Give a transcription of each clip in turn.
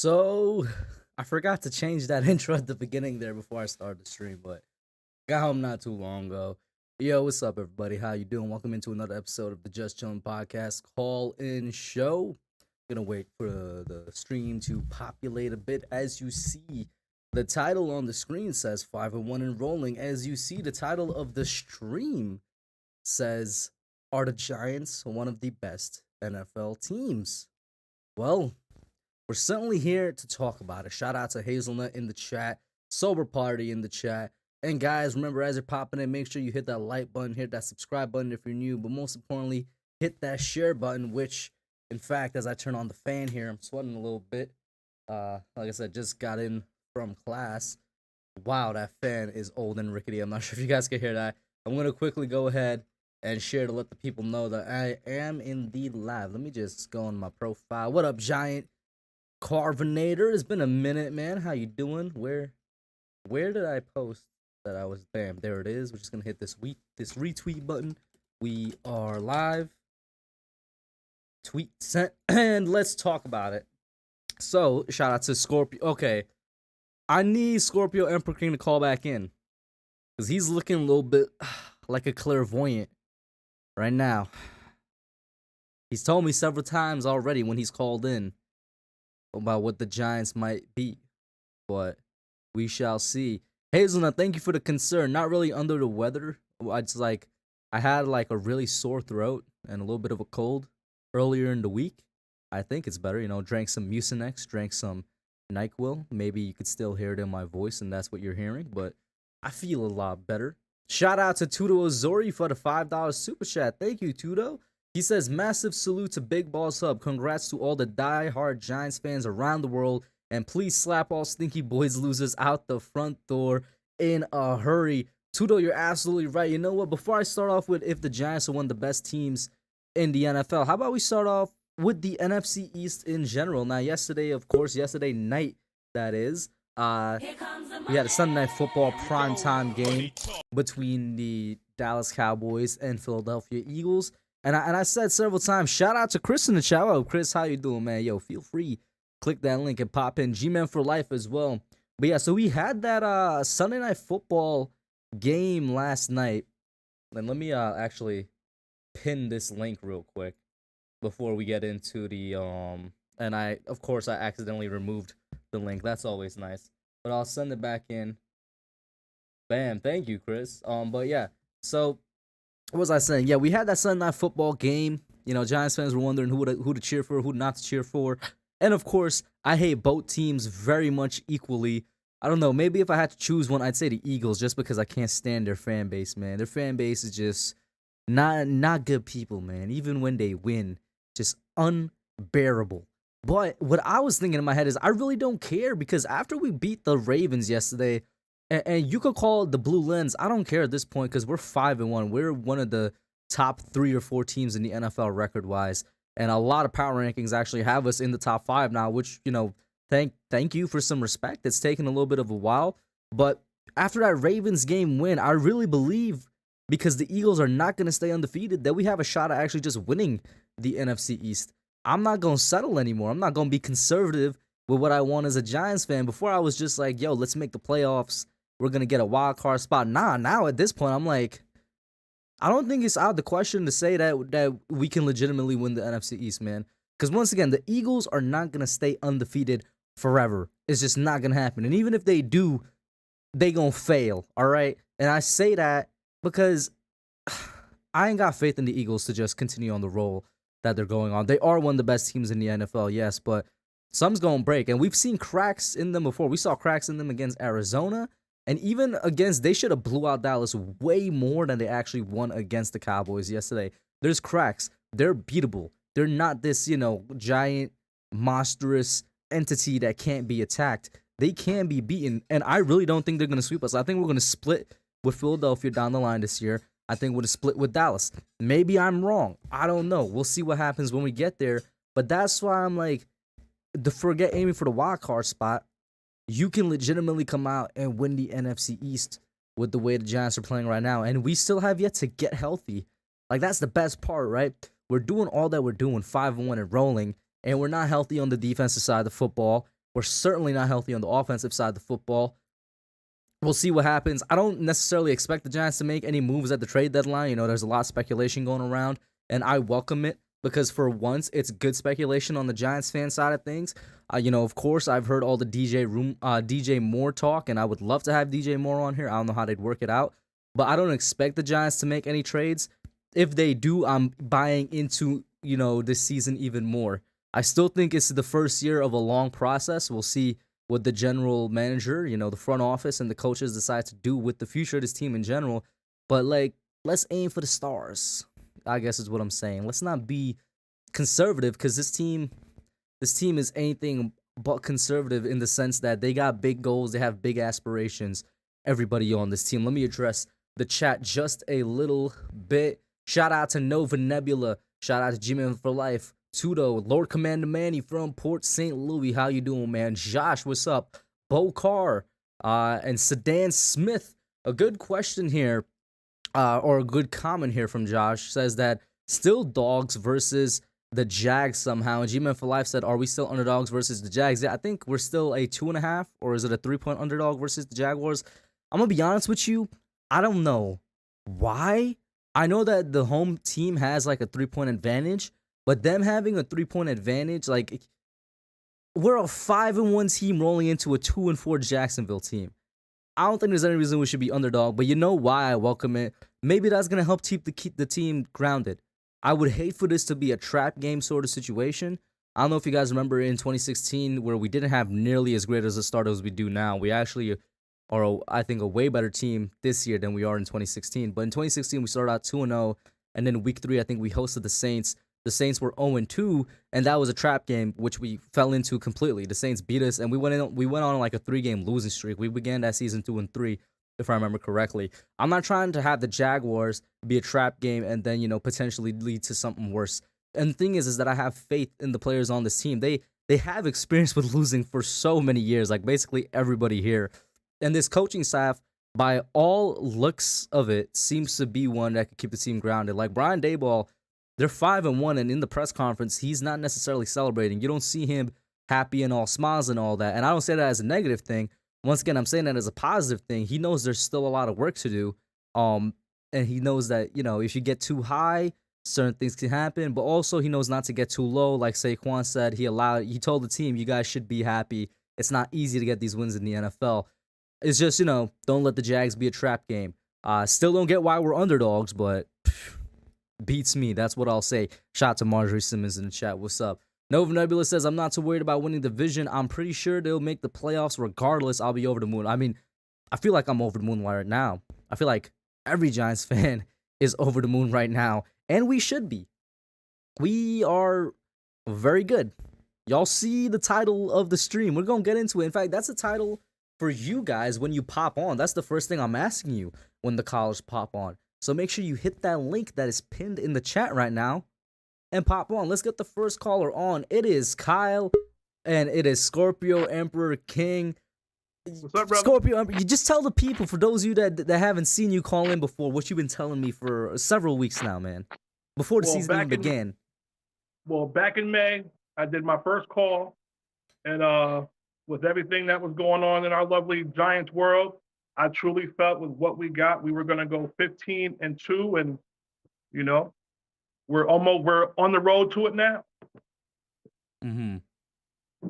So, I forgot to change that intro at the beginning there before I started the stream, but got home not too long ago. Yo, what's up, everybody? How you doing? Welcome into another episode of the Just Chillin podcast call-in show. Gonna wait for the stream to populate a bit. As you see, the title on the screen says 5-1 and rolling. As you see, the title of the stream says, "Are the Giants one of the best NFL teams?" Well, we're certainly here to talk about it. Shout out to Hazelnut in the chat, Sober Party in the chat. And guys, remember, as you're popping in, make sure you hit that like button, hit that subscribe button if you're new, but most importantly, hit that share button, which, in fact, as I turn on the fan here, I'm sweating a little bit. Like I said, just got in from class. Wow, that fan is old and rickety. I'm not sure if you guys can hear that. I'm going to quickly go ahead and share to let the people know that I am indeed live. Let me just go on my profile. What up, Giant Carbonator? It's been a minute, man. How you doing? Where did I post that I was? Bam, there it is. We're just gonna hit this retweet button. We are live. Tweet sent, and let's talk about it. So, shout out to Scorpio. Okay, I need Scorpio Emperor King to call back in because he's looking a little bit like a clairvoyant right now. He's told me several times already when he's called in about what the Giants might be, but we shall see. Hazelnut, thank you for the concern. Not really under the weather. I had like a really sore throat and a little bit of a cold earlier in the week. I think it's better, drank some Mucinex, drank some NyQuil. Maybe you could still hear it in my voice and that's what you're hearing, but I feel a lot better. Shout out to Tudo Azori for the $5 super chat. Thank you, Tudo. He says, massive salute to Big Balls Hub. Congrats to all the die-hard Giants fans around the world. And please slap all stinky boys losers out the front door in a hurry. Tudo, you're absolutely right. You know what? Before I start off with if the Giants are one of the best teams in the NFL, how about we start off with the NFC East in general? Now, yesterday night, that is, we had a Sunday Night Football primetime game between the Dallas Cowboys and Philadelphia Eagles. And I said several times, shout out to Chris in the chat. Oh, Chris, how you doing, man? Yo, feel free. Click that link and pop in. G-Man for life as well. But yeah, so we had that Sunday Night Football game last night. And let me actually pin this link real quick before we get into the and of course I accidentally removed the link. That's always nice. But I'll send it back in. Bam, thank you, Chris. But yeah, so what was I saying? Yeah, we had that Sunday Night Football game. Giants fans were wondering who to cheer for, who not to cheer for. And of course, I hate both teams very much equally. I don't know, maybe if I had to choose one, I'd say the Eagles just because I can't stand their fan base, man. Their fan base is just not good people, man. Even when they win, just unbearable. But what I was thinking in my head is I really don't care because after we beat the Ravens yesterday, and you could call it the blue lens. I don't care at this point because we're 5-1. We're one of the top 3 or 4 teams in the NFL record-wise. And a lot of power rankings actually have us in the top 5 now, which, thank you for some respect. It's taken a little bit of a while. But after that Ravens game win, I really believe, because the Eagles are not going to stay undefeated, that we have a shot at actually just winning the NFC East. I'm not going to settle anymore. I'm not going to be conservative with what I want as a Giants fan. Before I was just like, yo, let's make the playoffs. We're going to get a wild card spot. Now at this point, I'm like, I don't think it's out of the question to say that we can legitimately win the NFC East, man. Because once again, the Eagles are not going to stay undefeated forever. It's just not going to happen. And even if they do, they going to fail, all right? And I say that because I ain't got faith in the Eagles to just continue on the roll that they're going on. They are one of the best teams in the NFL, yes, but some's going to break. And we've seen cracks in them before. We saw cracks in them against Arizona. And even they should have blew out Dallas way more than they actually won against the Cowboys yesterday. There's cracks. They're beatable. They're not this, giant, monstrous entity that can't be attacked. They can be beaten. And I really don't think they're going to sweep us. I think we're going to split with Philadelphia down the line this year. I think we're going to split with Dallas. Maybe I'm wrong. I don't know. We'll see what happens when we get there. But that's why I'm like, forget aiming for the wild card spot. You can legitimately come out and win the NFC East with the way the Giants are playing right now. And we still have yet to get healthy. Like, that's the best part, right? We're doing all that we're doing, 5-1 and rolling, and we're not healthy on the defensive side of the football. We're certainly not healthy on the offensive side of the football. We'll see what happens. I don't necessarily expect the Giants to make any moves at the trade deadline. There's a lot of speculation going around, and I welcome it because for once, it's good speculation on the Giants fan side of things. Of course, I've heard all the DJ Moore talk, and I would love to have DJ Moore on here. I don't know how they'd work it out, but I don't expect the Giants to make any trades. If they do, I'm buying into this season even more. I still think it's the first year of a long process. We'll see what the general manager, the front office and the coaches decide to do with the future of this team in general. But let's aim for the stars, I guess is what I'm saying. Let's not be conservative because this team is anything but conservative in the sense that they got big goals, they have big aspirations. Everybody on this team. Let me address the chat just a little bit. Shout out to Nova Nebula. Shout out to G-Man for Life. Tudo, Lord Commander Manny from Port St. Louis. How you doing, man? Josh, what's up? Bo Carr and Sedan Smith. A good question here, or a good comment here from Josh, says that still dogs versus the Jags somehow. And G-Man for Life said, are we still underdogs versus the Jags? Yeah, I think we're still a 2.5, or is it a 3-point underdog versus the Jaguars? I'm going to be honest with you. I don't know why. I know that the home team has like a 3-point advantage, but them having a 3-point advantage, we're a 5-1 team rolling into a 2-4 Jacksonville team. I don't think there's any reason we should be underdog, but you know why I welcome it. Maybe that's going to help keep the team grounded. I would hate for this to be a trap game sort of situation. I don't know if you guys remember in 2016 where we didn't have nearly as great as a start as we do now. We actually are, I think, a way better team this year than we are in 2016. But in 2016, we started out 2-0, and then week 3, I think we hosted the Saints. The Saints were 0-2, and that was a trap game, which we fell into completely. The Saints beat us, and we went on like a 3-game losing streak. We began that season 2-3, if I remember correctly. I'm not trying to have the Jaguars be a trap game and then, potentially lead to something worse. And the thing is that I have faith in the players on this team. They have experience with losing for so many years, like basically everybody here. And this coaching staff, by all looks of it, seems to be one that could keep the team grounded. Like Brian Daboll, they're 5-1, and in the press conference, he's not necessarily celebrating. You don't see him happy and all smiles and all that. And I don't say that as a negative thing. Once again, I'm saying that as a positive thing. He knows there's still a lot of work to do. And he knows that, if you get too high, certain things can happen. But also, he knows not to get too low. Like Saquon said, he told the team, you guys should be happy. It's not easy to get these wins in the NFL. It's just, don't let the Jags be a trap game. Still don't get why we're underdogs, but beats me. That's what I'll say. Shout out to Marjorie Simmons in the chat. What's up? Nova Nebula says, I'm not too worried about winning the division. I'm pretty sure they'll make the playoffs regardless. I'll be over the moon. I mean, I feel like I'm over the moon right now. I feel like every Giants fan is over the moon right now, and we should be. We are very good. Y'all see the title of the stream. We're going to get into it. In fact, that's the title for you guys when you pop on. That's the first thing I'm asking you when the callers pop on. So make sure you hit that link that is pinned in the chat right now and pop on. Let's get the first caller on. It is Kyle, and it is Scorpio Emperor King. What's up, brother? Scorpio Emperor, you just tell the people, for those of you that haven't seen you call in before, what you've been telling me for several weeks now, man, before the season even began. Back in May, I did my first call, and with everything that was going on in our lovely Giants world, I truly felt with what we got, we were going to go 15-2, and we're on the road to it now. Mm-hmm.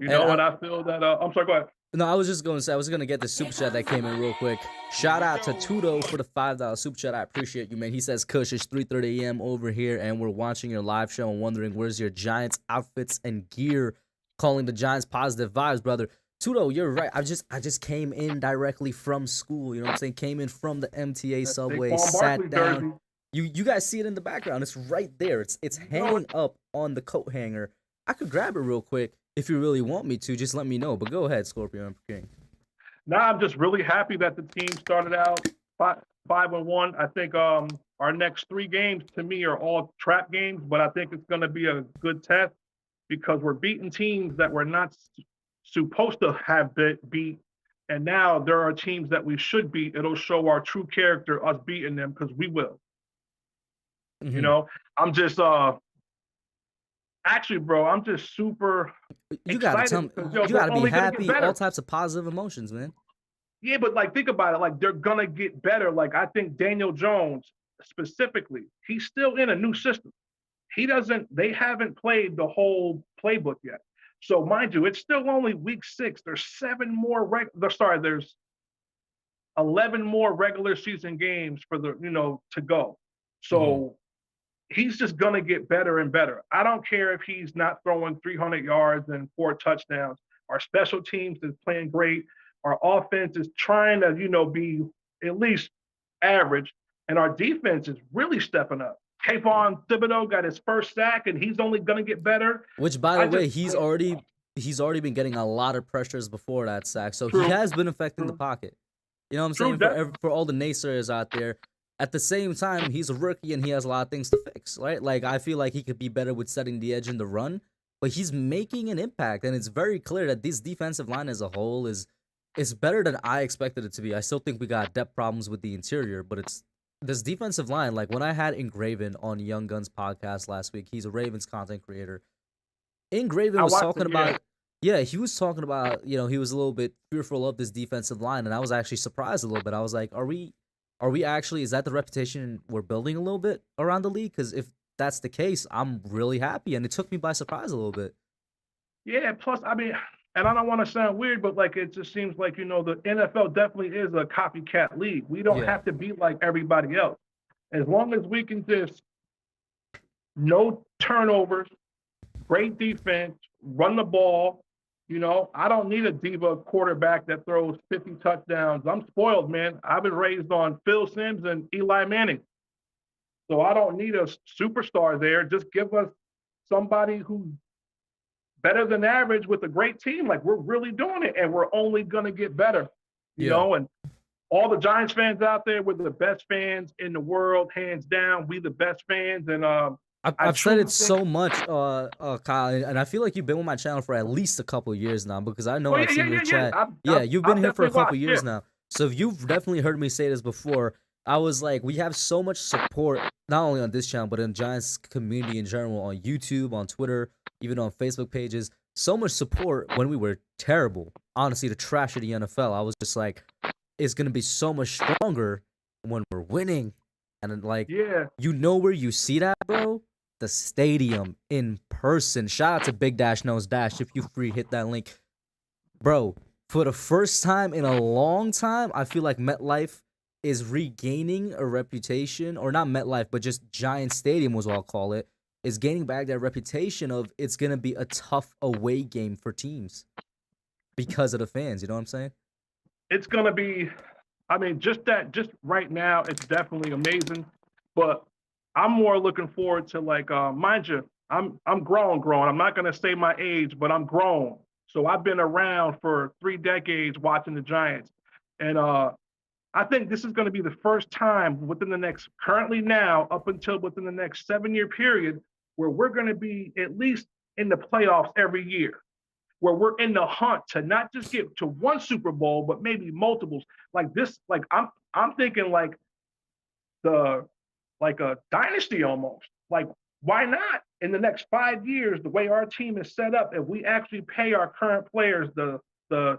And I feel that. I'm sorry. Go ahead. No, I was just going to say, I was going to get the super chat that came in real quick. Shout out to Tudo for the $5 super chat. I appreciate you, man. He says, Kush, it's 3:30 a.m. over here, and we're watching your live show and wondering where's your Giants outfits and gear. Calling the Giants positive vibes, brother. Tudo, you're right. I just came in directly from school. You know what I'm saying? Came in from the MTA subway, sat down. You guys see it in the background. It's right there. It's hanging up on the coat hanger. I could grab it real quick if you really want me to. Just let me know. But go ahead, Scorpio Emperor King. I'm just really happy that the team started out 5-1. I think our next 3 games to me are all trap games, but I think it's going to be a good test because we're beating teams that we're not supposed to have beat, and now there are teams that we should beat. It'll show our true character, us beating them, because we will. Mm-hmm. I'm just Actually, bro, I'm just super You gotta tell excited me. because You they're gotta be only gonna get happy. All better. types of positive emotions, man. Yeah, but like think about it, like they're gonna get better. Like I think Daniel Jones specifically, he's still in a new system. They haven't played the whole playbook yet. So mind you, it's still only week 6. There's 11 more regular season games for to go. Mm-hmm. So he's just gonna get better and better. I don't care if he's not throwing 300 yards and 4 touchdowns. Our special teams is playing great. Our offense is trying to, be at least average, and our defense is really stepping up. Kayvon Thibodeau got his first sack, and he's only gonna get better. Which, by I the just way, he's already been getting a lot of pressures before that sack, so he true, has been affecting the true, pocket. You know what I'm true. saying? For all the naysayers out there, at the same time, he's a rookie and he has a lot of things to fix, right? Like I feel like he could be better with setting the edge in the run, but he's making an impact, and it's very clear that this defensive line as a whole is better than I expected it to be. I still think we got depth problems with the interior, but it's this defensive line. Like when I had Engraven on Young Guns podcast last week, he's a Ravens content creator. Ingraven I was watched talking it. Yeah, about, yeah, he was talking about, he was a little bit fearful of this defensive line, and I was actually surprised a little bit. I was like, are we actually, is that the reputation we're building a little bit around the league? Because if that's the case, I'm really happy, and it took me by surprise a little bit. yeah. Plus, I mean, and I don't want to sound weird, but like it just seems like the NFL definitely is a copycat league. We don't Yeah, have to be like everybody else. As long as we can just no turnovers, great defense, run the ball. I don't need a diva quarterback that throws 50 touchdowns. I'm spoiled, man. I've been raised on Phil Simms and Eli Manning. So I don't need a superstar there. Just give us somebody who's better than average with a great team. Like we're really doing it, and we're only gonna get better. yeah. And all the Giants fans out there, we're the best fans in the world, hands down. We the best fans, and I I've said truly it think. so much, Kyle, and I feel like you've been with my channel for at least a couple of years now because I know Oh yeah, I've yeah, seen your yeah, yeah. chat. I've, Yeah, I've, you've been I've here for a definitely couple watched. of Yeah, years now, so you've definitely heard me say this before. I was like, we have so much support not only on this channel but in Giants community in general, on YouTube, on Twitter, even on Facebook pages. So much support when we were terrible. Honestly, the trash of the NFL. I was just like, it's gonna be so much stronger when we're winning, and then, like, yeah. where you see that, bro? The stadium in person. Shout out to Big Dash Knows Dash. If you free, hit that link, bro. For the first time in a long time, I feel like MetLife is regaining a reputation, or not MetLife, but just Giant Stadium was what I'll call it, is gaining back that reputation of it's gonna be a tough away game for teams because of the fans. You know what I'm saying? It's gonna be. I mean, just right now, it's definitely amazing. But I'm more looking forward to like, mind you, I'm grown. I'm not gonna say my age, but I'm grown. So I've been around for 3 decades watching the Giants, and I think this is going to be the first time within the next, currently now, up until within the next 7 year period, where we're going to be at least in the playoffs every year, where we're in the hunt to not just get to one Super Bowl, but maybe multiples. Like this, like I'm thinking like the like a dynasty almost. Like why not in the next 5 years, the way our team is set up, if we actually pay our current players the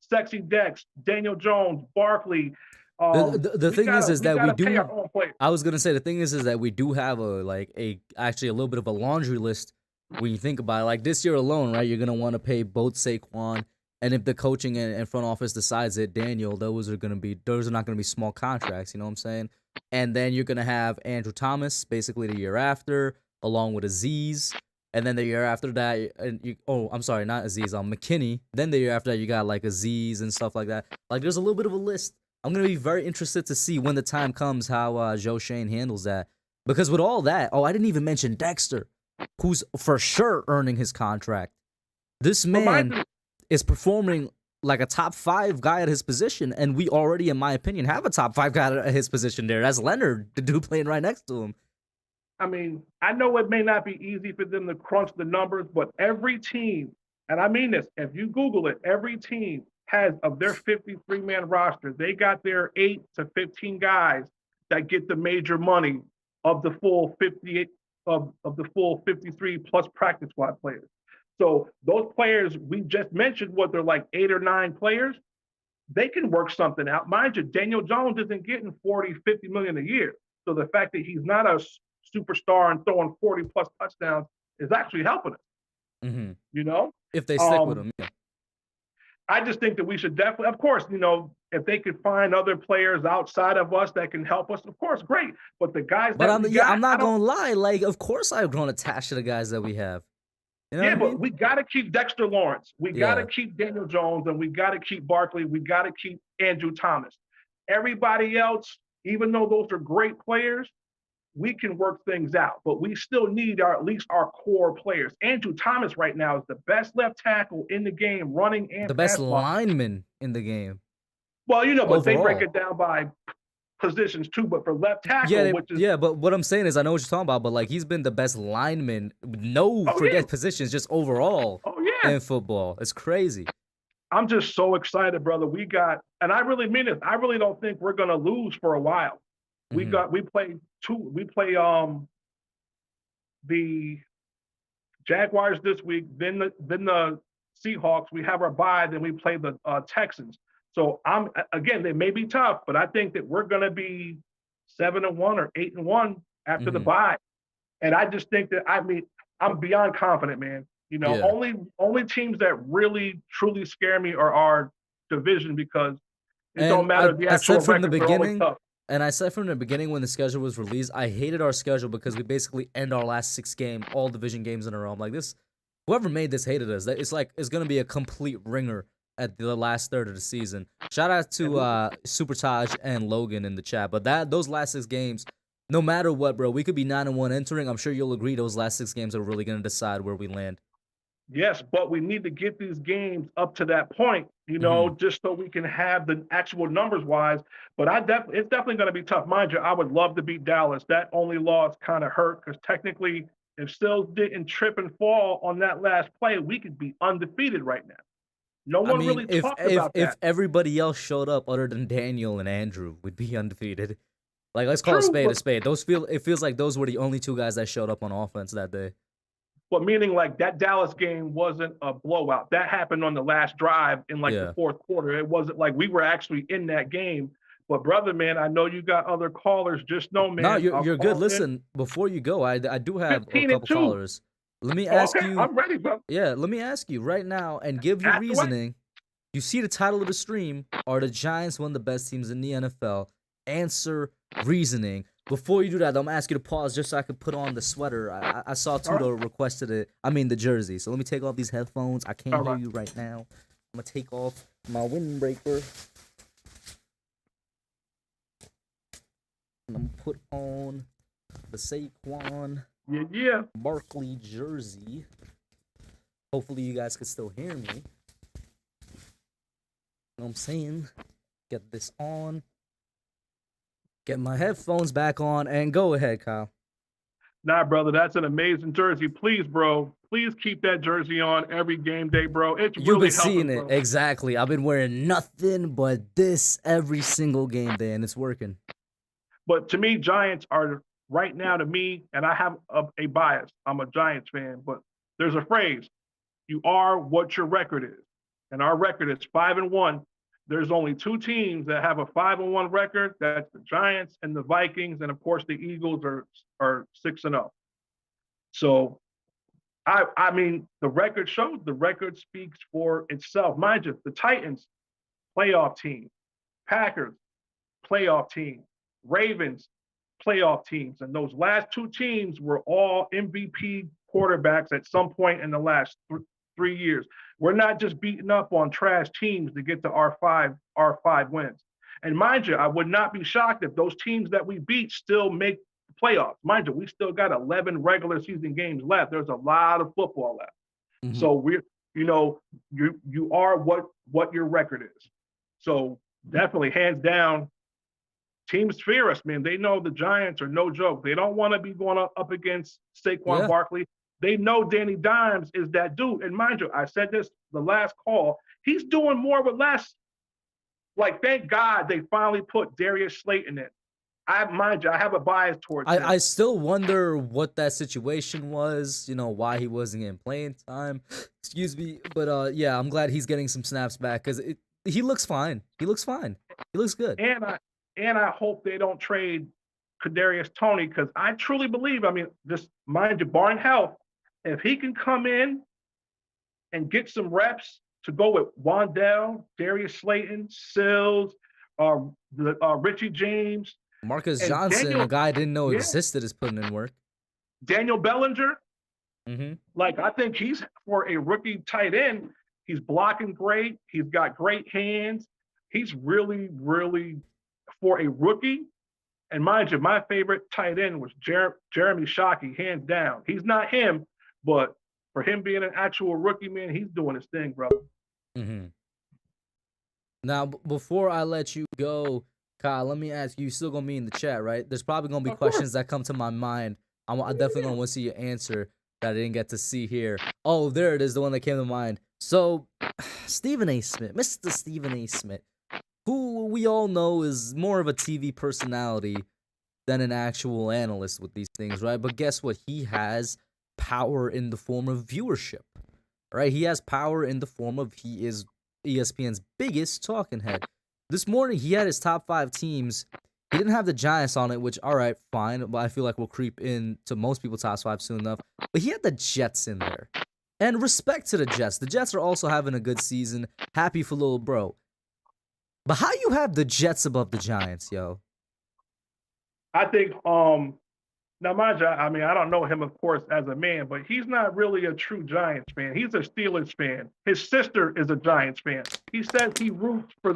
sexy Dex, Daniel Jones, Barkley, The thing is we that we gotta pay our do. own players. I was gonna say the thing is that we do have a actually a little bit of a laundry list when you think about it. Like this year alone, right? You're gonna want to pay both Saquon, and if the coaching and front office decides it, Daniel, those are not gonna be small contracts. You know what I'm saying? And then you're gonna have Andrew Thomas basically the year after, along with Aziz. And then the year after that, I'm sorry, not Aziz, McKinney. Then the year after that, you got like Aziz and stuff like that. Like, there's a little bit of a list. I'm gonna be very interested to see when the time comes how Joe Shane handles that. Because with all that, I didn't even mention Dexter, who's for sure earning his contract. This But man mind is performing like a top 5 guy at his position, and we already, in my opinion, have a top 5 guy at his position there. That's Leonard, the dude playing right next to him. I mean, I know it may not be easy for them to crunch the numbers, but every team, and I mean this, if you Google it, every team has of their 53-man roster, they got their 8 to 15 guys that get the major money of the full 58. of the full 53 plus practice squad players. So those players we just mentioned, what they're like 8 or 9 players, they can work something out. Mind you, Daniel Jones isn't getting 40, 50 million a year. So the fact that he's not a superstar and throwing 40 plus touchdowns is actually helping us, Mm-hmm. you know? If they stick with Um, him, yeah. I just think that we should definitely, of course, if they could find other players outside of us that can help us, of course, great. But the guys But that we got, I'm I not don't. gonna lie. Like, of course, I've grown attached to the guys that we have. You know what Yeah, I but mean? we got to keep Dexter Lawrence. We got to Yeah. keep Daniel Jones, and we got to keep Barkley. We got to keep Andrew Thomas. Everybody else, even though those are great players, we can work things out. But we still need at least our core players. Andrew Thomas right now is the best left tackle in the game, running The and best pass block. lineman in the game Well, but they break overall. it down by positions too. But for left Yeah, tackle, which is yeah, but what I'm saying is, I know what you're talking about, but like he's been the best lineman, no oh yeah, forget positions, just overall oh yeah, in football. It's crazy. I'm just so excited, brother. We got, and I really mean it. I really don't think we're gonna lose for a while. Hmm. We play the Jaguars this week, then the Seahawks. We have our bye, then we play the Texans. So again, they may be tough, but I think that we're gonna be 7-1 or 8-1 after the Hmm. bye. And I just think that I'm beyond confident, man. Yeah, Only teams that really truly scare me are our division because it don't and matter the I actual said from the records are always beginning, tough. and I said from the beginning when the schedule was released, I hated our schedule because we basically end our last 6 game, all division games in a row. I'm like, this, whoever made this hated us. It's like it's gonna be a complete ringer at the last third of the season. Shout out to Super Taj and Logan in the chat. But those last 6 games, no matter what, bro, we could be 9-1 entering. I'm sure you'll agree those last 6 games are really gonna decide where we land. Yes, but we need to get these games up to that point, Hmm. just so we can have the actual numbers wise. But it's definitely going to be tough. Mind you, I would love to beat Dallas. That only loss kind of hurt because technically, if Stills didn't trip and fall on that last play, we could be undefeated right now. No I one mean, really if talked if about if that. everybody else showed up other than Daniel and Andrew, we'd be undefeated. Like, let's call a True, spade a but spade. It feels like those were the only 2 guys that showed up on offense that day. meaning like that Dallas game wasn't a blowout. That happened on the last drive in like the Yeah. fourth quarter. It wasn't like we were actually in that game. But brother, man, I know you got other callers. Just know, No, man, I'll you're good. call in Listen, before you go, I do have a 15 and couple 2. callers. Let me Oh, ask okay, you. I'm ready, bro. Yeah, let me ask you right now and give your Ask away. reasoning. You see the title of the stream. Are the Giants one of the best teams in the NFL? Answer reasoning. Before you do that, I'm gonna ask you to pause just so I could put on the sweater. I saw All right. Tudo requested it. I mean the jersey. So let me take off these headphones. I can't All hear right. you right now. I'm gonna take off my windbreaker. And I'm gonna put on the Saquon Yeah. Barkley jersey. Hopefully you guys can still hear me. You know what I'm saying? Get this on. Get my headphones back on and go ahead, Kyle. Nah, brother, that's an amazing jersey. Please, bro, please keep that jersey on every game day, bro. It's You've really been seeing helping, it. bro. Exactly. I've been wearing nothing but this every single game day, and it's working. But to me, Giants are right now to me, and I have a bias. I'm a Giants fan, but there's a phrase: "You are what your record is," and our record is 5-1. There's only 2 teams that have a 5-1 record. That's the Giants and the Vikings, and of course the Eagles are 6-0. So I mean, the record shows, the record speaks for itself. Mind you, the Titans, playoff team, Packers, playoff team, Ravens, playoff teams. And those last 2 teams were all MVP quarterbacks at some point in the last 3 years. We're not just beating up on trash teams to get to our five wins. And mind you, I would not be shocked if those teams that we beat still make the playoffs. Mind you, we still got 11 regular season games left. There's a lot of football left. Mm-hmm. So you are what your record is. So definitely, hands down, teams fear us, man. They know the Giants are no joke. They don't want to be going up against Saquon Yeah. Barkley. They know Danny Dimes is that dude. And mind you, I said this the last call. He's doing more with less. Like, thank God they finally put Darius Slayton in. mind you, I have a bias towards him. I still wonder what that situation was, why he wasn't getting playing time. Excuse me. But yeah, I'm glad he's getting some snaps back because he looks fine. He looks fine. He looks good. And I hope they don't trade Kadarius Toney because I truly believe, I mean, just mind you, barring health, if he can come in and get some reps to go with Wandell, Darius Slayton, Sills, Richie James, Marcus and Johnson, a guy I didn't know yeah, existed, is putting in work. Daniel Bellinger. Mm-hmm. Like, I think he's, for a rookie tight end, he's blocking great. He's got great hands. He's really, really, for a rookie, and mind you, my favorite tight end was Jeremy Shockey, hands down. He's not him, but for him being an actual rookie, man, he's doing his thing, brother. Mm-hmm. Now, before I let you go, Kyle, let me ask you, still going to be in the chat, right? There's probably going to be questions that come to my mind. I definitely going to want to see your answer that I didn't get to see here. Oh, there it is, the one that came to mind. So, Stephen A. Smith, Mr. Stephen A. Smith, who we all know is more of a TV personality than an actual analyst with these things, right? But guess what? He has power in the form of viewership, right? He has power in the form of he is ESPN's biggest talking head. This morning, he had his top 5 teams. He didn't have the Giants on it, which, all right, fine. But I feel like we'll creep into most people's top 5 soon enough. But he had the Jets in there. And respect to the Jets. The Jets are also having a good season. Happy for little bro. But how you have the Jets above the Giants, yo? I think, now, mind you, I mean, I don't know him, of course, as a man, but he's not really a true Giants fan. He's a Steelers fan. His sister is a Giants fan. He says he roots for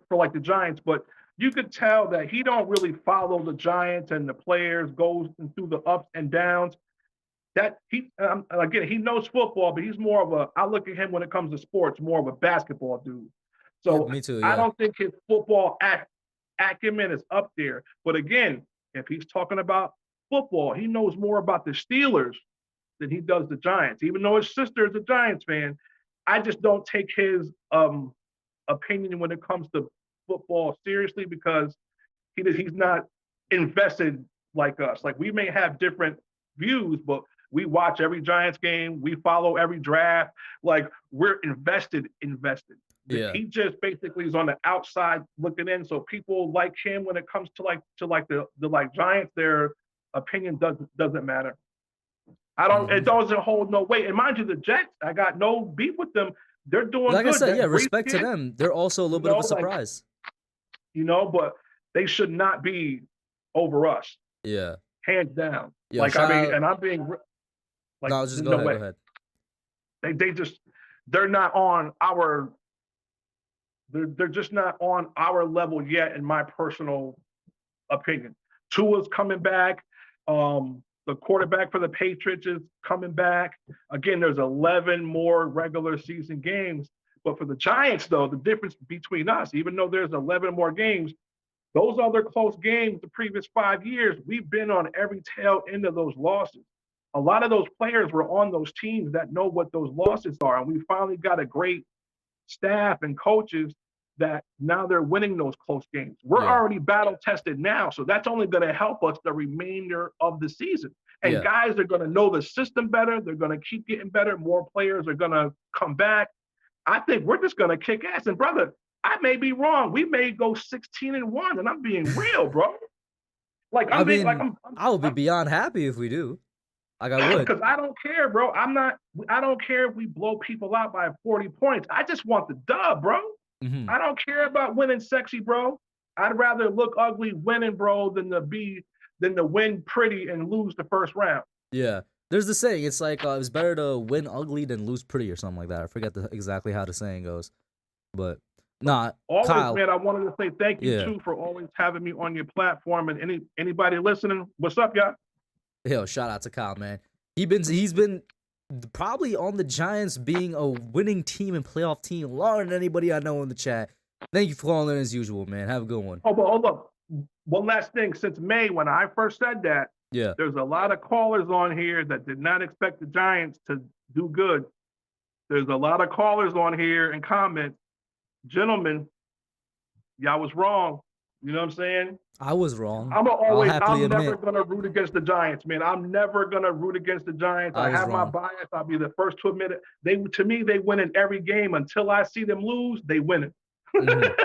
like the Giants, but you could tell that he don't really follow the Giants and the players, goes through the ups and downs. That he again, he knows football, but he's more of a. I look at him when it comes to sports, more of a basketball dude. So yeah, me too. I Yeah. don't think his football acumen is up there. But again, if he's talking about football, he knows more about the Steelers than he does the Giants. Even though his sister is a Giants fan, I just don't take his opinion when it comes to football seriously because he's not invested like us. Like, we may have different views, but we watch every Giants game. We follow every draft. Like, we're invested. Yeah. He just basically is on the outside looking in. So people like him when it comes to the Giants, their opinion doesn't matter. It doesn't hold no weight. And mind you, the Jets, I got no beef with them. They're doing like good. I said, yeah, respect to them. They're also a little bit of a surprise. But they should not be over us. Yeah. Hands down. Yo, I'm being like, no, just go ahead. They're not on our, they're just not on our level yet, in my personal opinion. Tua's coming back. The quarterback for the Patriots is coming back. Again, there's 11 more regular season games. But for the Giants, though, the difference between us, even though there's 11 more games, those other close games the previous 5 years, we've been on every tail end of those losses. A lot of those players were on those teams that know what those losses are. And we finally got a great staff and coaches that now they're winning those close games. We're already battle tested now. So that's only going to help us the remainder of the season. And guys are going to know the system better. They're going to keep getting better. More players are going to come back. I think we're just going to kick ass. And brother, I may be wrong. We may go 16-1, and I'm being real, bro. Like, I would be beyond happy if we do. Like, I would. Because I don't care, bro. I don't care if we blow people out by 40 points. I just want the dub, bro. Mm-hmm. I don't care about winning sexy, bro. I'd rather look ugly winning, bro, than to win pretty and lose the first round. Yeah. There's the saying. It's like it's better to win ugly than lose pretty or something like that. I forget exactly how the saying goes. But always, Kyle, man, I wanted to say thank you too for always having me on your platform. And anybody listening, what's up, y'all? Yo, shout out to Kyle, man. He's been probably on the Giants being a winning team and playoff team longer than anybody I know in the chat. Thank you for calling in as usual, man. Have a good one. Oh, but hold up. One last thing. Since May, when I first said that, there's a lot of callers on here that did not expect the Giants to do good. There's a lot of callers on here and comments. Gentlemen, y'all was wrong. You know what I'm saying? I was wrong. I'm I'll happily I'm never admit gonna root against the Giants, man. I'm never gonna root against the Giants. I I was have my wrong. bias. I'll be the first to admit it. To me, they win in every game until I see them lose. They win Hmm. it.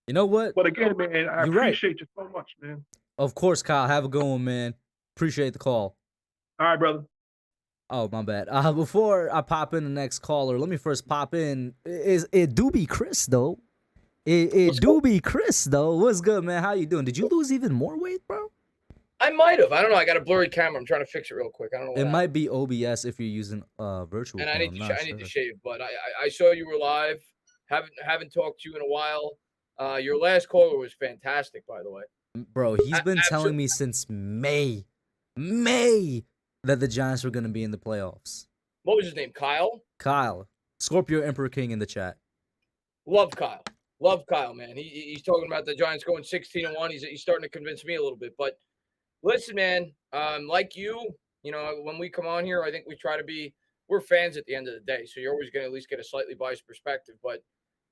You know what? But again, man, I You're right. appreciate you so much, man. Of course, Kyle. Have a good one, man. Appreciate the call. All right, brother. Oh, my bad. Before I pop in the next caller, let me first pop in. It do be Chris though. It do be Chris though. What's good, man? How you doing? Did you lose even more weight, bro? I might have. I don't know. I got a blurry camera. I'm trying to fix it real quick. I don't know. It might be OBS if you're using virtual. And cam. I need to shave. But I saw you were live. Haven't talked to you in a while. Your last caller was fantastic, by the way. Bro, he's been telling me since May that the Giants were gonna be in the playoffs. What was his name? Kyle, Scorpio Emperor King in the chat. Love Kyle, man. He's talking about the Giants going 16-1. He's starting to convince me a little bit. But listen, man, like you know, when we come on here, I think we try to be. We're fans at the end of the day, so you're always going to at least get a slightly biased perspective. But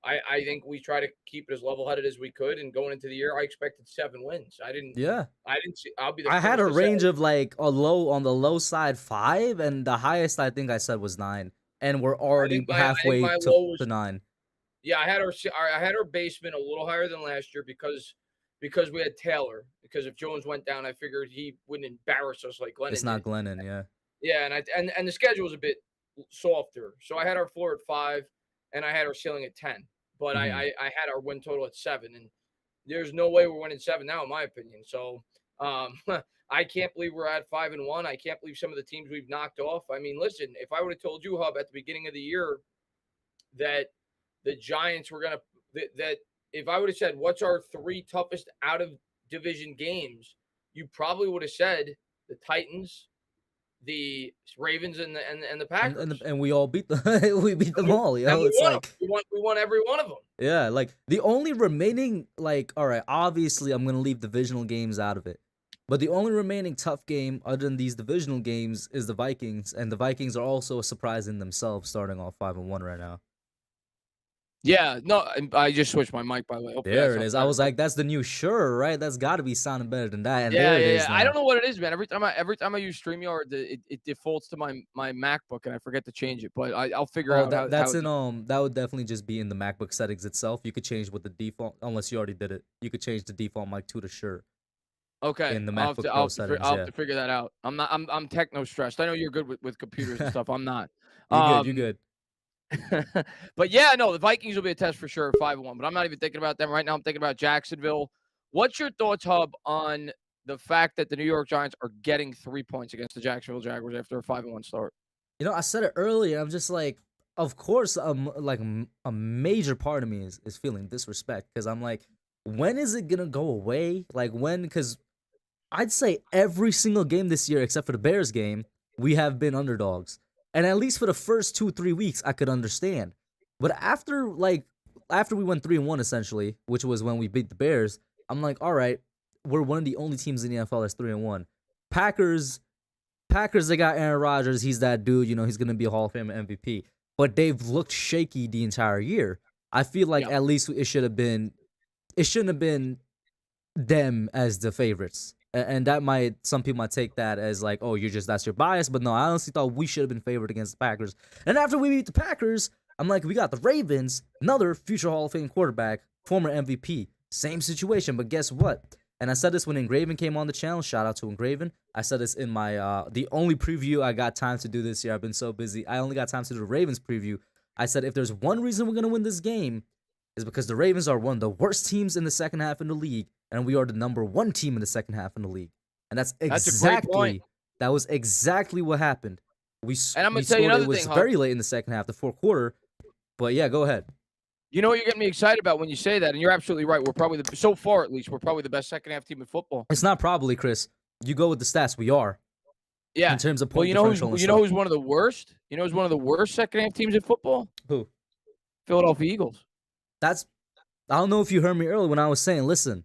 I think we try to keep it as level-headed as we could. And going into the year, I expected 7 wins. I didn't see. I had a range of like on the low side 5, and the highest I think I said was 9, and we're already halfway to 9. Yeah, I had our basement a little higher than last year because we had Taylor. Because if Jones went down, I figured he wouldn't embarrass us like Glennon. It's not Glennon, yeah. Yeah, and the schedule was a bit softer, so I had our floor at 5, and I had our ceiling at 10. But I had our win total at 7, and there's no way we're winning 7 now, in my opinion. So I can't believe we're at 5-1. I can't believe some of the teams we've knocked off. I mean, listen, if I would have told you, Hub, at the beginning of the year that the Giants were gonna that if I would have said what's our 3 toughest out of division games, you probably would have said the Titans, the Ravens, and the Packers. And we all beat them. We beat them all. You know, it's like we won every one of them. Yeah, like the only remaining, like, all right, obviously I'm gonna leave divisional games out of it, but the only remaining tough game other than these divisional games is the Vikings, and the Vikings are also a surprise in themselves, starting off 5-1 right now. Yeah, no, I just switched my mic, by the way. Hopefully there it is. I was like, that's the new Sure, right? That's got to be sounding better than that. And yeah, there it is. I don't know what it is, man. Every time I use StreamYard, it defaults to my MacBook, and I forget to change it. But I'll figure out. That would definitely just be in the MacBook settings itself. You could change what the default, unless you already did it. You could change the default mic to the Sure. Okay. In the MacBook Pro settings. I'll have to figure that out. I'm techno stressed. I know you're good with computers and stuff. I'm not. You're good. But yeah, no, the Vikings will be a test for sure, 5-1. But I'm not even thinking about them right now. I'm thinking about Jacksonville. What's your thoughts, Hub, on the fact that the New York Giants are getting 3 points against the Jacksonville Jaguars after a 5-1 start? You know, I said it earlier. I'm just like, of course, like a major part of me is feeling disrespect because I'm like, when is it gonna go away? Like when? Because I'd say every single game this year, except for the Bears game, we have been underdogs. And at least for the first 2-3 weeks, I could understand. But after we went 3-1 essentially, which was when we beat the Bears, I'm like, all right, we're one of the only teams in the NFL that's 3-1. Packers, they got Aaron Rodgers. He's that dude. You know, he's gonna be a Hall of Fame MVP. But they've looked shaky the entire year. I feel like at least it shouldn't have been them as the favorites. And that some people might take that as like, oh, that's your bias. But no, I honestly thought we should have been favored against the Packers. And after we beat the Packers, I'm like, we got the Ravens, another future Hall of Fame quarterback, former MVP. Same situation, but guess what? And I said this when Engraven came on the channel. Shout out to Engraven. I said this in my, the only preview I got time to do this year. I've been so busy. I only got time to do the Ravens preview. I said, if there's one reason we're going to win this game, is because the Ravens are one of the worst teams in the second half in the league, and we are the number 1 team in the second half in the league. And that's a great point. That was exactly what happened. And I'm going to tell you another thing, It was very late in the second half, the fourth quarter. But yeah, go ahead. You know what you're getting me excited about when you say that, and you're absolutely right. We're probably so far at least, we're probably the best second half team in football. It's not probably, Chris. You go with the stats. We are. Yeah. In terms of point differential. You know who's one of the worst? You know who's one of the worst second half teams in football? Who? Philadelphia Eagles. I don't know if you heard me earlier when I was saying, listen,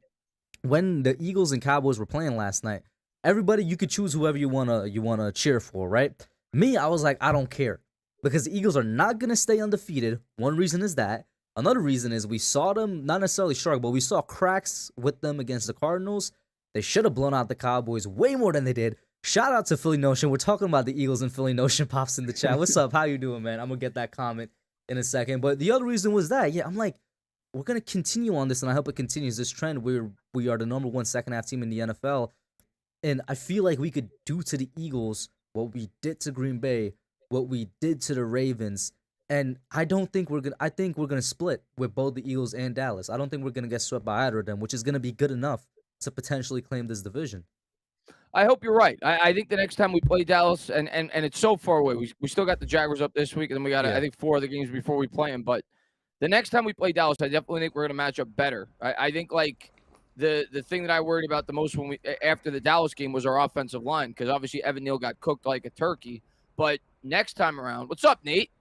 when the Eagles and Cowboys were playing last night, everybody, you could choose whoever you wanna cheer for, right? Me, I was like, I don't care. Because the Eagles are not gonna stay undefeated. One reason is that. Another reason is we saw them not necessarily struggle, but we saw cracks with them against the Cardinals. They should have blown out the Cowboys way more than they did. Shout out to Philly Notion. We're talking about the Eagles and Philly Notion pops in the chat. What's up? How you doing, man? I'm gonna get that comment in a second. But the other reason was that, I'm like, we're gonna continue on this, and I hope it continues this trend where we are the number one second half team in the NFL. And I feel like we could do to the Eagles what we did to Green Bay, what we did to the Ravens. And I think we're gonna split with both the Eagles and Dallas. I don't think we're gonna get swept by either of them, which is gonna be good enough to potentially claim this division. I hope you're right. I think the next time we play Dallas, and it's so far away. We still got the Jaguars up this week, and then we got I think 4 other games before we play them. But the next time we play Dallas, I definitely think we're gonna match up better. I think like the thing that I worried about the most after the Dallas game was our offensive line, because obviously Evan Neal got cooked like a turkey. But next time around, what's up, Nate?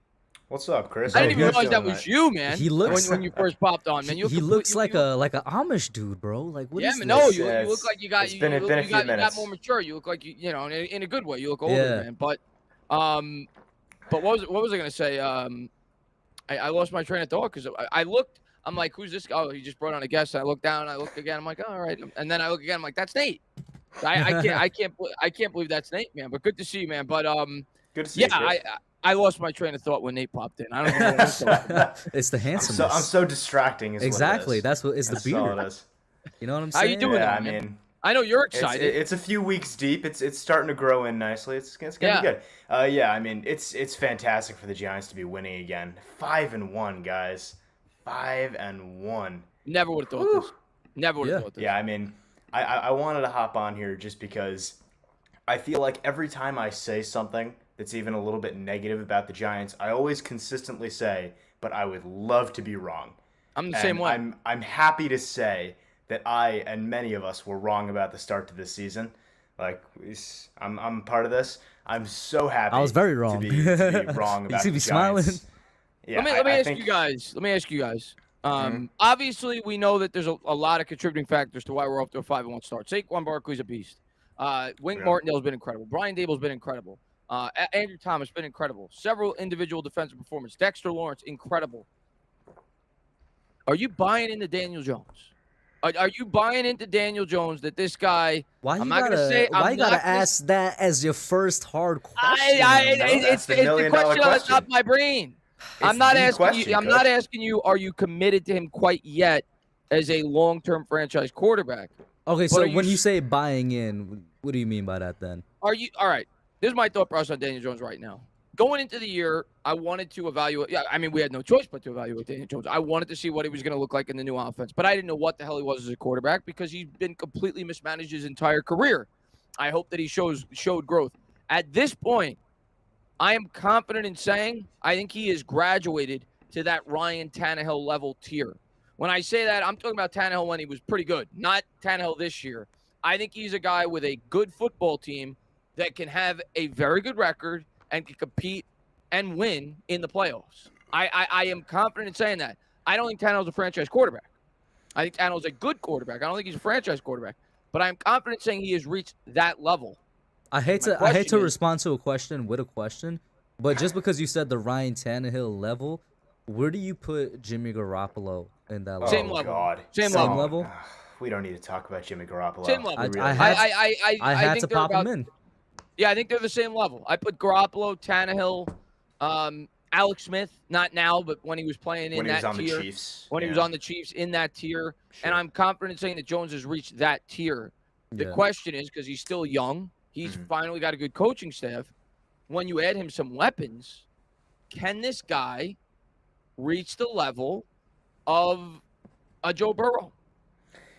What's up, Chris? I didn't even realize that was you, man. He looks when you first popped on, man. He looks like a Amish dude, bro. Like what is man, this? no, you look like you got it's been a few you got minutes. more mature. You look like you know in a good way. You look older, man. But what was I gonna say? I lost my train of thought because I looked. I'm like, who's this guy? Oh, he just brought on a guest. I looked down. I looked again. I'm like, oh, all right. And then I look again. I'm like, that's Nate. I can't believe that's Nate, man. But good to see you, man. But good to see you, Chris. I lost my train of thought when Nate popped in. I don't know what was talking about. It's the handsomeness. I'm so distracting. Exactly. That's what is the beard. All it is. You know what I'm saying? How you doing? Yeah, I mean, I know you're excited. It's a few weeks deep. It's starting to grow in nicely. It's gonna be good. I mean, it's fantastic for the Giants to be winning again. 5-1, guys. 5-1. Never would have thought this. Never would have thought this. Yeah, I mean, I wanted to hop on here just because I feel like every time I say something that's even a little bit negative about the Giants, I always consistently say, but I would love to be wrong. I'm the same way. I'm happy to say that I and many of us were wrong about the start to this season. Like, I'm part of this. I'm so happy. I was very wrong. To be wrong about you see me the Giants. smiling. Yeah, let me ask you guys. Obviously, we know that there's a lot of contributing factors to why we're off to a 5-1 start. Saquon Barkley's a beast. Wink Martindale's been incredible. Brian Dable's been incredible. Andrew Thomas been incredible. Several individual defensive performance. Dexter Lawrence, incredible. Are you buying into Daniel Jones? Are you buying into Daniel Jones that this guy? Why you gotta ask that as your first hard question? It's the question on the top of my brain. I'm not asking you. Are you committed to him quite yet as a long-term franchise quarterback? Okay, so when you say buying in, what do you mean by that then? Are you all right? This is my thought process on Daniel Jones right now. Going into the year, I wanted to evaluate. Yeah, I mean, we had no choice but to evaluate Daniel Jones. I wanted to see what he was going to look like in the new offense, but I didn't know what the hell he was as a quarterback because he's been completely mismanaged his entire career. I hope that he showed growth. At this point, I am confident in saying I think he has graduated to that Ryan Tannehill level tier. When I say that, I'm talking about Tannehill when he was pretty good, not Tannehill this year. I think he's a guy with a good football team that can have a very good record and can compete and win in the playoffs. I am confident in saying that. I don't think Tannehill's a franchise quarterback. I think Tannehill's a good quarterback. I don't think he's a franchise quarterback. But I'm confident saying he has reached that level. I hate to respond to a question with a question, but just because you said the Ryan Tannehill level, where do you put Jimmy Garoppolo in that level? Same level. God. Same level. We don't need to talk about Jimmy Garoppolo. Same level. I had to pop him in. Yeah, I think they're the same level. I put Garoppolo, Tannehill, Alex Smith, not now, but when he was playing in that tier. When he was on the Chiefs, in that tier. Sure. And I'm confident in saying that Jones has reached that tier. The question is, because he's still young, he's finally got a good coaching staff. When you add him some weapons, can this guy reach the level of a Joe Burrow?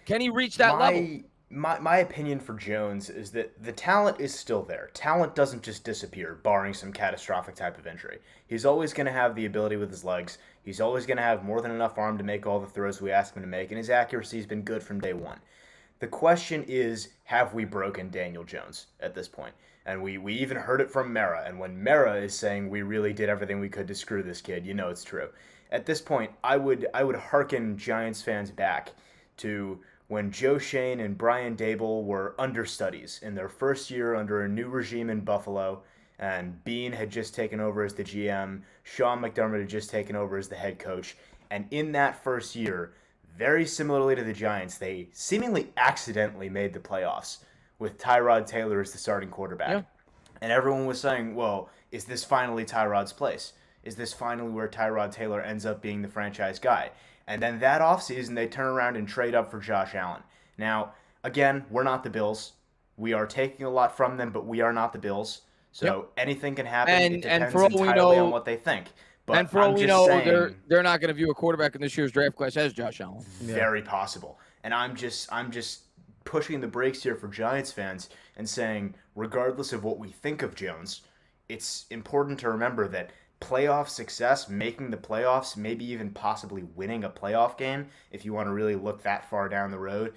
Can he reach that level? My opinion for Jones is that the talent is still there. Talent doesn't just disappear, barring some catastrophic type of injury. He's always going to have the ability with his legs. He's always going to have more than enough arm to make all the throws we ask him to make, and his accuracy's been good from day one. The question is, have we broken Daniel Jones at this point? And we even heard it from Mara, and when Mara is saying we really did everything we could to screw this kid, you know it's true. At this point, I would hearken Giants fans back to when Joe Shane and Brian Dable were understudies in their first year under a new regime in Buffalo, and Bean had just taken over as the GM, Sean McDermott had just taken over as the head coach, And in that first year, very similarly to the Giants, they seemingly accidentally made the playoffs with Tyrod Taylor as the starting quarterback. Yeah. And everyone was saying, well, is this finally Tyrod's place? Is this finally where Tyrod Taylor ends up being the franchise guy? And then that offseason, they turn around and trade up for Josh Allen. Now, again, we're not the Bills. We are taking a lot from them, but we are not the Bills. So anything can happen. It depends for all we entirely know, on what they think. But and for all I'm we just know, saying, they're not going to view a quarterback in this year's draft class as Josh Allen. very possible. And I'm just pushing the brakes here for Giants fans and saying, regardless of what we think of Jones, it's important to remember that playoff success, making the playoffs, maybe even possibly winning a playoff game, if you want to really look that far down the road,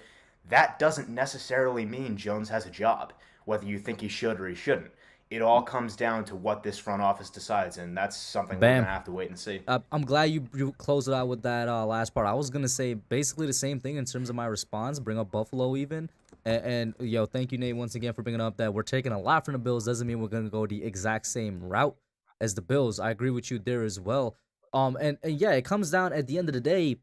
that doesn't necessarily mean Jones has a job, whether you think he should or he shouldn't. It all comes down to what this front office decides, and that's something we're going to have to wait and see. I'm glad you closed it out with that last part. I was going to say basically the same thing in terms of my response, bring up Buffalo even. And yo, thank you, Nate, once again for bringing up that we're taking a lot from the Bills. Doesn't mean we're going to go the exact same route as the Bills. I agree with you there as well. And yeah, it comes down at the end of the day,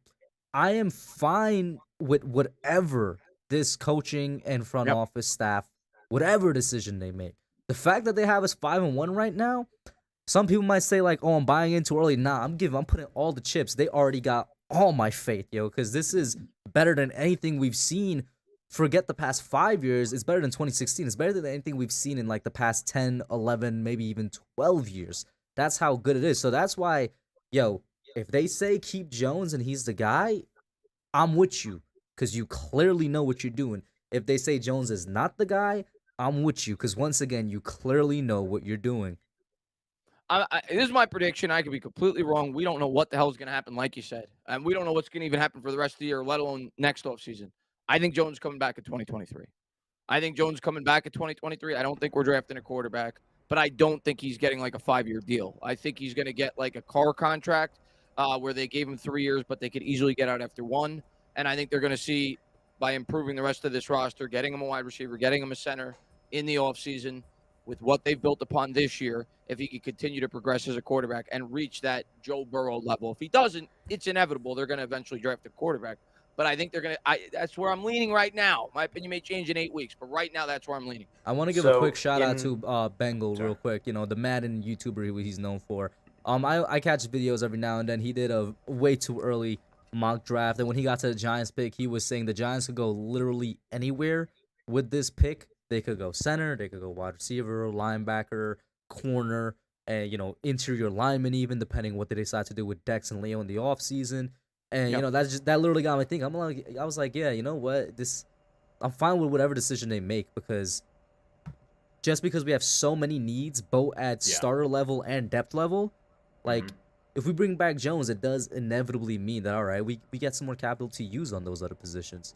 I am fine with whatever this coaching and front office staff, whatever decision they make. The fact that they have us 5-1 right now, some people might say like, "Oh, I'm buying in too early." Nah, I'm putting all the chips. They already got all my faith, yo, because this is better than anything we've seen. Forget the past 5 years. It's better than 2016. It's better than anything we've seen in like the past 10, 11, maybe even 12 years. That's how good it is. So that's why, yo, if they say keep Jones and he's the guy, I'm with you because you clearly know what you're doing. If they say Jones is not the guy, I'm with you because once again, you clearly know what you're doing. This is my prediction. I could be completely wrong. We don't know what the hell is going to happen, like you said. And we don't know what's going to even happen for the rest of the year, let alone next offseason. I think Jones coming back in 2023. I think Jones coming back in 2023. I don't think we're drafting a quarterback, but I don't think he's getting like a 5-year deal. I think he's going to get like a Carr contract where they gave him 3 years, but they could easily get out after 1. And I think they're going to see by improving the rest of this roster, getting him a wide receiver, getting him a center in the offseason with what they've built upon this year, if he can continue to progress as a quarterback and reach that Joe Burrow level. If he doesn't, it's inevitable. They're going to eventually draft a quarterback. But I think they're going to – that's where I'm leaning right now. My opinion may change in 8 weeks, but right now that's where I'm leaning. I want to give a quick shout-out to Bengal real quick. You know, the Madden YouTuber he's known for. I catch videos every now and then. He did a way too early mock draft. And when he got to the Giants pick, he was saying the Giants could go literally anywhere with this pick. They could go center, they could go wide receiver, linebacker, corner, and, you know, interior lineman even, depending what they decide to do with Dex and Leo in the offseason. And, you know, that literally got me thinking. I was like, yeah, you know what? I'm fine with whatever decision they make because just because we have so many needs, both at starter level and depth level, like, if we bring back Jones, it does inevitably mean that, all right, we get some more capital to use on those other positions.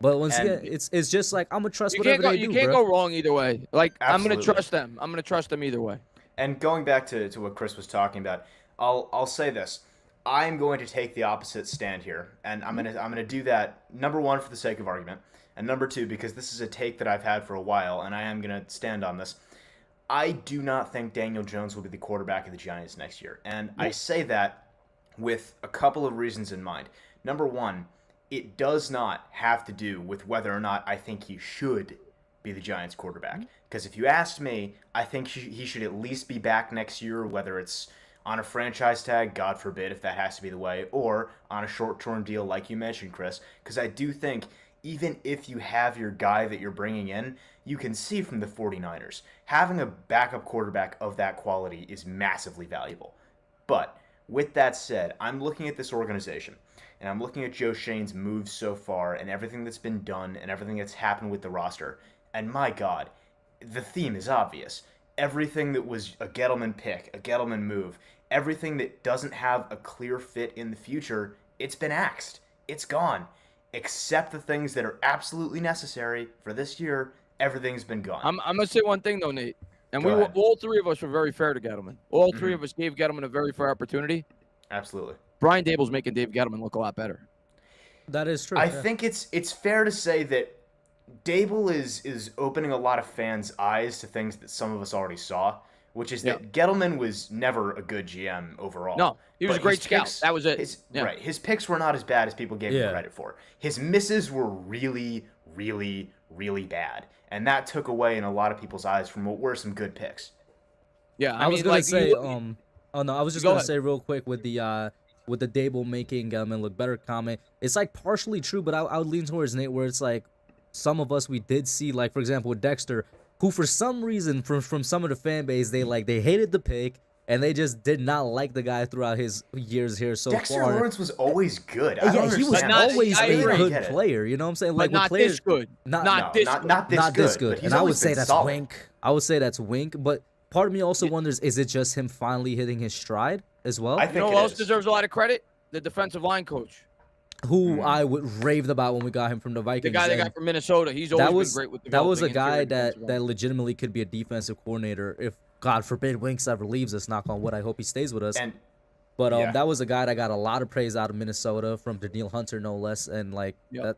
But once again, it's just like I'm gonna trust whatever they do. You can't go wrong either way. Like Absolutely. I'm gonna trust them. I'm gonna trust them either way. And going back to what Chris was talking about, I'll say this: I'm going to take the opposite stand here, and I'm gonna do that. Number one, for the sake of argument, and number two, because this is a take that I've had for a while, and I am gonna stand on this. I do not think Daniel Jones will be the quarterback of the Giants next year, and I say that with a couple of reasons in mind. Number one, it does not have to do with whether or not I think he should be the Giants quarterback. Because if you asked me, I think he should at least be back next year, whether it's on a franchise tag, God forbid if that has to be the way, or on a short-term deal like you mentioned, Chris. Because I do think even if you have your guy that you're bringing in, you can see from the 49ers, having a backup quarterback of that quality is massively valuable. But with that said, I'm looking at this organization, and I'm looking at Joe Shane's moves so far and everything that's been done and everything that's happened with the roster. And my God, the theme is obvious. Everything that was a Gettleman pick, a Gettleman move, everything that doesn't have a clear fit in the future, it's been axed. It's gone. Except the things that are absolutely necessary for this year, everything's been gone. I'm going to say one thing, though, Nate. And Go all three of us were very fair to Gettleman. All three of us gave Gettleman a very fair opportunity. Absolutely. Brian Dable's making Dave Gettleman look a lot better. That is true. I think it's fair to say that Dable is opening a lot of fans' eyes to things that some of us already saw. which is that Gettleman was never a good GM overall. No, he was a great scout. That was it. Right. His picks were not as bad as people gave him credit for. His misses were really, really, really bad. And that took away in a lot of people's eyes from what were some good picks. Yeah, I was gonna say, I was just gonna say real quick with the Dable making Gettleman look better comment. It's like partially true, but I would lean towards Nate, where it's like some of us we did see, like for example with Dexter, who for some reason from some of the fan base they hated the pick and they just did not like the guy throughout his years here so Dexter far. Lawrence was always good. He was always a good player. You know what I'm saying? Like but not players, this good. Not this good. And I would say that's Wink. I would say that's Wink. But part of me also wonders, is it just him finally hitting his stride as well? I think you know who else deserves a lot of credit? The defensive line coach. Who I raved about when we got him from the Vikings. The guy they got from Minnesota. He's always been great with the That was a guy that legitimately could be a defensive coordinator if, God forbid, Winks ever leaves us. Knock on wood. I hope he stays with us. But that was a guy that got a lot of praise out of Minnesota from Danielle Hunter, no less. And like that,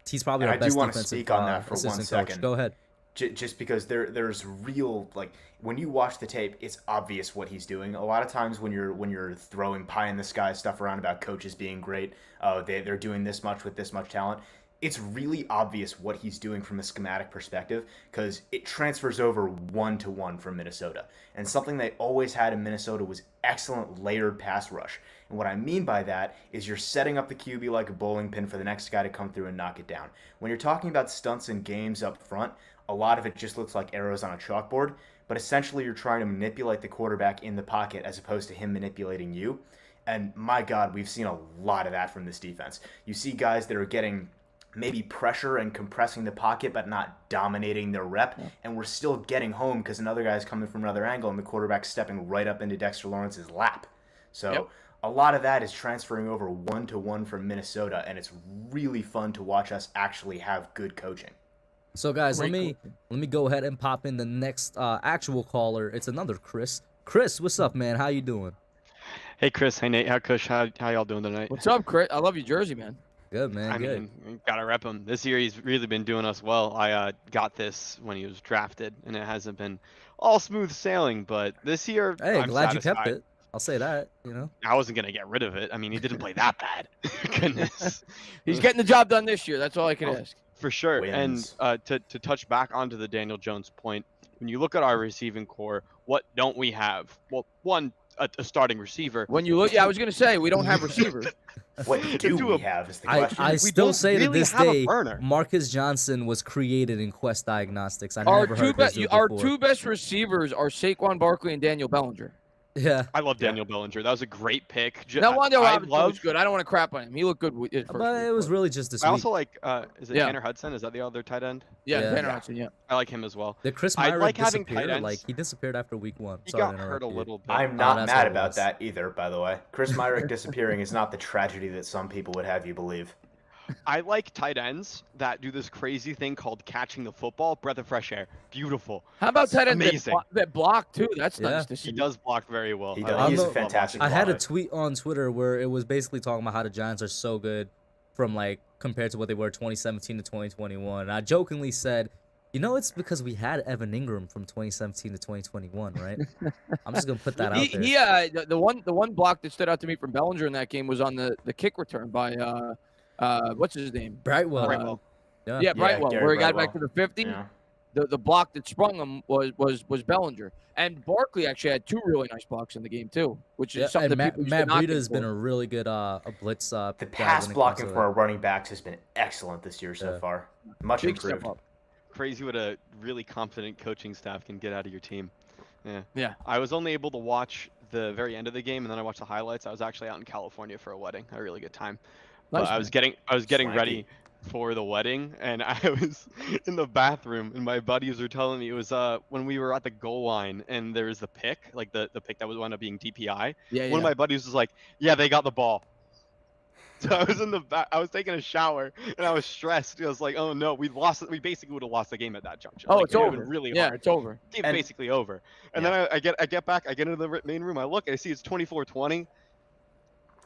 he's probably our best defensive. I do want to speak on that for 1 second. Coach. Go ahead. Just because there's real, like, when you watch the tape, it's obvious what he's doing. A lot of times when you're throwing pie in the sky stuff around about coaches being great, they're doing this much with this much talent, it's really obvious what he's doing from a schematic perspective because it transfers over 1-to-1 from Minnesota. And something they always had in Minnesota was excellent layered pass rush. And what I mean by that is you're setting up the QB like a bowling pin for the next guy to come through and knock it down. When you're talking about stunts and games up front, a lot of it just looks like arrows on a chalkboard, but essentially you're trying to manipulate the quarterback in the pocket as opposed to him manipulating you. And my God, we've seen a lot of that from this defense. You see guys that are getting maybe pressure and compressing the pocket but not dominating their rep, and we're still getting home because another guy's coming from another angle and the quarterback's stepping right up into Dexter Lawrence's lap. So a lot of that is transferring over 1-to-1 from Minnesota, and it's really fun to watch us actually have good coaching. So guys, let me go ahead and pop in the next actual caller. It's another Chris. Chris, what's up, man? How you doing? Hey Chris, hey Nate, how Kush, how y'all doing tonight? What's up, Chris? I love your jersey, man. Good, man. I mean, gotta rep him. This year he's really been doing us well. I got this when he was drafted, and it hasn't been all smooth sailing, but this year, hey, I'm glad satisfied. you kept it. I'll say that. You know, I wasn't gonna get rid of it. I mean, he didn't play that bad. Goodness, he's getting the job done this year. That's all I can ask. For sure. Wins. And to touch back onto the Daniel Jones point, when you look at our receiving core, what don't we have? Well, one, a starting receiver. When you look, I was gonna say we don't have receivers. What do we have is the question. I still say to this day, Marcus Johnson was created in Quest Diagnostics. I never heard this before. Our two best receivers are Saquon Barkley and Daniel Bellinger. Yeah, I love Daniel Bellinger. That was a great pick. No wonder Robinson was good. I don't want to crap on him. He looked good. But it was really just this week. I also like, is it Tanner Hudson? Is that the other tight end? Yeah, Tanner Hudson, yeah. I like him as well. Did Chris Myrick disappear? Like, he disappeared after week 1. He got hurt a little bit. I'm not mad about that either, by the way. Chris Myrick disappearing is not the tragedy that some people would have you believe. I like tight ends that do this crazy thing called catching the football. Breath of fresh air. Beautiful. How about tight ends that block too? That's nice to see. He does block very well. He does. He's a fantastic blocker. I had a tweet on Twitter where it was basically talking about how the Giants are so good from like compared to what they were 2017 to 2021. And I jokingly said, you know, it's because we had Evan Ingram from 2017 to 2021, right? I'm just gonna put that out there. Yeah, the one block that stood out to me from Bellinger in that game was on the kick return by what's his name? Brightwell. Brightwell, where he got back to the 50. Yeah. The block that sprung him was Bellinger. And Barkley actually had 2 really nice blocks in the game too, which is something that people Matt Breida has been a really good a blitz. The pass blocking for our running backs has been excellent this year so far. Much improved. Crazy what a really confident coaching staff can get out of your team. Yeah. I was only able to watch the very end of the game, and then I watched the highlights. I was actually out in California for a wedding. A really good time. But I was getting ready for the wedding, and I was in the bathroom, and my buddies were telling me it was when we were at the goal line, and there was the pick, like the pick that would wind up being DPI. One of my buddies was like, "Yeah, they got the ball." So I was in the back. I was taking a shower, and I was stressed. I was like, "Oh no, we lost. We basically would have lost the game at that juncture." Oh, like, it's over. Really hard. Yeah, it's over. It's basically over. And then I get back. I get into the main room. I look. I see it's 24-20.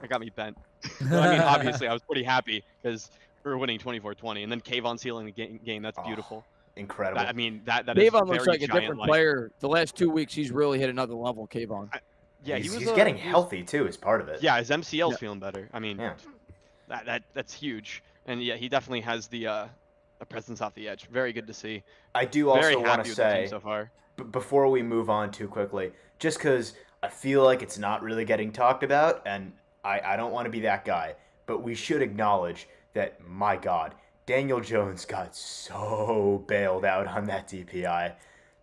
It got me bent. But, I mean, obviously, I was pretty happy because we were winning 24-20, and then Kayvon sealing the game. That's beautiful. incredible. I mean, that is Kayvon looks very like a different giant-like. player. The last 2 weeks, he's really hit another level, Kayvon. Yeah, he's getting healthy too, is part of it. Yeah, his MCL's feeling better. I mean, Yeah. that's huge. And yeah, he definitely has the presence off the edge. Very good to see. I do also Very want happy to with the team say, so far. before we move on too quickly, just because I feel like it's not really getting talked about, and I don't want to be that guy, but we should acknowledge that, my God, Daniel Jones got so bailed out on that DPI.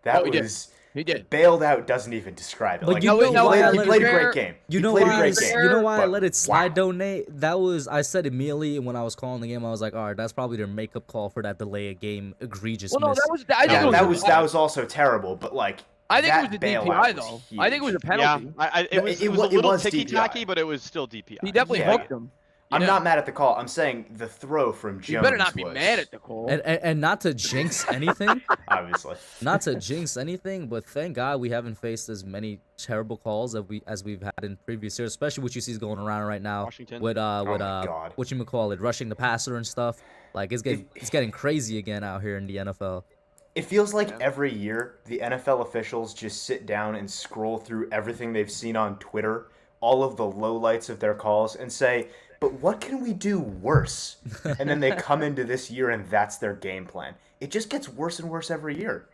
That was... He did. Bailed out doesn't even describe it. But Like, you know why he played a great game. You know why I let it slide, donate? That was, I said immediately when I was calling the game, I was like, all right, that's probably their makeup call for that delay of game egregious Well, no, miss. that was also terrible, but like, I think it was the DPI though. I think it was a penalty. Yeah, it was a little ticky-tacky, but it was still DPI. He definitely hooked him. I'm not mad at the call. I'm saying the throw from Jones. You better not be mad at the call. And not to jinx anything. Obviously. Not to jinx anything, but thank God we haven't faced as many terrible calls as we've had in previous years, especially what you see is going around right now Washington. with what you call it, rushing the passer and stuff. Like it's getting crazy again out here in the NFL. It feels like every year the NFL officials just sit down and scroll through everything they've seen on Twitter, all of the lowlights of their calls, and say, but what can we do worse? And then they come into this year and that's their game plan. It just gets worse and worse every year.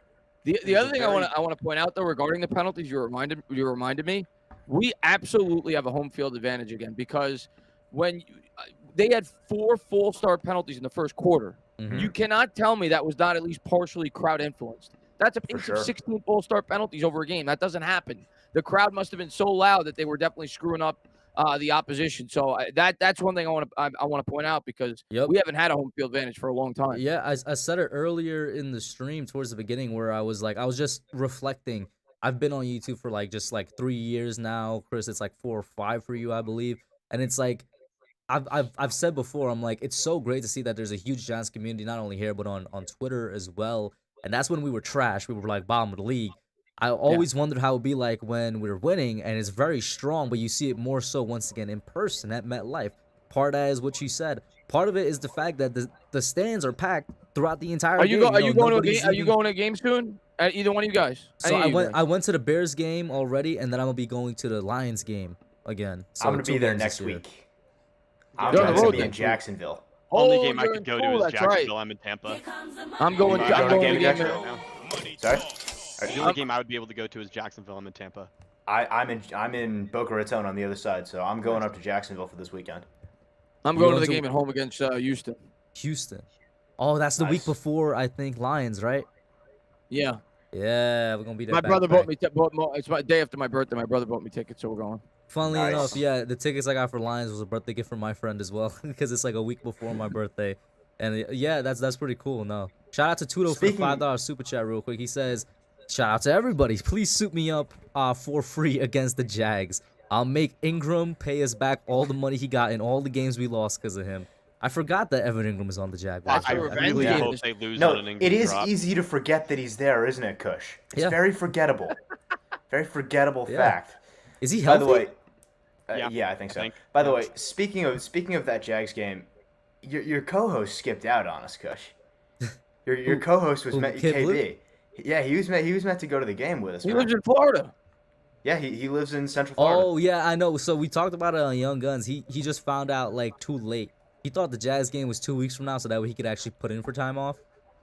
The other thing I want to point out though regarding the penalties, you reminded me, we absolutely have a home field advantage again because when they had 4 full start penalties in the first quarter. Mm-hmm. You cannot tell me that was not at least partially crowd influenced. That's a pace of 16 full start penalties over a game. That doesn't happen. The crowd must have been so loud that they were definitely screwing up the opposition. So that's one thing I want to point out because we haven't had a home field advantage for a long time. Yeah, I said it earlier in the stream towards the beginning where I was just reflecting. I've been on YouTube for just 3 years now, Chris. It's 4 or 5 for you, I believe, and it's like. I've said before, I'm like, it's so great to see that there's a huge Giants community, not only here, but on Twitter as well. And that's when we were trash. We were bottom of the league. I always wondered how it would be like when we were winning, and it's very strong, but you see it more so once again in person at MetLife. Part of that is what you said. Part of it is the fact that the stands are packed throughout the entire game. Are you going to a game soon? Either one of you guys? So I went to the Bears game already, and then I'm going to be going to the Lions game again. So I'm going to be there next week. I'm going to be in Jacksonville. Only game I could go to is Jacksonville. I'm in Tampa. I'm going to the game right now. Sorry? The only game I would be able to go to is Jacksonville. I'm in Tampa. I'm in Boca Raton on the other side, so I'm going up to Jacksonville for this weekend. I'm going to the game at home against Houston. Houston. Oh, that's the week before, I think, Lions, right? Yeah. Yeah, we're going to be there. My brother bought me it's my day after my birthday. My brother bought me tickets, so we're going. Funnily enough, yeah, the tickets I got for Lions was a birthday gift from my friend as well, because it's a week before my birthday. And yeah, that's pretty cool. No, shout out to Tudo for the $5 super chat real quick. He says, shout out to everybody. Please suit me up for free against the Jags. I'll make Ingram pay us back all the money he got in all the games we lost because of him. I forgot that Evan Ingram is on the Jaguars. I really hope they lose on an Ingram it is drop. easy to forget that he's there, isn't it, Kush? It's very forgettable. Very forgettable fact. Is he healthy? By the way, yeah, I think so. By the way, speaking of that Jags game, your co-host skipped out on us, Kush. Your co-host was KB. Yeah, he was meant to go to the game with us. He lives in Florida. Yeah, he lives in Central Florida. Oh yeah, I know. So we talked about it on Young Guns. He just found out too late. He thought the Jazz game was 2 weeks from now, so that way he could actually put in for time off.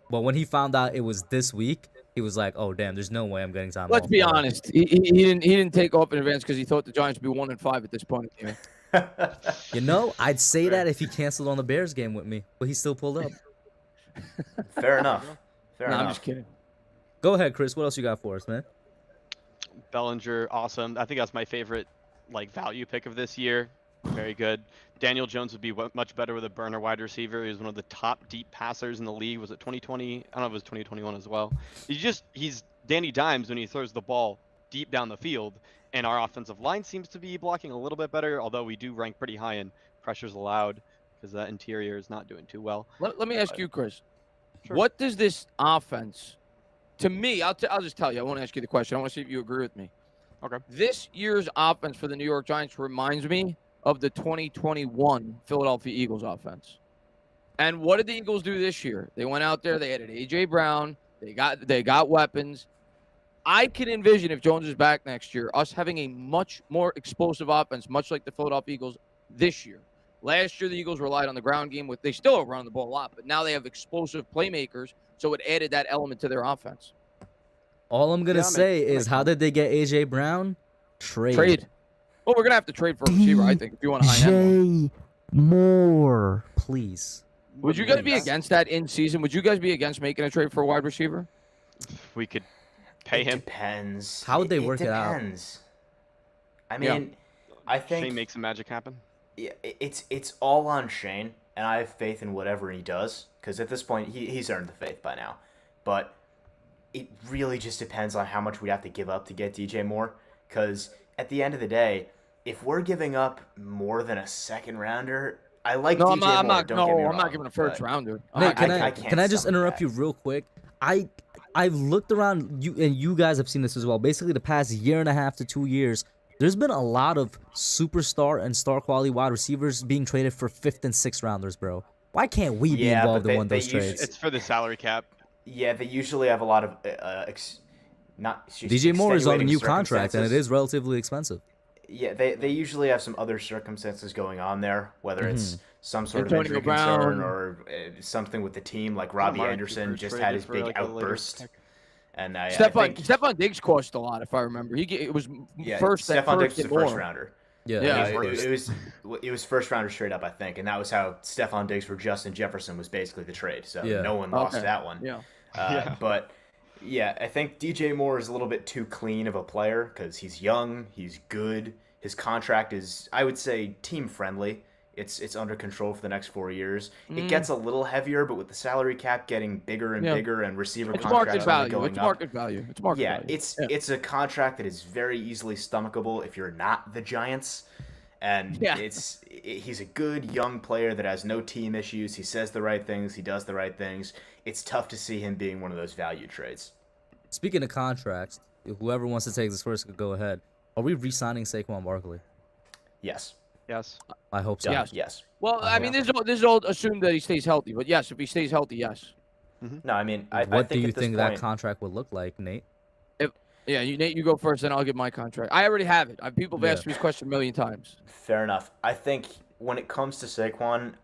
But when he found out it was this week, he was like, "Oh damn, there's no way I'm getting time off." Let's be honest. He didn't take off in advance because he thought the Giants would be 1-5 at this point. I'd say that if he canceled on the Bears game with me, but he still pulled up. Fair enough. Fair enough. I'm just kidding. Go ahead, Chris. What else you got for us, man? Bellinger, awesome. I think that's my favorite value pick of this year. Very good. Daniel Jones would be much better with a burner wide receiver. He was one of the top deep passers in the league. Was it 2020? I don't know if it was 2021 as well. He's Danny Dimes when he throws the ball deep down the field, and our offensive line seems to be blocking a little bit better, although we do rank pretty high in pressures allowed because that interior is not doing too well. Let me ask you, Chris. Sure. What does this offense, to me, I'll just tell you. I won't ask you the question. I want to see if you agree with me. Okay. This year's offense for the New York Giants reminds me of the 2021 Philadelphia Eagles offense. And what did the Eagles do this year? They went out there, they added A.J. Brown, They got weapons. I can envision if Jones is back next year, us having a much more explosive offense, much like the Philadelphia Eagles this year. Last year, the Eagles relied on the ground game. They still run the ball a lot, but now they have explosive playmakers, so it added that element to their offense. All I'm gonna say is, how did they get AJ Brown? Trade. Well, we're gonna have to trade for a receiver, I think, if you want to high end one. More, please. Would you guys be against that in season? Would you guys be against making a trade for a wide receiver? We could pay him. Depends. How would they work it out? Depends. I mean, I think Shane makes some magic happen. Yeah, it's all on Shane, and I have faith in whatever he does, because at this point he's earned the faith by now. But it really just depends on how much we have to give up to get DJ Moore, because at the end of the day, if we're giving up more than a second rounder, I like DJ Moore. I'm not wrong, giving a first rounder. Nate, can I just interrupt you real quick? I've looked around, you guys have seen this as well. Basically, the past year and a half to 2 years, there's been a lot of superstar and star quality wide receivers being traded for 5th and 6th rounders, bro. Why can't we be involved in one of those trades? It's for the salary cap. Yeah, they usually have a lot of DJ Moore is on a new contract, and it is relatively expensive. Yeah, they usually have some other circumstances going on there, whether it's some sort of Antonio injury Brown. concern or something with the team, like Robbie Anderson just had his big outburst. And Stephon Diggs cost a lot, if I remember. It was first. Stephon Diggs was a first rounder. Yeah. It was first rounder straight up, I think, and that was how Stephon Diggs for Justin Jefferson was basically the trade. So no one lost that one. Yeah. But yeah, I think DJ Moore is a little bit too clean of a player because he's young, he's good. His contract is, I would say, team friendly. It's under control for the next 4 years. It gets a little heavier, but with the salary cap getting bigger and bigger and receiver contracts going up. It's market value. It's a contract that is very easily stomachable if you're not the Giants. And he's a good young player that has no team issues. He says the right things. He does the right things. It's tough to see him being one of those value trades. Speaking of contracts, whoever wants to take this first could go ahead. Are we re-signing Saquon Barkley? Yes. Yes. I hope so. Yes. Well, I mean, this is all assumed that he stays healthy. But yes, if he stays healthy, yes. No, I mean, I what think do you think that contract would look like, Nate? Nate, you go first, then I'll give my contract. I already have it. People have asked me this question a million times. Fair enough. I think when it comes to Saquon,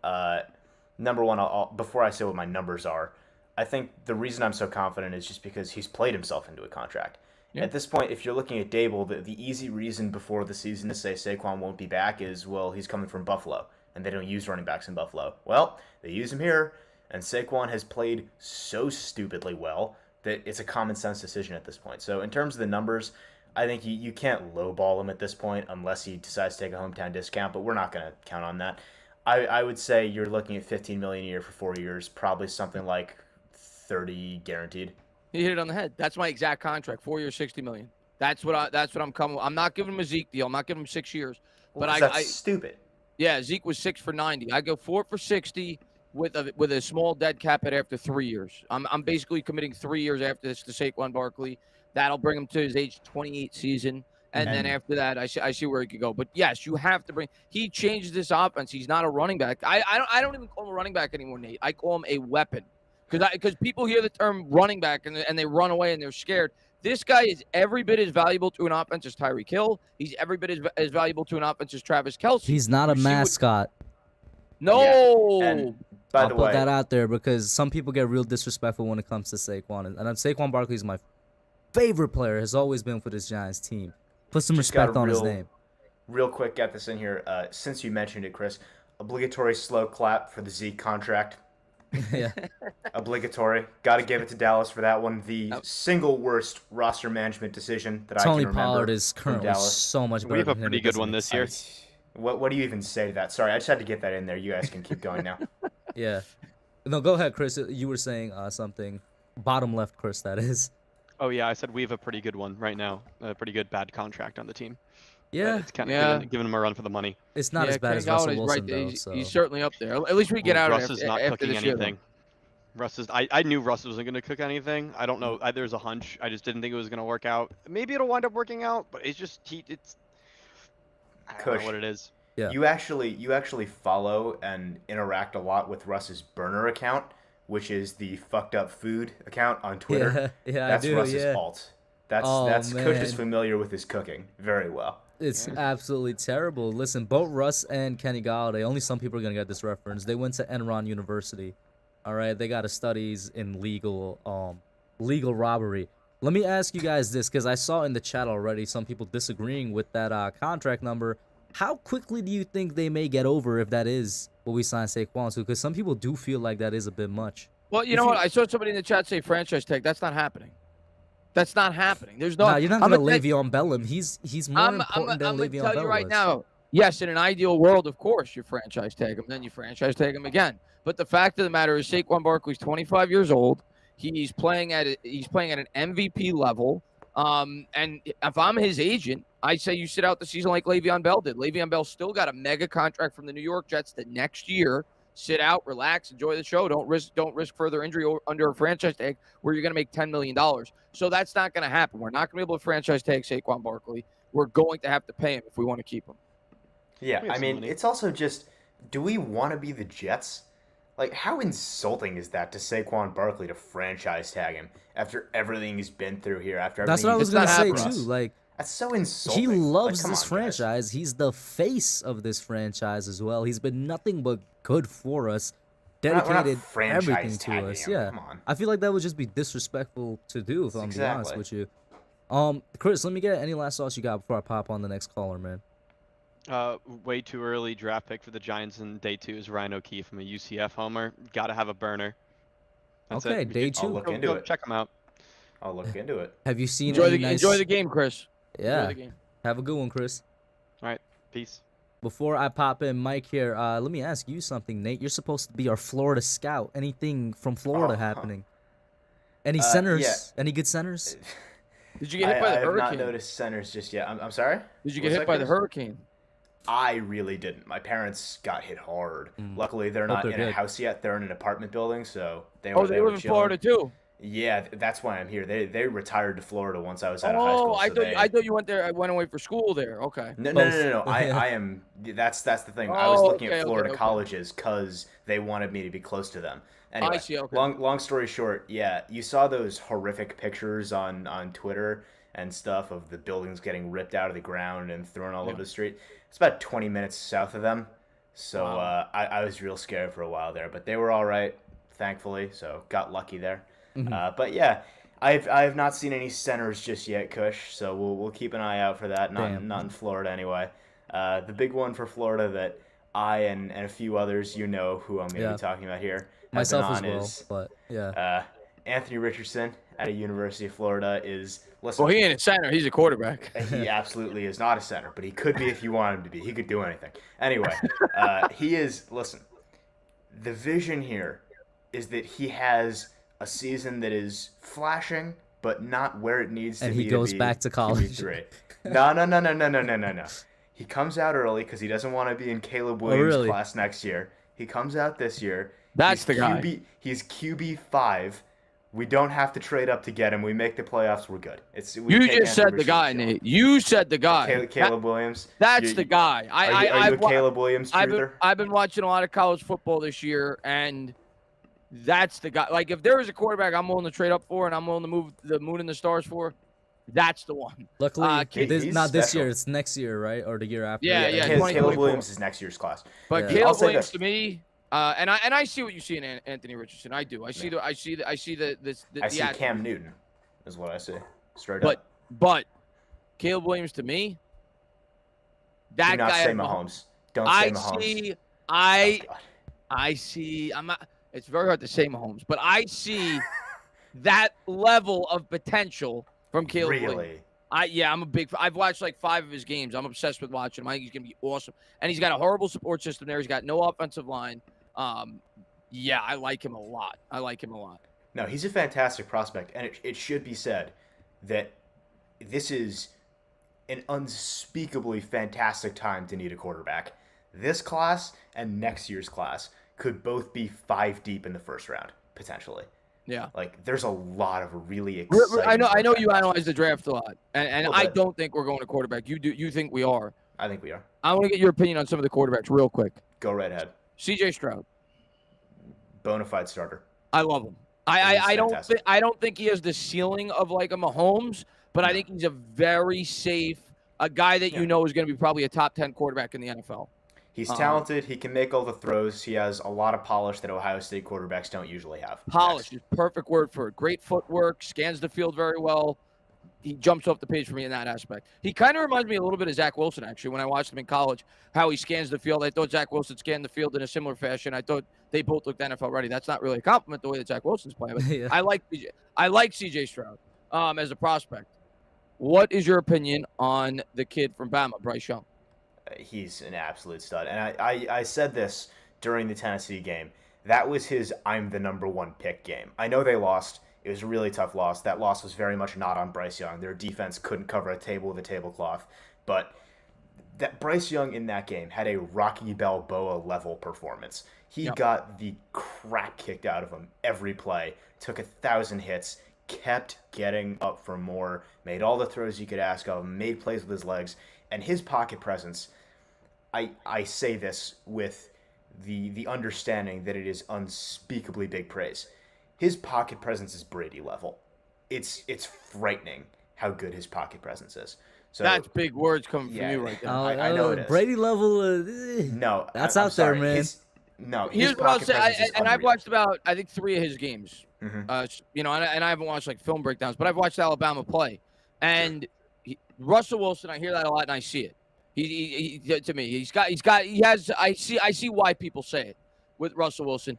number one, before I say what my numbers are, I think the reason I'm so confident is just because he's played himself into a contract. Yeah. At this point, if you're looking at Dable, the easy reason before the season to say Saquon won't be back is, well, he's coming from Buffalo, and they don't use running backs in Buffalo. Well, they use him here, and Saquon has played so stupidly well that it's a common sense decision at this point. So in terms of the numbers, I think you can't lowball him at this point unless he decides to take a hometown discount, but we're not going to count on that. I would say you're looking at $15 million a year for 4 years, probably something like 30 guaranteed. You hit it on the head. That's my exact contract. 4 years, $60 million. That's what I'm coming with. I'm not giving him a Zeke deal. I'm not giving him 6 years. Well, but that's stupid. Yeah, Zeke was 6 for 90. I go 4 for 60 with a small dead cap at after 3 years. I'm basically committing 3 years after this to Saquon Barkley. That'll bring him to his age 28 season. And then after that, I see where he could go. But yes, you have to bring. He changed this offense. He's not a running back. I don't even call him a running back anymore, Nate. I call him a weapon. Because people hear the term running back and they run away and they're scared. This guy is every bit as valuable to an offense as Tyreek Hill. He's every bit as valuable to an offense as Travis Kelce. He's not a mascot. No. Yeah. And by the way, I'll put that out there because some people get real disrespectful when it comes to Saquon. And Saquon Barkley is my favorite player. Has always been for this Giants team. Put some respect on his name. Real quick, get this in here. Since you mentioned it, Chris, obligatory slow clap for the Zeke contract. Yeah. Obligatory. Got to give it to Dallas for that one. The single worst roster management decision that I can remember. Tony Pollard is currently so much better. We have a pretty good one this year. What do you even say to that? Sorry, I just had to get that in there. You guys can keep going now. Yeah. No, go ahead, Chris. You were saying something. Bottom left, Chris, that is. Oh, yeah, I said we have a pretty good one right now. A pretty good bad contract on the team. Yeah. It's kind of giving him a run for the money. It's not as bad as Russell Wilson, though. He's certainly up there. At least we get out Russ after, is not after cooking this anything. Russ is. I knew Russ wasn't going to cook anything. I don't know. There's a hunch. I just didn't think it was going to work out. Maybe it'll wind up working out, but it's just I don't know what it is. Yeah. You actually follow and interact a lot with Russ's burner account, which is the fucked up food account on Twitter. Yeah, That's I do. Russ's Yeah. alt. That's Oh, Kush is man. familiar with his cooking very well. It's absolutely terrible. Listen, both Russ and Kenny Galladay, only some people are gonna get this reference. They went to Enron University. All right, they got a studies in legal robbery. Let me ask you guys this, because I saw in the chat already some people disagreeing with that contract number. How quickly do you think they may get over if that is what we signed Saquon to? Because some people do feel like that is a bit much. Well, you know what? I saw somebody in the chat say franchise tag. That's not happening. That's not happening. There's no. Nah, you're not gonna Le'Veon Bell him. He's more important than I'm Le'Veon gonna tell Bell you right was. now. Yes, in an ideal world, of course, you franchise tag him, then you franchise tag him again. But the fact of the matter is, Saquon Barkley's 25 years old. He's playing at an MVP level. And if I'm his agent, I say you sit out the season like Le'Veon Bell did. Le'Veon Bell still got a mega contract from the New York Jets the next year. Sit out, relax, enjoy the show. Don't risk further injury under a franchise tag where you're going to make $10 million. So that's not going to happen. We're not going to be able to franchise tag Saquon Barkley. We're going to have to pay him if we want to keep him. Yeah, I mean, it's also just, do we want to be the Jets? Like, how insulting is that to Saquon Barkley to franchise tag him after everything he's been through here? After That's everything what I was he's gonna done say for too. us? Like, that's so insulting. he loves come this on, franchise. He's the face of this franchise as well. He's been nothing but good for us. We're not Dedicated franchise everything to tagging us. him. Yeah. Come on. I feel like that would just be disrespectful to do, if I'm being honest Exactly. with you. Chris, let me get any last thoughts you got before I pop on the next caller, man. Way too early draft pick for the Giants in day 2 is Ryan O'Keefe. I'm a UCF homer. Gotta have a burner. That's Okay, it. day I'll 2. look Go into it. check him out. I'll look into it. Have you seen Enjoy any the nice... enjoy the game, Chris. Yeah. Enjoy the game. Have a good one, Chris. All right, peace. Before I pop in Mike here, let me ask you something, Nate. You're supposed to be our Florida scout. Anything from Florida happening? Any centers? yeah. Any good centers? Did you get hit by the I have hurricane? not noticed centers just yet. I'm sorry? Did you get What's hit that, by the Chris? hurricane? I really didn't. My parents got hit hard. Luckily, they're Hope not they're in a good. house yet. They're in an apartment building, so they Oh, were they live in chilling. Florida too. Yeah, that's why I'm here. They retired to Florida once I was out of high school. Oh, I so thought you went there. I went away for school there. Okay. No. Both. I am. That's the thing. I was Oh, looking okay, at Florida okay. colleges because they wanted me to be close to them. Anyway, I see, okay. long story short, yeah, you saw those horrific pictures on Twitter and stuff of the buildings getting ripped out of the ground and thrown all over the street. It's about 20 minutes south of them, so Wow. I was real scared for a while there, but they were all right, thankfully. So got lucky there. But yeah. I have not seen any centers just yet, Kush. So we'll keep an eye out for that. Not in Florida anyway. The big one for Florida that I and a few others, you know, who I'm going to be talking about here, have been Myself as on well, is but yeah. Anthony Richardson at a University of Florida is. Listen, Well, he ain't a center. He's a quarterback. he absolutely is not a center, but he could be if you want him to be. He could do anything. Anyway, he is. Listen, the vision here is that he has a season that is flashing, but not where it needs to be. And he goes back to college. QB3. No. He comes out early because he doesn't want to be in Caleb Williams' class next year. He comes out this year. That's the guy. He's QB5. We don't have to trade up to get him. We make the playoffs. We're good. You just said the guy, Nate. You said the guy. Caleb Williams. That's the guy. Are you a Caleb Williams truther? I've been watching a lot of college football this year, and that's the guy. Like, if there is a quarterback I'm willing to trade up for and I'm willing to move the moon and the stars for, that's the one. Luckily, he's not this special. year. It's next year, right? Or the year after. Yeah. Caleb 2024. Williams is next year's class. But Yeah. I'll Caleb say Williams this. to me, and I see what you see in Anthony Richardson. I do. I see the I see attribute. Cam Newton, is what I see. Straight up. But Caleb Williams to me, that Do not guy. say had Mahomes. Don't say Mahomes. Oh, God. I see. I'm not. It's very hard to say Mahomes, but I see that level of potential from Caleb Williams. Really? I'm a big. I've watched like 5 of his games. I'm obsessed with watching him. I think he's gonna be awesome, and he's got a horrible support system there. He's got no offensive line. Yeah, I like him a lot. No, he's a fantastic prospect, and it should be said that this is an unspeakably fantastic time to need a quarterback. This class and next year's class could both be 5 deep in the first round, potentially. Yeah. Like, there's a lot of really exciting. I know you quarterback analyze the draft a lot, and I don't think we're going to quarterback. You do. You think we are? I think we are. I want to get your opinion on some of the quarterbacks real quick. Go right ahead. C.J. Stroud. Bona fide starter. I love him. I don't think he has the ceiling of like a Mahomes, but I think he's a very safe, a guy that you know is going to be probably a top 10 quarterback in the NFL. He's talented. He can make all the throws. He has a lot of polish that Ohio State quarterbacks don't usually have. Polish is perfect word for it. Great footwork, scans the field very well. He jumps off the page for me in that aspect. He kind of reminds me a little bit of Zach Wilson, actually, when I watched him in college, how he scans the field. I thought Zach Wilson scanned the field in a similar fashion. I thought they both looked NFL ready. That's not really a compliment the way that Zach Wilson's playing, but yeah. I like CJ Stroud as a prospect. What is your opinion on the kid from Bama, Bryce Young? He's an absolute stud. And I said this during the Tennessee game. That was his I'm the number one pick game. I know they lost. It was a really tough loss. That loss was very much not on Bryce Young. Their defense couldn't cover a table with a tablecloth. But that Bryce Young in that game had a Rocky Balboa level performance. He got the crap kicked out of him every play, took 1,000 hits, kept getting up for more, made all the throws you could ask of him, made plays with his legs, and his pocket presence. I say this with the understanding that it is unspeakably big praise. His pocket presence is Brady level. It's frightening how good his pocket presence is. So that's big words coming from you right there. I know it is. Brady level. No, that's out there, man. Here's what I'll say. And I've watched about, I think, 3 of his games. Mm-hmm. And I haven't watched like film breakdowns, but I've watched Alabama play. And Russell Wilson, I hear that a lot, and I see it. He to me, I see why people say it with Russell Wilson.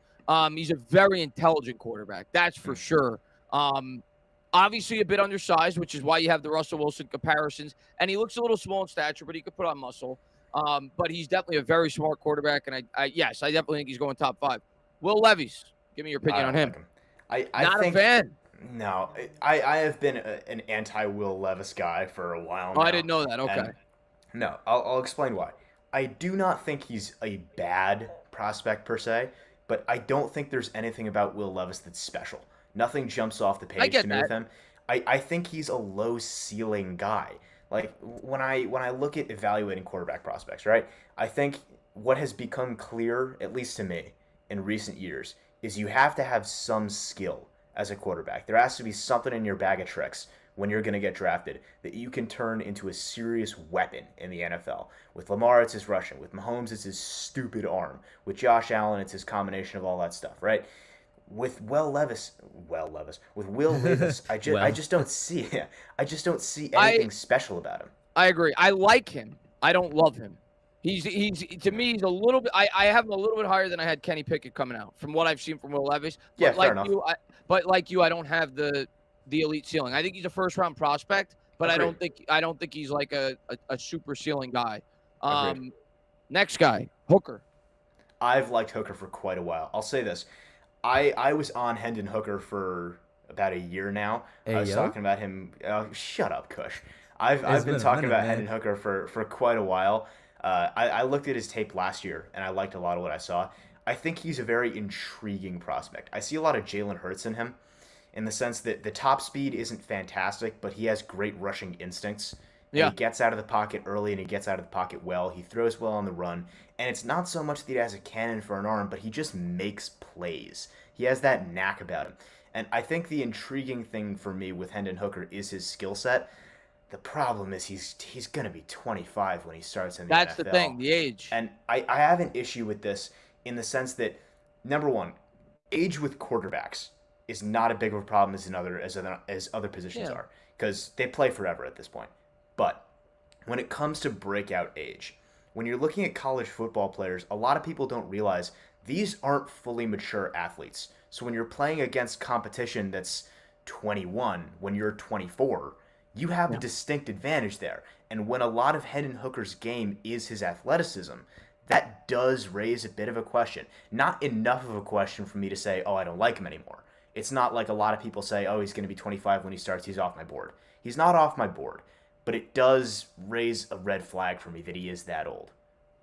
He's a very intelligent quarterback, that's for sure. Obviously a bit undersized, which is why you have the Russell Wilson comparisons. And he looks a little small in stature, but he could put on muscle. But he's definitely a very smart quarterback, and I definitely think he's going top 5. Will Levis, give me your opinion on him. I Not think, a fan. No, I have been an anti-Will Levis guy for a while now. Oh, I didn't know that. Okay. No, I'll explain why. I do not think he's a bad prospect per se, but I don't think there's anything about Will Levis that's special. Nothing jumps off the page to me with him. I think he's a low ceiling guy. Like when I look at evaluating quarterback prospects, right? I think what has become clear, at least to me, in recent years, is you have to have some skill as a quarterback. There has to be something in your bag of tricks when you're going to get drafted that you can turn into a serious weapon in the NFL. With Lamar, it's his rushing. With Mahomes, it's his stupid arm. With Josh Allen, it's his combination of all that stuff, right? With Will Levis, I just don't see anything special about him. I agree. I like him. I don't love him. He's to me, he's a little bit. I have him a little bit higher than I had Kenny Pickett coming out from what I've seen from Will Levis. Yeah, fair enough. But like you, I don't have the elite ceiling. I think he's a first round prospect, but Agreed. I don't think he's like a super ceiling guy. Next guy, Hooker. I've liked Hooker for quite a while. I'll say this. I was on Hendon Hooker for about a year now. I was talking about him. Shut up, Kush. I've been talking about Hendon Hooker for quite a while. I looked at his tape last year, and I liked a lot of what I saw. I think he's a very intriguing prospect. I see a lot of Jalen Hurts in him, in the sense that the top speed isn't fantastic, but he has great rushing instincts. Yeah. He gets out of the pocket early, and he gets out of the pocket well. He throws well on the run. And it's not so much that he has a cannon for an arm, but he just makes plays. He has that knack about him. And I think the intriguing thing for me with Hendon Hooker is his skill set. The problem is he's going to be 25 when he starts in the NFL. That's the thing, the age. And I have an issue with this in the sense that, number one, age with quarterbacks is not a big of a problem as other positions are, because they play forever at this point. But when it comes to breakout age, when you're looking at college football players, a lot of people don't realize these aren't fully mature athletes. So when you're playing against competition that's 21, when you're 24, you have a distinct advantage there. And when a lot of Hendon Hooker's game is his athleticism, that does raise a bit of a question. Not enough of a question for me to say, oh, I don't like him anymore. It's not like a lot of people say, oh, he's going to be 25 when he starts, he's off my board. He's not off my board, but it does raise a red flag for me that he is that old.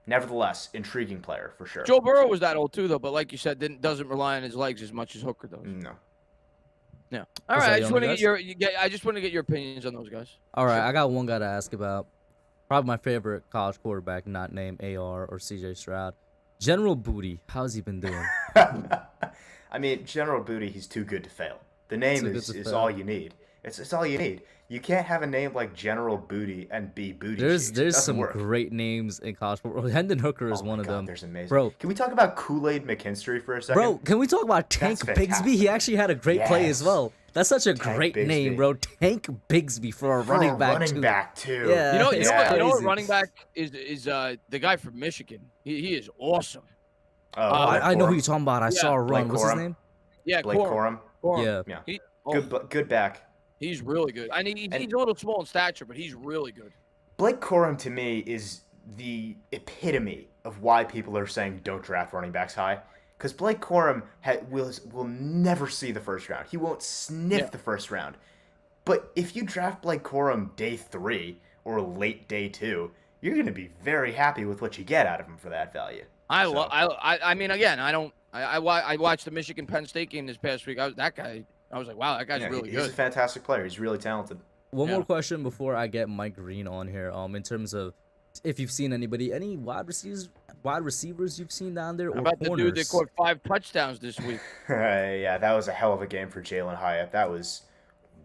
Nevertheless, intriguing player for sure. Joe Burrow was that old too, though, but like you said, doesn't rely on his legs as much as Hooker does. No. Yeah. All right. I just want to get your opinions on those guys. All right. I got one guy to ask about. Probably my favorite college quarterback, not named AR or CJ Stroud. General Booty. How's he been doing? I mean, General Booty, he's too good to fail. The name is all you need. It's all you need. You can't have a name like General Booty and be Booty Cheeks. There's some great names in college football. Hendon Hooker is one of them. There's amazing. Bro, can we talk about Kool-Aid McKinstry for a second? Bro, can we talk about Tank Bigsby? He actually had a great play as well. That's such a great name, bro. Tank Bigsby for a running back too. Yeah, you know what running back is the guy from Michigan. He is awesome. I know who you're talking about. I saw a run. What's his name? Yeah, Blake Corum. Yeah. Good back. He's really good. I mean, he's a little small in stature, but he's really good. Blake Corum, to me, is the epitome of why people are saying don't draft running backs high. Because Blake Corum will never see the first round. He won't sniff the first round. But if you draft Blake Corum day 3 or late day 2, you're going to be very happy with what you get out of him for that value. I mean, again, I watched the Michigan Penn State game this past week. I was like, wow, that guy's really good. He's a fantastic player. He's really talented. One more question before I get Mike Green on here. In terms of if you've seen any wide receivers you've seen down there, or about corners? The dude that caught 5 touchdowns this week. Yeah, that was a hell of a game for Jalen Hyatt. That was,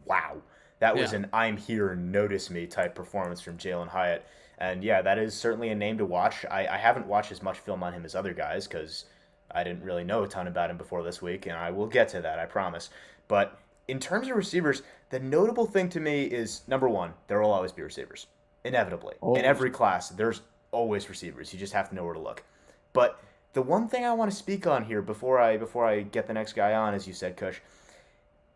wow. That was an I'm here, notice me type performance from Jalen Hyatt. And yeah, that is certainly a name to watch. I haven't watched as much film on him as other guys because I didn't really know a ton about him before this week, and I will get to that, I promise. But in terms of receivers, the notable thing to me is, number one, there will always be receivers. Inevitably. In every class, there's always receivers. You just have to know where to look. But the one thing I want to speak on here before I get the next guy on, as you said, Kush,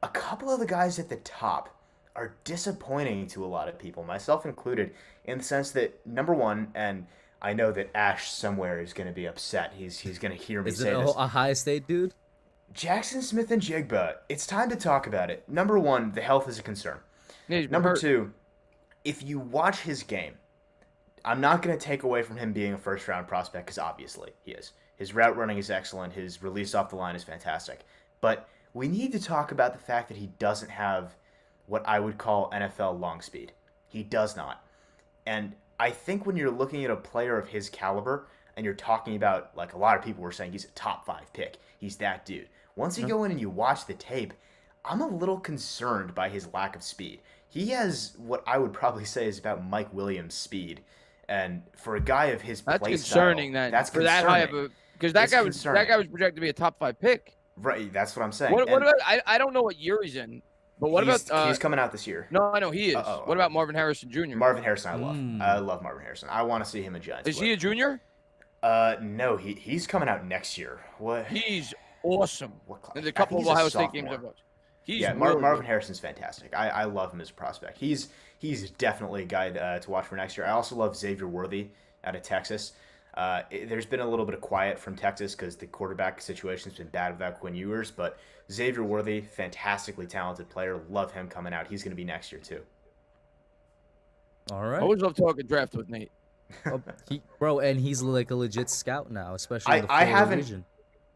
a couple of the guys at the top are disappointing to a lot of people, myself included, in the sense that, number one, and I know that Ash somewhere is going to be upset. He's going to hear me say this. Is it a high state dude? Jackson Smith and Jigba, it's time to talk about it. Number one, the health is a concern. Number two, if you watch his game, I'm not going to take away from him being a first-round prospect because obviously he is. His route running is excellent. His release off the line is fantastic. But we need to talk about the fact that he doesn't have what I would call NFL long speed. He does not. And I think when you're looking at a player of his caliber and you're talking about, like a lot of people were saying, he's a top 5 pick. He's that dude. Once you go in and you watch the tape, I'm a little concerned by his lack of speed. He has what I would probably say is about Mike Williams' speed. And for a guy of his play concerning. Style, that's concerning. That high of a, because that guy was projected to be a top 5 pick. Right, that's what I'm saying. What about I don't know what year he's in, but what about he's coming out this year. No, I know he is. What about Marvin Harrison Jr.? Marvin Harrison, I love. I love Marvin Harrison. I want to see him in Giants. Is he a junior? No, he's coming out next year. What? He's awesome. There's a couple of Ohio State games I've watched. Marvin Harrison's fantastic. I love him as a prospect. He's definitely a guy to watch for next year. I also love Xavier Worthy out of Texas. There's been a little bit of quiet from Texas because the quarterback situation's been bad without Quinn Ewers, but Xavier Worthy, fantastically talented player. Love him coming out. He's going to be next year too. All right. I always love talking draft with Nate. Bro, and he's like a legit scout now, especially in the Florida region.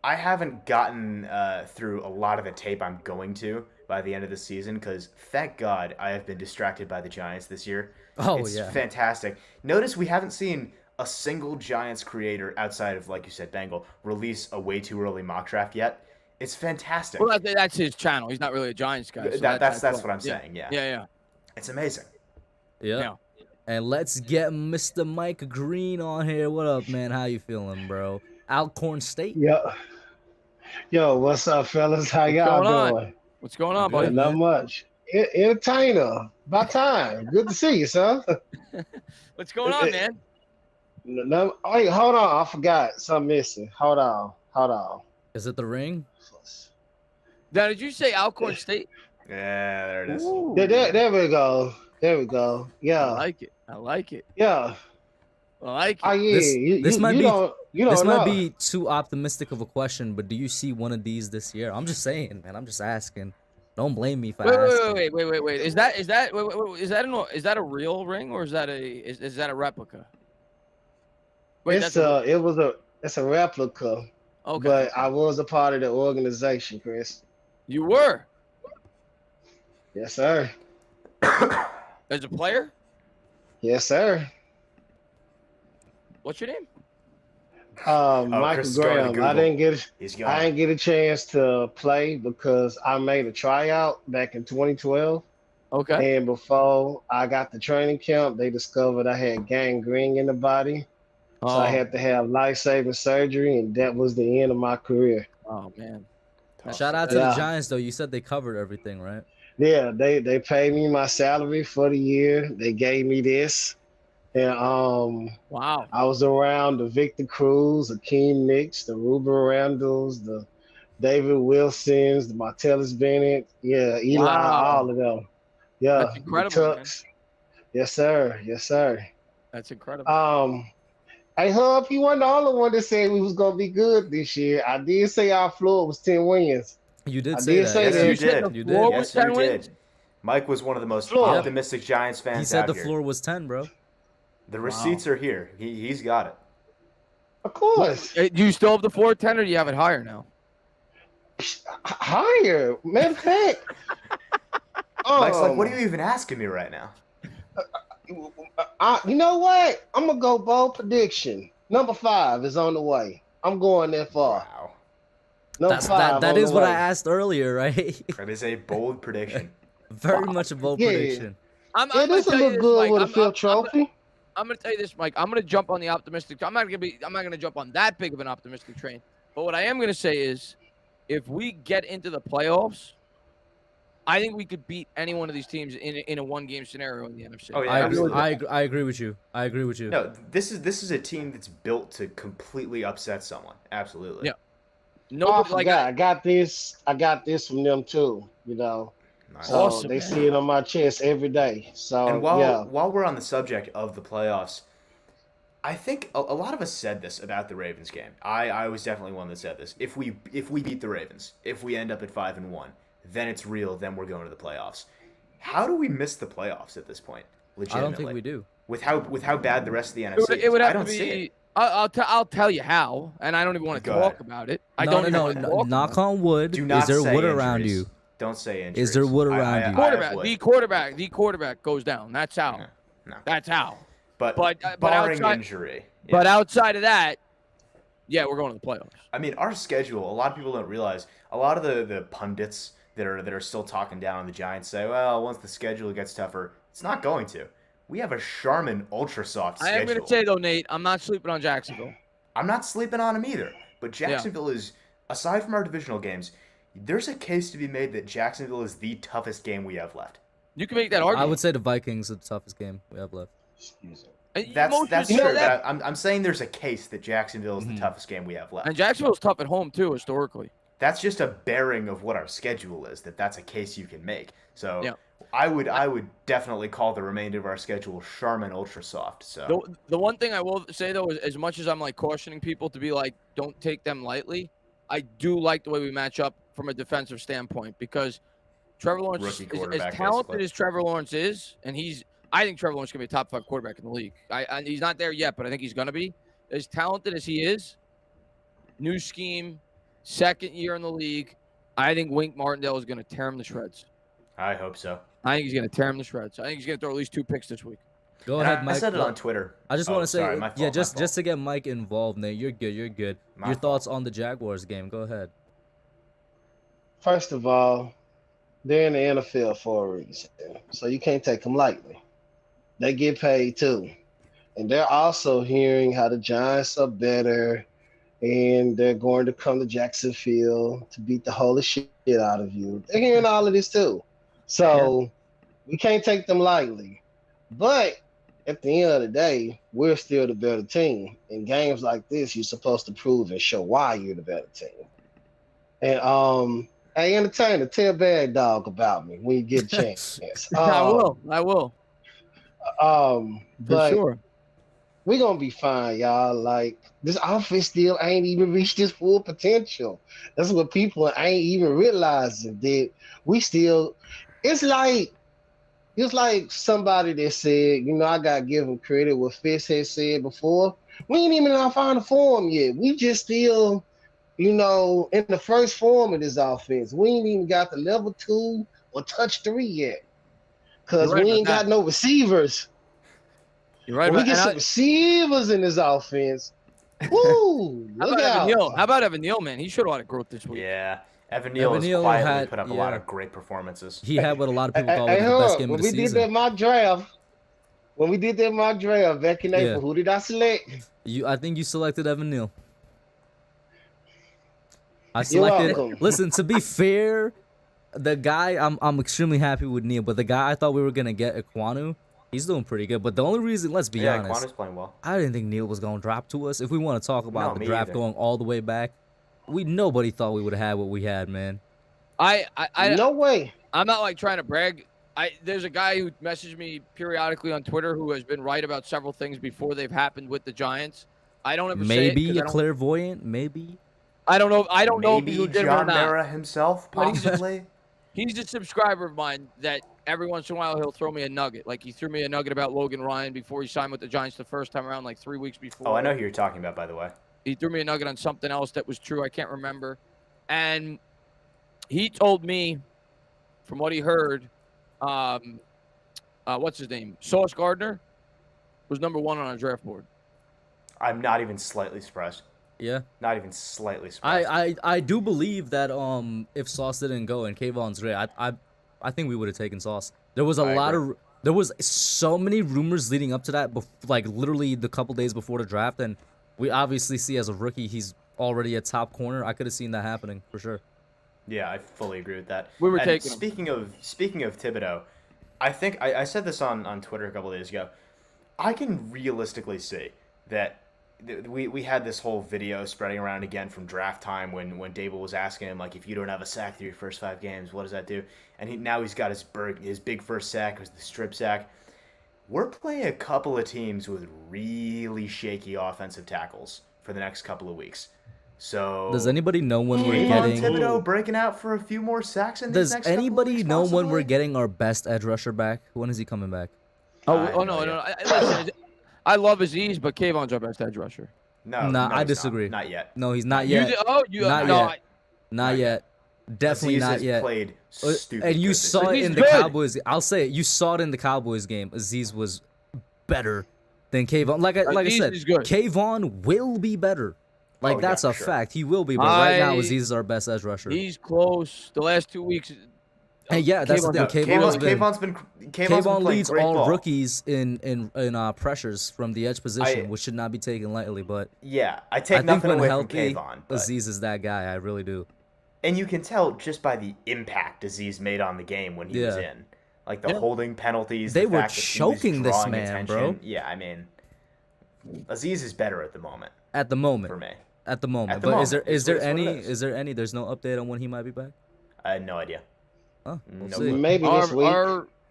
I haven't gotten through a lot of the tape I'm going to by the end of the season because, thank God, I have been distracted by the Giants this year. It's fantastic. Notice we haven't seen a single Giants creator outside of, like you said, Bengal, release a way too early mock draft yet. It's fantastic. Well, that's his channel. He's not really a Giants guy. So that's what I'm saying, yeah. Yeah. It's amazing. Yeah. And let's get Mr. Mike Green on here. What up, man? How you feeling, bro? Alcorn State? Yo, what's up, fellas? How y'all doing? What's going on, buddy? Not much. Entertainer. About time. Good to see you, son. What's going on, man? No, wait, hold on. I forgot something missing. Hold on. Is it the ring? Now, did you say Alcorn State? Yeah, there it is. There we go. Yeah. I like it. Yeah. I like it. Oh, yeah. This might be too optimistic of a question, but do you see one of these this year? I'm just saying, man. I'm just asking. Don't blame me for asking. Wait. Is that a real ring or is that a replica? Wait, it's a replica. Okay. But I was a part of the organization, Chris. You were? Yes, sir. As a player? Yes, sir. What's your name? Michael Chris is going to Graham. Google. He's going. I didn't get a chance to play because I made a tryout back in 2012. Okay. And before I got to training camp, they discovered I had gangrene in the body. So I had to have life-saving surgery, and that was the end of my career. Oh man. Shout out to the Giants though. You said they covered everything, right? Yeah, they paid me my salary for the year. They gave me this. And Wow. I was around the Victor Cruz, the Akeem Nicks, the Ruben Randalls, the David Wilsons, the Martellus Bennett, yeah, Eli, all of them. Yeah, That's incredible, man. Yes, sir. Yes, sir. That's incredible. Hey, Hub, you weren't the only one that said we was gonna be good this year. I did say our floor was 10 wins. You did say that. Say yes, that. you did. You did. Yes, you did. Mike was one of the most optimistic Giants fans. He said out the here. floor was 10, bro. The receipts are here. He's got it. Of course. Do you still have the floor at 10, or do you have it higher now? Higher. Matter of fact. Mike's like, what are you even asking me right now? You know what? I'm gonna go bold prediction. Number 5 is on the way. I'm going that far. Wow. Number 5 that on is the what way. I asked earlier, right? That is a bold prediction. Very much a bold prediction. This will look good with a field trophy. I'm gonna tell you this, Mike. I'm gonna jump on the optimistic. I'm not gonna jump on that big of an optimistic train. But what I am gonna say is, if we get into the playoffs, I think we could beat any one of these teams in a one-game scenario in the NFC. Oh, yeah, I agree with you. I agree with you. No, this is a team that's built to completely upset someone. Absolutely. Yeah. Nobody I got this from them too. You know. Nice. So Awesome, they man. see it on my chest every day. So And while we're on the subject of the playoffs, I think a lot of us said this about the Ravens game. I was definitely one that said this. If we beat the Ravens, if we end up at 5-1, then it's real. Then we're going to the playoffs. How do we miss the playoffs at this point? Legitimately, I don't think we do. With how bad the rest of the NFC is. It would have I don't to see be. it. I'll tell you how, and I don't even want to Go talk ahead. about it. Knock on wood. Do not Is there say wood injuries. around you? Don't say injuries. Is there wood around you? The quarterback goes down. That's how. No. That's how. But barring injury. But yeah. outside of that, yeah, we're going to the playoffs. I mean, our schedule. A lot of people don't realize. A lot of the pundits that are still talking down on the Giants say, well, once the schedule gets tougher, it's not going to. We have a Charmin ultra soft schedule. I am going to say though, Nate, I'm not sleeping on Jacksonville. I'm not sleeping on them either. But Jacksonville is, aside from our divisional games, there's a case to be made that Jacksonville is the toughest game we have left. You can make that argument. I would say the Vikings are the toughest game we have left. That's true. But I'm saying there's a case that Jacksonville is the toughest game we have left. And Jacksonville's tough at home too, historically. That's just a bearing of what our schedule is. That's a case you can make. So I would definitely call the remainder of our schedule Charmin ultra soft. So the one thing I will say though is, as much as I'm like cautioning people to be like, don't take them lightly, I do like the way we match up from a defensive standpoint, because Trevor Lawrence is as talented as Trevor Lawrence is, and I think Trevor Lawrence is going to be a top 5 quarterback in the league. He's not there yet, but I think he's going to be. As talented as he is, new scheme, second year in the league, I think Wink Martindale is going to tear him to shreds. I hope so. I think he's going to tear him to shreds. I think he's going to throw at least 2 picks this week. Go ahead, Mike. I said it on Twitter. I just want to say, sorry, my fault, just to get Mike involved, Nate. You're good. You're good. Your thoughts on the Jaguars game? Go ahead. First of all, they're in the NFL for a reason, so you can't take them lightly. They get paid too, and they're also hearing how the Giants are better, and they're going to come to Jacksonville to beat the holy shit out of you. They're hearing all of this too, so we can't take them lightly. But at the end of the day, we're still the better team. In games like this, you're supposed to prove and show why you're the better team. And hey, entertainer, tell Bad Dog about me when you get a chance. I will. But sure. We're gonna be fine, y'all. Like, this offense still ain't even reached its full potential. That's what people ain't even realizing, that we still, it's like somebody that said, I gotta give him credit what Fitz had said before. We ain't even in our final form yet. We just still, in the first form of this offense. We ain't even got the level 2 or touch 3 yet. Because we ain't got no receivers. You're right. When we get some receivers in this offense, Woo! How Look about Evan out. Neal? How about Evan Neal, man? He showed a lot of growth this week. Yeah. Evan Neal has Neal quietly had- put up a lot yeah. of great performances. He had what a lot of people thought Hey, was the hold best up. game When of the we did season. that mock draft, back in Yeah. April, who did I select? I think you selected Evan Neal. I You're selected. welcome. Listen, to be fair, the guy I'm extremely happy with Neal, but the guy I thought we were gonna get, Ekwonu, he's doing pretty good. But the only reason, let's be Yeah, honest, Kwanu's playing well. I didn't think Neal was gonna drop to us. If we want to talk about No, the me draft either. going all the way back, nobody thought we would have had what we had, man. No way. I'm not like trying to brag. There's a guy who messaged me periodically on Twitter who has been right about several things before they've happened with the Giants. I don't ever say it 'cause Maybe I a don't- clairvoyant, maybe. I don't know. I don't know if Maybe he's legitimate or John not. Mara himself, But he's just- possibly. He's a subscriber of mine that every once in a while he'll throw me a nugget. Like he threw me a nugget about Logan Ryan before he signed with the Giants the first time around, like 3 weeks before. Oh, I know who you're talking about, by the way. He threw me a nugget on something else that was true. I can't remember. And he told me, from what he heard, what's his name? Sauce Gardner was number 1 on our draft board. I'm not even slightly surprised. Yeah. Not even slightly surprised. I do believe that if Sauce didn't go and Kayvon's great, I think we would have taken Sauce. There was there was so many rumors leading up to that, like literally the couple days before the draft, and we obviously see as a rookie he's already a top corner. I could have seen that happening for sure. Yeah, I fully agree with that. We were And taking him. speaking of Thibodeau, I think I said this on Twitter a couple days ago. I can realistically see that we had this whole video spreading around again from draft time when Dable was asking him, like, if you don't have a sack through your first 5 games, what does that do? And now he's got his big first sack, was the strip sack. We're playing a couple of teams with really shaky offensive tackles for the next couple of weeks. So Does anybody know when we're Kayvon getting? Thibodeau breaking out for a few more sacks in these Does next couple of anybody weeks, know when we're possibly? getting our best edge rusher back? When is he coming back? Oh, I have no, no no. idea. Listen, I love Aziz, but Kayvon's our best edge rusher. No, Nah, I he's disagree. Not yet. No, he's not yet. Not no, yet. Not yet. Definitely Aziz not has yet. played Uh, stupid. And you good this saw it He's in the good. Cowboys. I'll say it. You saw it in the Cowboys game. Aziz was better than Kayvon. Like I Aziz said, is good. Kayvon will be better. Like Oh, yeah, that's a for sure. fact. He will be. But right now, I- Aziz is our best edge rusher. He's close. The last 2 weeks. And yeah, that's the Kayvon's thing. good. Kayvon's Kayvon's been been Kayvon playing leads great all ball. rookies in pressures from the edge position, which should not be taken lightly. But Yeah, I I take think nothing when away healthy, from Kayvon. But, Aziz is that guy. I really do. and you can tell just by the impact Aziz made on the game when he was Yeah. in. Like the holding penalties. They the were fact that he was choking this drawing man, bro. attention. Yeah, I mean, Aziz is better at the moment At the moment. for me. At the moment. At the But moment. is there It's what any it is. there's no update on when he might be back? I had no idea. Oh, we'll No see. clue. Maybe this week.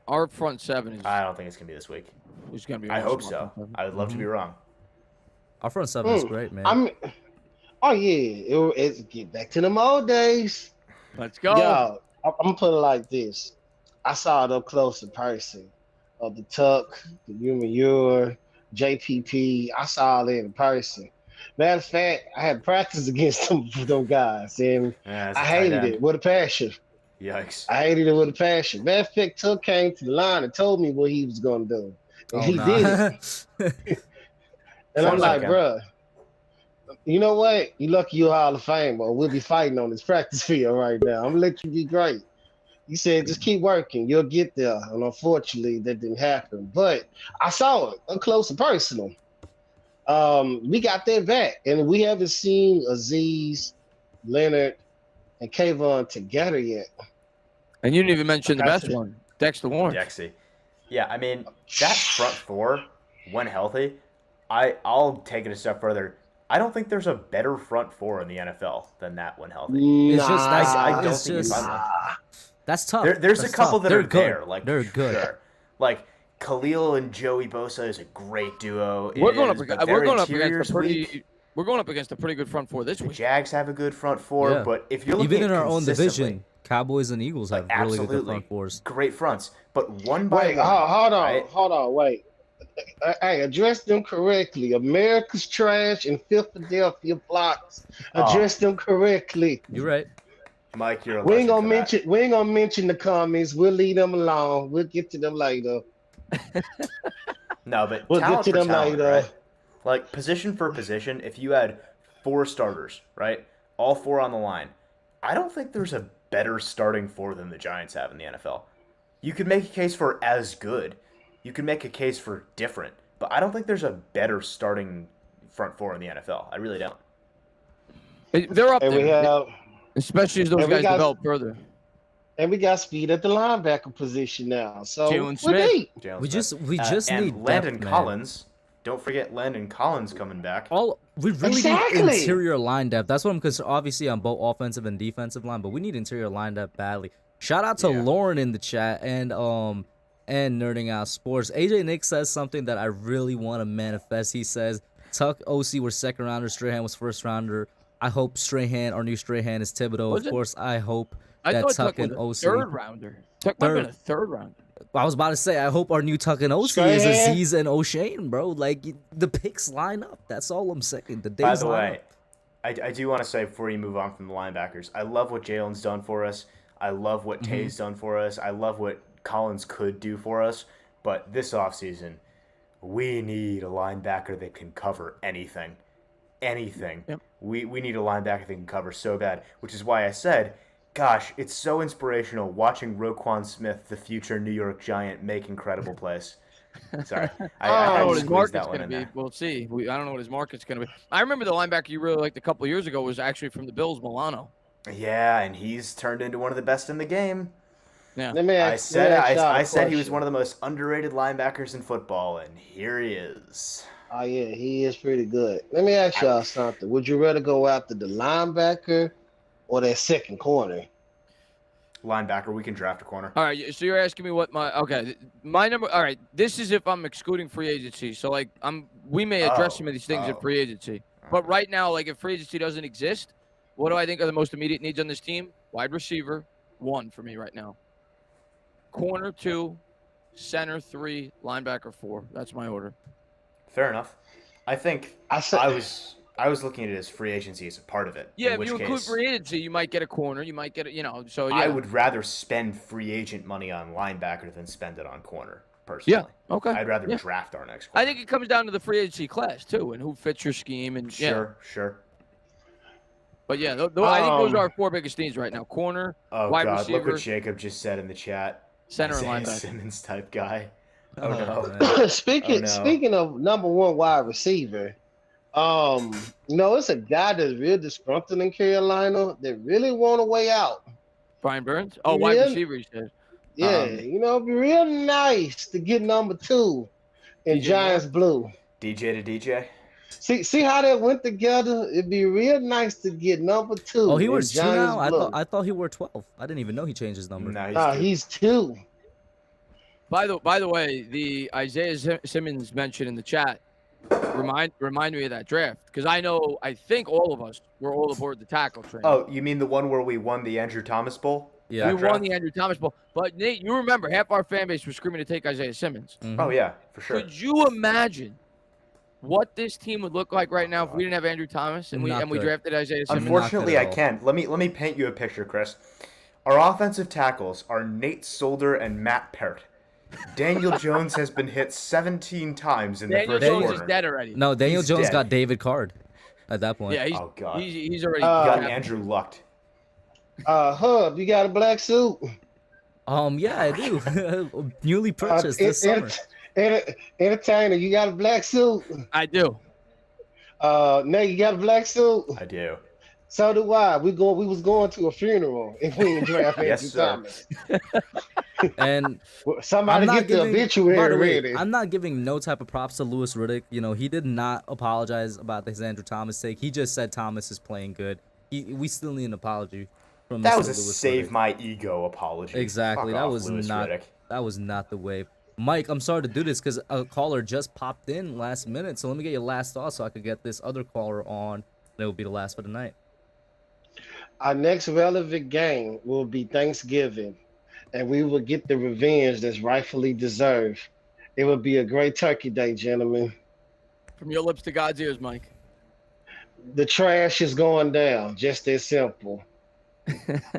Our front seven I don't think it's gonna be this week. is going to be. I hope awesome. so. I would love to be wrong. Our front seven is great, man. Oh yeah, it's get back to them old days. Let's go. Yo, I'm gonna put it like this. I saw it up close in person. Of the Tuck, the Humor, JPP. I saw it in person. Matter of fact, I had practice against them guys, and Yeah, it's a I tight hated end. it with a passion. Yikes. I hated it with a passion. Matter of fact, Tuck came to the line and told me what he was gonna do, and he did it. And I'm Sounds like, like him. bruh, you know what? You lucky you're Hall of Fame, but we'll be fighting on this practice field right now. I'm gonna let you be great. He said, just keep working. You'll get there. And unfortunately, that didn't happen. But I saw it up close and personal. We got that back, and we haven't seen Aziz, Leonard, and Kayvon together yet. And you didn't even mention the Like I best said. one, Dexter Lawrence. Dexy. Yeah, I mean, that front four, when healthy, I'll take it a step further. I don't think there's a better front four in the NFL than that when healthy. It's just I don't it's think you just find one. that's tough. There's That's a couple tough. that They're are good. there. Like They're good. Sure. Like Khalil and Joey Bosa is a great duo. We're going It is, up. but We're their going up interior's against a pretty. weak. We're going up against a pretty good front four this The week. Jags have a good front four, Yeah. but if you're looking Even in at our own consistently, division, Cowboys and Eagles have really good absolutely front fours. great fronts, but one by Wait, one. hold on, right? hold on, wait. Hey, address them correctly. America's trash and Philadelphia blocks. Address them correctly. You're right. Mike, you're a We ain't legend gonna for that. mention the comments. We'll leave them alone. We'll get to them later. No, but We'll talent get to for them talent, later. right? Like, position for position, if you had 4 starters, right, all 4 on the line, I don't think there's a better starting 4 than the Giants have in the NFL. You could make a case for as good. You could make a case for different. But I don't think there's a better starting front 4 in the NFL. I really don't. They're up And there, we have especially as those and we guys got- develop further. and we got speed at the linebacker position now. So Jalen we're Smith. deep. Jalen We Smith. just and need Landon depth, man. Collins. Don't forget Landon Collins coming back. We really Exactly. need interior line depth. That's what I'm concerned. Obviously, on both offensive and defensive line, but we need interior line depth badly. Shout out to Yeah. Lauren in the chat and Nerding Out Sports. AJ Nick says something that I really want to manifest. He says Tuck, OC were second rounder, Strahan was first rounder. I hope Strahan, our new Strahan, is Thibodeau. Was Of it? course, I hope I that thought Tuck Tuck was and a OC. third rounder. Tuck might have been a third rounder. I was about to say, I hope our new Tuck and OC is Strahan. Aziz and O'Shane, bro. Like, the picks line up. That's all I'm saying. The days By the line way, up. I do want to say before you move on from the linebackers, I love what Jalen's done for us. I love what Tay's done for us. I love what Collins could do for us. But this offseason, we need a linebacker that can cover anything. Anything. Yep. We need a linebacker that can cover so bad, which is why I said, gosh, it's so inspirational watching Roquan Smith, the future New York Giant, make incredible plays. Sorry. I I had don't know to what his squeeze market's that one going to in be. there. We'll see. I don't know what his market's going to be. I remember the linebacker you really liked a couple of years ago was actually from the Bills, Milano. Yeah, and he's turned into one of the best in the game. Yeah. Let me I ask, said let me ask y'all a I said he was question. one of the most underrated linebackers in football, and here he is. Oh yeah, he is pretty good. Let me ask y'all something. Would you rather go after the linebacker or that second corner? Linebacker, we can draft a corner. All right, so you're asking me what my number. All right, this is if I'm excluding free agency. So like we may address some of these things in free agency. But right now, like if free agency doesn't exist, what do I think are the most immediate needs on this team? Wide receiver, 1 for me right now. Corner 2, center 3, linebacker 4. That's my order. Fair enough. I think I said I was looking at it as free agency as a part of it. Yeah, in if which you include case, free agency, you might get a corner. You might get a, so yeah. I would rather spend free agent money on linebacker than spend it on corner, personally. Yeah, okay. I'd rather Yeah. draft our next corner. I think it comes down to the free agency class too, and who fits your scheme, and yeah. Sure. But yeah, I think those are our 4 biggest needs right now: corner, Oh, wide God, look receiver, what Jacob just said in the chat. center, and Isaiah linebacker. Simmons type guy. Oh, no. man. speaking Oh, no. of number 1 wide receiver, it's a guy that's real disgruntled in Carolina that really want a way out. Brian Burns. Oh, wide Yeah. receiver, he said. Yeah, it'd be real nice to get number 2 in DJ Giants blue. DJ to DJ. See how that went together? It'd be real nice to get number 2. Oh, he in wears 2 Giants now? blue. I thought he wore 12. I didn't even know he changed his number. No, Nah, he's 2. By the way, the Isaiah Simmons mentioned in the chat remind me of that draft, because I think all of us were all aboard the tackle train. Oh, you mean the one where we won the Andrew Thomas Bowl? Yeah. we won the Andrew Thomas Bowl, but Nate, you remember half our fan base was screaming to take Isaiah Simmons. Mhm. Oh, yeah, for sure. Could you imagine what this team would look like right now if we didn't have Andrew Thomas and we Not good. drafted Isaiah Simmons? Unfortunately, Not I good at can't. Let me paint you a picture, Chris. Our offensive tackles are Nate Solder and Matt Pert. Daniel Jones has been hit 17 times in the Daniel first Jones quarter. is dead already. No, Daniel He's Jones dead. got David Card at that point. Yeah, Oh, God. he's already. You got Uh, Andrew Luck. Hub, you got a black suit? Yeah, I do. Newly purchased this summer. Entertainer, you got a black suit? I do. Nate, you got a black suit? I do. So do I. We was going to a funeral if we didn't draft Andrew Yes, sir. Thomas. And Somebody get the by obituary the way, ready. I'm not giving no type of props to Louis Riddick. He did not apologize about his Andrew Thomas take. He just said Thomas is playing good. We still need an apology from That Mr. was a Louis save Riddick. my ego apology. Exactly. Fuck That off, was Louis not Riddick. that was not the way. Mike, I'm sorry to do this because a caller just popped in last minute. So let me get your last thought so I could get this other caller on. That will be the last for the night. Our next relevant game will be Thanksgiving, and we will get the revenge that's rightfully deserved. It will be a great turkey day, gentlemen. From your lips to God's ears, Mike. The trash is going down, just that simple.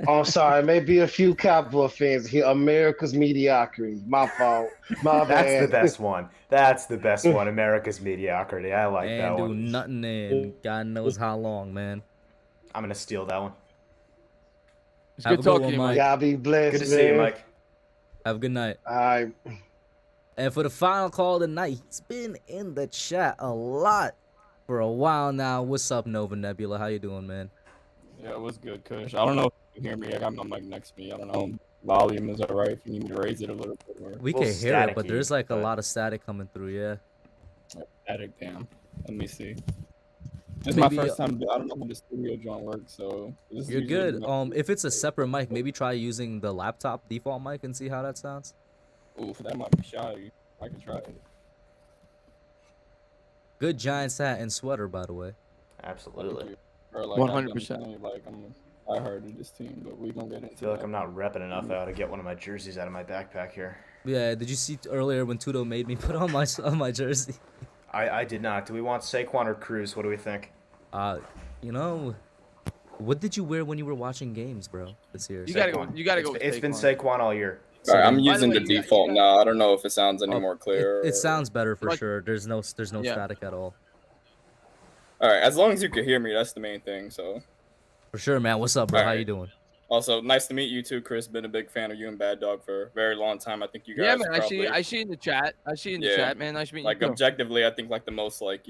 Oh, sorry, maybe a few Cowboy fans here. America's mediocrity. My fault. My That's the bad. best one. That's the best one. America's mediocrity. I like that And do one. nothing in God knows how long, man. I'm gonna steal that one. It's Have good a good talking one, to you, Mike. Mike. Y'all be blessed, Good to man. see you, Mike. Have a good night. All right. And for the final call of the night, he's been in the chat a lot for a while now. What's up, Nova Nebula? How you doing, man? Yeah, what's good, Kush? I don't know if you can hear me. I got my mic next to me. I don't know. Volume is all right. If you need me to raise it a little bit more. We Little can hear it, but staticky, there's like a but- lot of static coming through, yeah. Static, damn. Let me see. This is my Maybe, first time. I don't know how the studio joint works, so this is You're usually good. my- If it's a separate mic, maybe try using the laptop default mic and see how that sounds. Oof, that might be shy. I can try it. Good Giants hat and sweater, by the way. Absolutely. Or, like, 100%. Like I heard of this team, but we gonna get into I feel like that. I'm not repping enough out to get one of my jerseys out of my backpack here. Yeah, did you see earlier when Tudo made me put on my jersey? I did not. Do we want Saquon or Cruz? What do we think? You know, what did you wear when you were watching games, bro? This year. You gotta go. Saquon. You gotta go. With It's been Saquon. Saquon all year. All right, I'm By the using way, the you got- default you got- now. I don't know if it sounds any more clear. It sounds better for Like- sure. There's no Yeah. static at all. All right, as long as you can hear me, that's the main thing. So, For sure, man. What's up, bro? How Alright. you doing? also nice to meet you too, Chris. Been a big fan of you and Bad Dog for a very long time. I think you guys. Yeah, man. probably, I see in the chat. I see in the Yeah. chat, man. Nice meeting like you. too. objectively, I think like the most like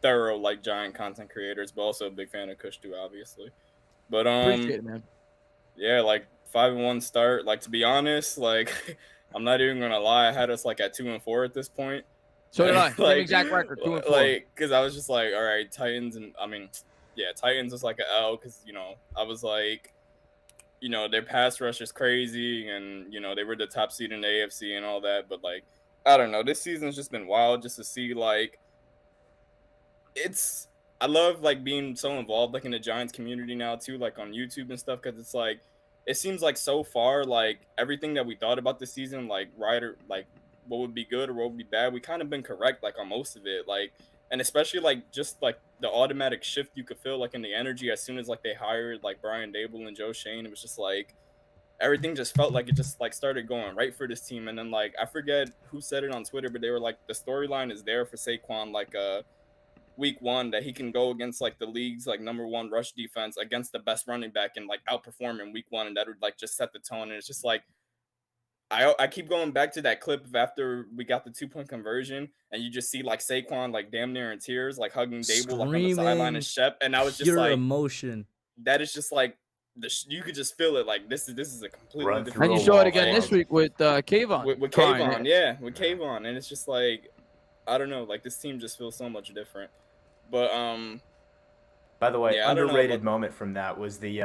thorough like giant content creators, but also a big fan of Kush too, obviously. But Appreciate it, man. yeah, like 5-1 start. Like to be honest, like I'm not even gonna lie, I had us like at 2-4 at this point. So did I. Same Like- exact record, 2-4. Like, cause I was just like, all right, Titans, and Titans was like an L, cause I was like, their pass rush is crazy, and they were the top seed in the AFC and all that, but like, I don't know, this season's just been wild, just to see like, I love like being so involved like in the Giants community now too, like on YouTube and stuff, cause it's like, it seems like so far like everything that we thought about this season, like right or like what would be good or what would be bad, we kind of been correct like on most of it, like, and especially like just like the automatic shift you could feel like in the energy as soon as like they hired like Brian Dable and Joe Shane. It was just like everything just felt like it just like started going right for this team. And then like I forget who said it on Twitter, but they were like, the storyline is there for Saquon like week 1 that he can go against like the league's like #1 rush defense against the best running back and like outperform in week 1, and that would like just set the tone. And it's just like I keep going back to that clip of after we got the 2-point conversion, and you just see like Saquon like damn near in tears, like hugging Dable like on the sideline and Shep, and I was just Pure like, emotion. that is just like you could just feel it. Like this is a completely Run different. through And you a saw wall, it again man. this week with Kayvon. with crying. Kayvon, yeah, with Kayvon, and it's just like I don't know, like this team just feels so much different. But By the way, Yeah, I don't know, underrated but- moment from that was the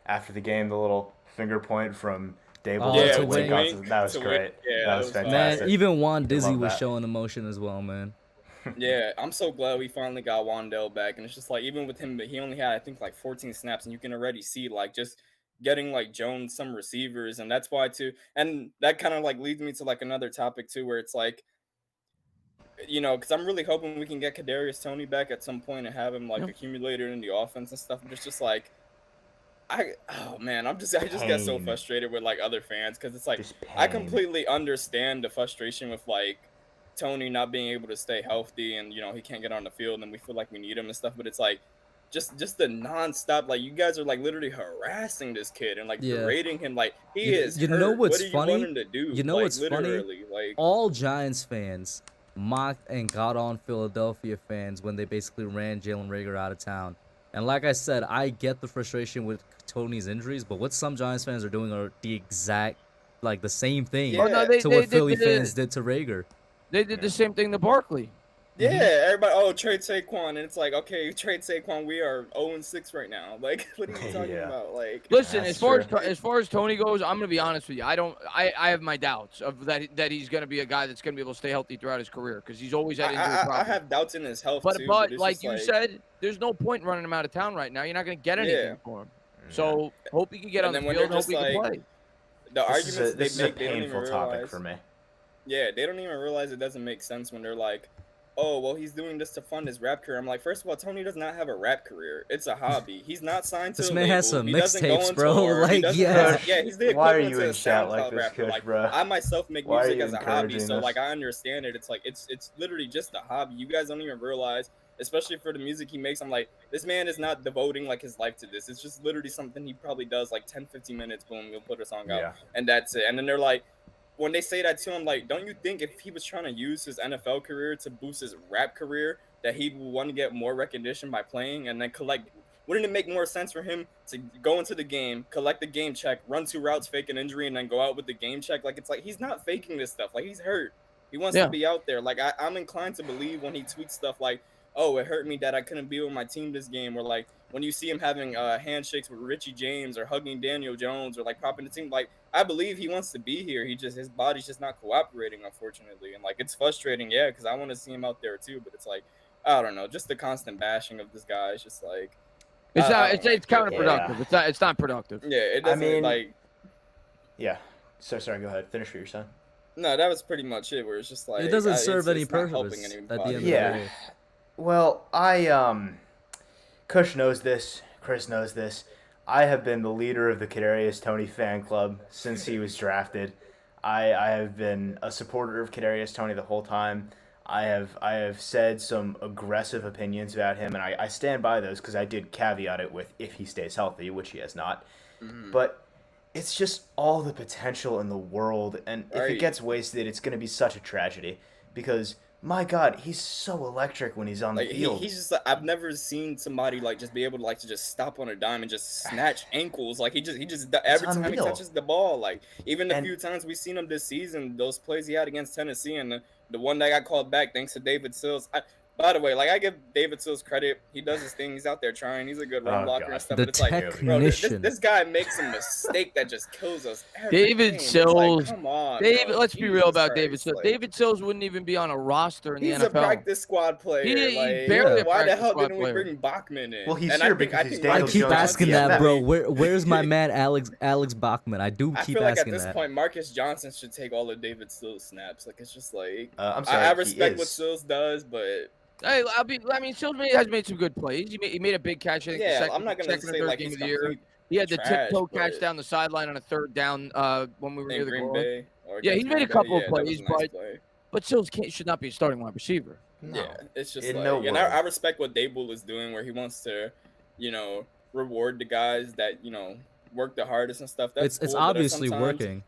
after the game, the little finger point from Dable. Oh, yeah, to to wink. Wink, That was to great. Wink, yeah, that was fun. fantastic. Man, even Juan Dizzy love was that. showing emotion as well, man. Yeah, I'm so glad we finally got Wandell back, and it's just like even with him, he only had I think like 14 snaps, and you can already see like just getting like Jones some receivers, and that's why too, and that kind of like leads me to like another topic too, where it's like, because I'm really hoping we can get Kadarius Toney back at some point and have him like accumulated in the offense and stuff. But it's just like, I just get so Pain. frustrated with like other fans, because it's like Just I pain. completely understand the frustration with like Tony not being able to stay healthy, and he can't get on the field, and we feel like we need him and stuff. But it's like just the nonstop, like you guys are like literally harassing this kid and like Yeah. berating him, like he You- is. you know hurt. what's What do you funny? want him to do? You know like, what's funny? literally, like All Giants fans mocked and got on Philadelphia fans when they basically ran Jalen Reagor out of town. And like I said, I get the frustration with Tony's injuries, but what some Giants fans are doing are the exact, like the same thing Yeah. Oh, no, they, to they, what Philly they, fans did to Rager. They did the same thing to Barkley. yeah, everybody trade Saquon, and it's like, okay, trade Saquon, we are 0-6 right now. Like, what are you talking Yeah. about? Like, Listen, That's as far as Tony goes, I'm gonna be honest with you. I have my doubts of that he's gonna be a guy that's gonna be able to stay healthy throughout his career, because he's always had injury I problems. have doubts in his health But too. but it's like just you said, there's no point running him out of town right now. You're not gonna get anything Yeah. for him. So hope he can get And on the then when field. they're Hope he just can like- play. the This is arguments this is they a make, they don't even painful topic realize. for me. Yeah, they don't even realize it doesn't make sense when they're like, oh, well, he's doing this to fund his rap career. I'm like, first of all, Tony does not have a rap career. It's a hobby. He's not signed to This a man label. has some He doesn't go mixtapes, on bro. tour. He Like, doesn't yeah. yeah, he's the Why are equivalent you to in a chat like SoundCloud this, rapper. Kush, Like, bro? I myself make Why are music you as a hobby, encouraging so this? like I understand it. It's like it's literally just a hobby. You guys don't even realize, especially for the music he makes. I'm like, this man is not devoting like his life to this. It's just literally something he probably does like 10, 15 minutes, boom, he'll put a song out, Yeah. and that's it. And then they're like, when they say that to him, like, don't you think if he was trying to use his NFL career to boost his rap career, that he would want to get more recognition by playing and then collect? Wouldn't it make more sense for him to go into the game, collect the game check, run 2 routes, fake an injury, and then go out with the game check? Like, it's like he's not faking this stuff. Like, he's hurt. He wants to be out there. Like, I'm inclined to believe when he tweets stuff like, oh, it hurt me that I couldn't be with my team this game, or like when you see him having handshakes with Richie James or hugging Daniel Jones or like popping the team, like I believe he wants to be here. His body's just not cooperating, unfortunately, and like it's frustrating, yeah, because I want to see him out there too, but it's like I don't know, just the constant bashing of this guy is just like it's it's counterproductive. Yeah. It's not productive. Yeah, it doesn't mean- like. Yeah. So sorry. Go ahead. Finish what you're saying. No, that was pretty much it. Where it's just like It doesn't it's- serve any it's not helping purpose at the anybody. end of the Yeah. day. Well, Kush knows this. Chris knows this. I have been the leader of the Kadarius Toney fan club since he was drafted. I have been a supporter of Kadarius Toney the whole time. I have said some aggressive opinions about him, and I stand by those because I did caveat it with if he stays healthy, which he has not. Mhm. But it's just all the potential in the world, and if Right. it gets wasted, it's going to be such a tragedy because, my God, he's so electric when he's on the Like field. he's just I've never seen somebody like just be able to like to just stop on a dime and just snatch ankles. Like he just every time he unreal. touches the ball, like even the And- few times we've seen him this season, those plays he had against Tennessee and the one that got called back thanks to David Sills. By the way, like I give David Sills credit. He does his thing. He's out there trying. He's a good run Oh, blocker God. and stuff. The But it's like, bro, technician. this guy makes a mistake that just kills us. Every David game. It's Sills- like, come on, David, bro. let's be real Jesus about David Christ, Sills. like, David Sills wouldn't even be on a roster in the he's a NFL. practice squad player. He's like, barely a why the practice hell squad didn't we player. bring Bachman in? Well, he's And here I think because he's I Daniel keep Jones asking is that, bro. definitely- Where's my man Alex Bachman? I do I keep feel like at asking this that. point, Marcus Johnson should take all of David Sills snaps. Like it's just like I'm sorry. I he respect what is. Sills does, but Hey, I mean, Sills has made some good plays. He made a big catch. I think the yeah, second, I'm not gonna second or say third like game he's of the year. complete He had the trash, tiptoe catch but- down the sideline on a third down when we were near in the Green goal. Bay. Or Yeah, against he's made a Green Bay. couple of Yeah, that was plays, a nice but- play. But Sills should not be a starting wide receiver. No. Yeah, it's just In like, no and way. I respect what Dable is doing, where he wants to, reward the guys that work the hardest and stuff. That's It's cool, but obviously sometimes- working.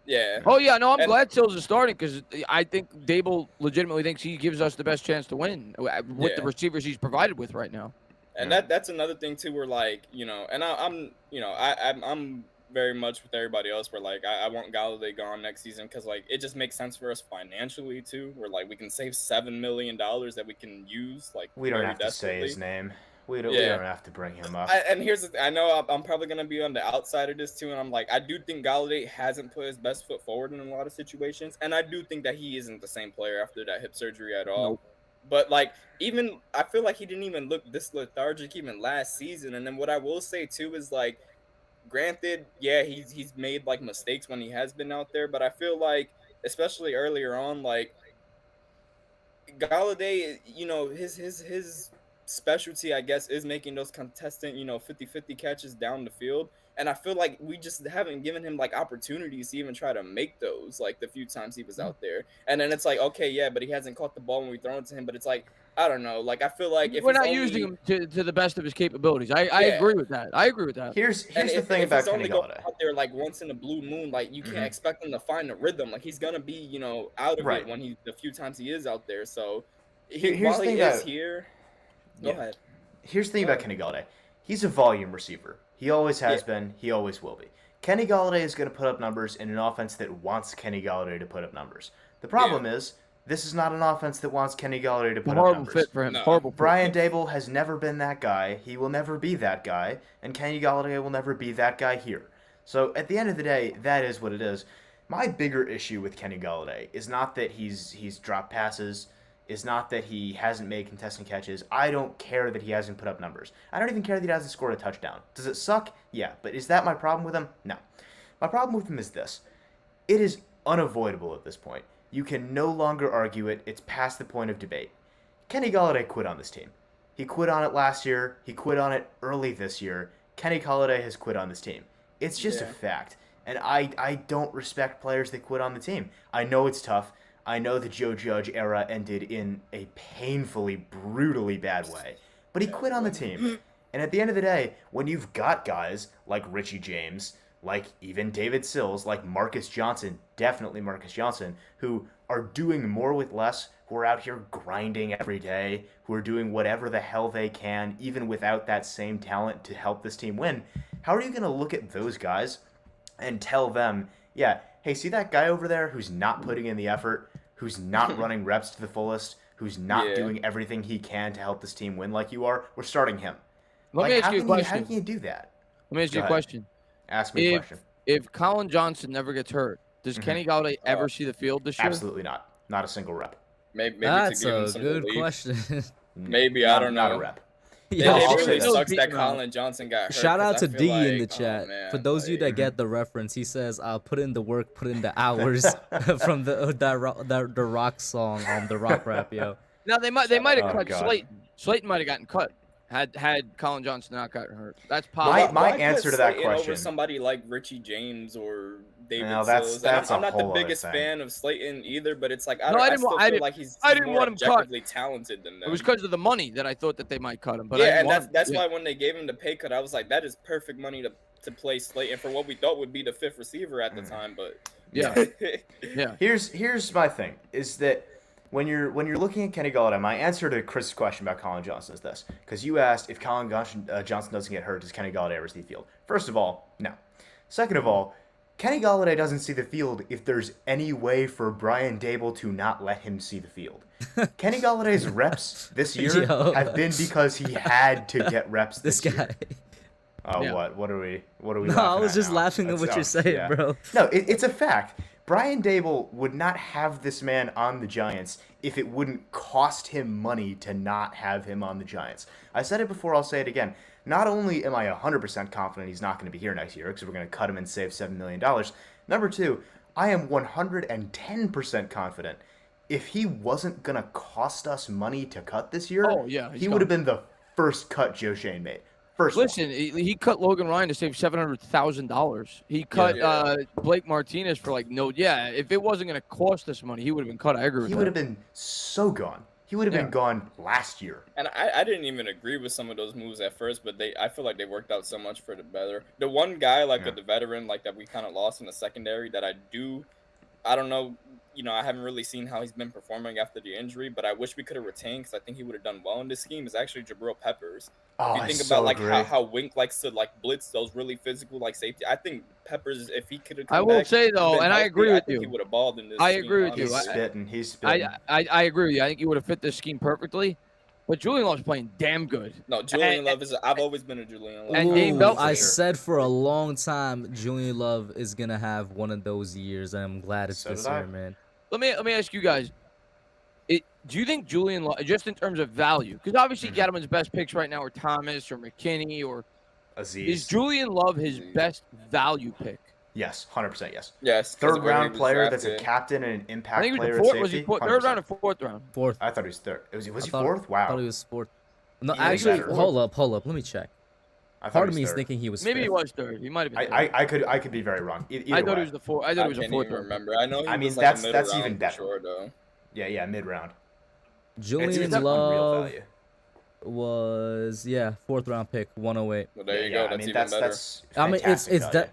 Yeah. Oh yeah, no, I'm And- glad Sills is starting because I think Dable legitimately thinks he gives us the best chance to win with the Yeah. receivers he's provided with right now. And that's another thing too, where like and I'm very much with everybody else, where like I want Galladay gone next season because like it just makes sense for us financially too, where like we can save $7 million that we can use like We don't very have to say his desperately. name. We don't Yeah. have to bring him up. And here's the thing, I know I'm probably gonna be on the outside of this too, and I'm like I do think Galladay hasn't put his best foot forward in a lot of situations, and I do think that he isn't the same player after that hip surgery at all. Nope. But like even I feel like he didn't even look this lethargic even last season. And then what I will say too is like, granted, yeah, he's made like mistakes when he has been out there, but I feel like especially earlier on, like Galladay, his specialty, I guess, is making those contestant, 50-50 catches down the field. And I feel like we just haven't given him like opportunities to even try to make those, like the few times he was out there. And then it's like, okay, yeah, but he hasn't caught the ball when we throw it to him. But it's like, I don't know. Like I feel like if We're he's not only, using him to the best of his capabilities. I Yeah. agree with that. I agree with that. Here's and the if, thing if about he's only Kenny going Galladay. out there like once in a blue moon, like you can't Mhm. expect him to find a rhythm. Like he's gonna be, out of Right. it when the few times he is out there. So Here's while the he thing is about- here, Yeah. go ahead. Here's the thing about Kenny Galladay. He's a volume receiver. He always has been. He always will be. Kenny Galladay is going to put up numbers in an offense that wants Kenny Galladay to put up numbers. The problem is, this is not an offense that wants Kenny Galladay to put up Horrible numbers. fit for him. No. Horrible. Fit. Brian Dable has never been that guy. He will never be that guy. And Kenny Galladay will never be that guy here. So at the end of the day, that is what it is. My bigger issue with Kenny Galladay is not that he's dropped passes, is not that he hasn't made contested catches. I don't care that he hasn't put up numbers. I don't even care that he hasn't scored a touchdown. Does it suck? Yeah. But is that my problem with him? No. My problem with him is this. It is unavoidable at this point. You can no longer argue it. It's past the point of debate. Kenny Golladay quit on this team. He quit on it last year. He quit on it early this year. Kenny Golladay has quit on this team. It's just a fact. And I don't respect players that quit on the team. I know it's tough. I know the Joe Judge era ended in a painfully, brutally bad way. But he quit on the team. And at the end of the day, when you've got guys like Richie James, like even David Sills, like Marcus Johnson, definitely Marcus Johnson, who are doing more with less, who are out here grinding every day, who are doing whatever the hell they can, even without that same talent to help this team win, how are you going to look at those guys and tell them, yeah, hey, see that guy over there who's not putting in the effort, who's not running reps to the fullest, who's not doing everything he can to help this team win like you are, we're starting him. Let me ask you a question. How can you do that? Let me ask you a question. Ask me a question. If Colin Johnson never gets hurt, does Kenny Golladay ever see the field this year? Absolutely not. Not a single rep. Maybe That's to give him a some good relief. question. Maybe, I don't know. Not a rep. It I'll really say sucks that no. Colin Johnson got hurt. Shout out 'cause to I feel D in like, the chat. oh, man, For those of you that get the reference, he says, "I'll put in the work, put in the hours" from the rock song, the rock rap, yo. Now they might have cut God. Slayton. Slayton might have gotten cut had Colin Johnson not gotten hurt. That's possible. My Why put answer to that Slayton over question- somebody like Richie James or David No, that's- Sills. that's I'm a not the whole other biggest thing. fan of Slayton either, but it's like No, I didn't still want- feel I didn't- like he's I didn't more want him cut. objectively talented than them. It was because of the money that I thought that they might cut him. But I yeah, didn't and want that's him. why when they gave him the pay cut, I was like, that is perfect money to play Slayton for what we thought would be the fifth receiver at the time. But Yeah. Here's my thing is that when you're looking at Kenny Golladay, my answer to Chris's question about Colin Johnson is this, because you asked if Colin Johnson doesn't get hurt, does Kenny Golladay ever see the field? First of all, no. Second of all, Kenny Golladay doesn't see the field if there's any way for Brian Dable to not let him see the field. Kenny Galladay's reps this year Yo. have been because he had to get reps This this year. guy. Oh, Yeah. what are we No, I laughing was at just now? laughing at what you're saying, bro. No, it's a fact. Brian Dable would not have this man on the Giants if it wouldn't cost him money to not have him on the Giants. I said it before, I'll say it again. Not only am I 100% confident he's not going to be here next year because we're going to cut him and save $7 million. Number two, I am 110% confident if he wasn't going to cost us money to cut this year, Oh, yeah, he's he would have been the first cut Joe Shane made. First one. Listen, he cut Logan Ryan to save $700,000. He cut Blake Martinez for if it wasn't going to cost us money, he would have been cut. I agree with He that. would have been so gone. He would have Yeah. been gone last year. And I didn't even agree with some of those moves at first, but I feel like they worked out so much for the better. The one guy the veteran that we kind of lost in the secondary that I don't know, I haven't really seen how he's been performing after the injury, but I wish we could have retained because I think he would have done well in this scheme. Is actually Jabril Peppers. Oh, If you I think so about agree. how Wink likes to blitz those really physical safety. I think Peppers, if he could have, I will say though, and I agree with he you. would have balled in this. I scheme, agree with you. He's honestly. spitting. He's spitting. I agree with you. I think he would have fit this scheme perfectly. But Julian Love's playing damn good. No, Julian Love is. I've always been a Julian Love. And fan. Dave Ooh, Belt- I sure. said for a long time Julian Love is gonna have one of those years, and I'm glad it's So this did I. year, man. Let me ask you guys. Do you think Julian Love, just in terms of value, because obviously Gettleman's best picks right now are Thomas or McKinney or Aziz. is Julian Love his best value pick? Yes, 100% yes. Yes, 'cause Third of where he round was player that's a drafted. captain and an I impact think he was player the at fourth. safety. Was he third 100%. round or fourth round? Fourth. I thought he was third. Was he I fourth? thought Wow. he was fourth. No, He was actually, better. hold up. Let me check. I thought Part he of me was is third. thinking he was. Maybe he fifth. was third. He might have been. I could be very wrong. Either I thought way. he was the fourth. I thought I he was a can't fourth. even round. remember. I know he I mean, was a that's middle even round for better. sure, though. Yeah, mid round. Julian It's unreal Love value. was fourth round pick, 108. Well, there you Yeah, go. I That's mean, even better. that's I mean, fantastic value.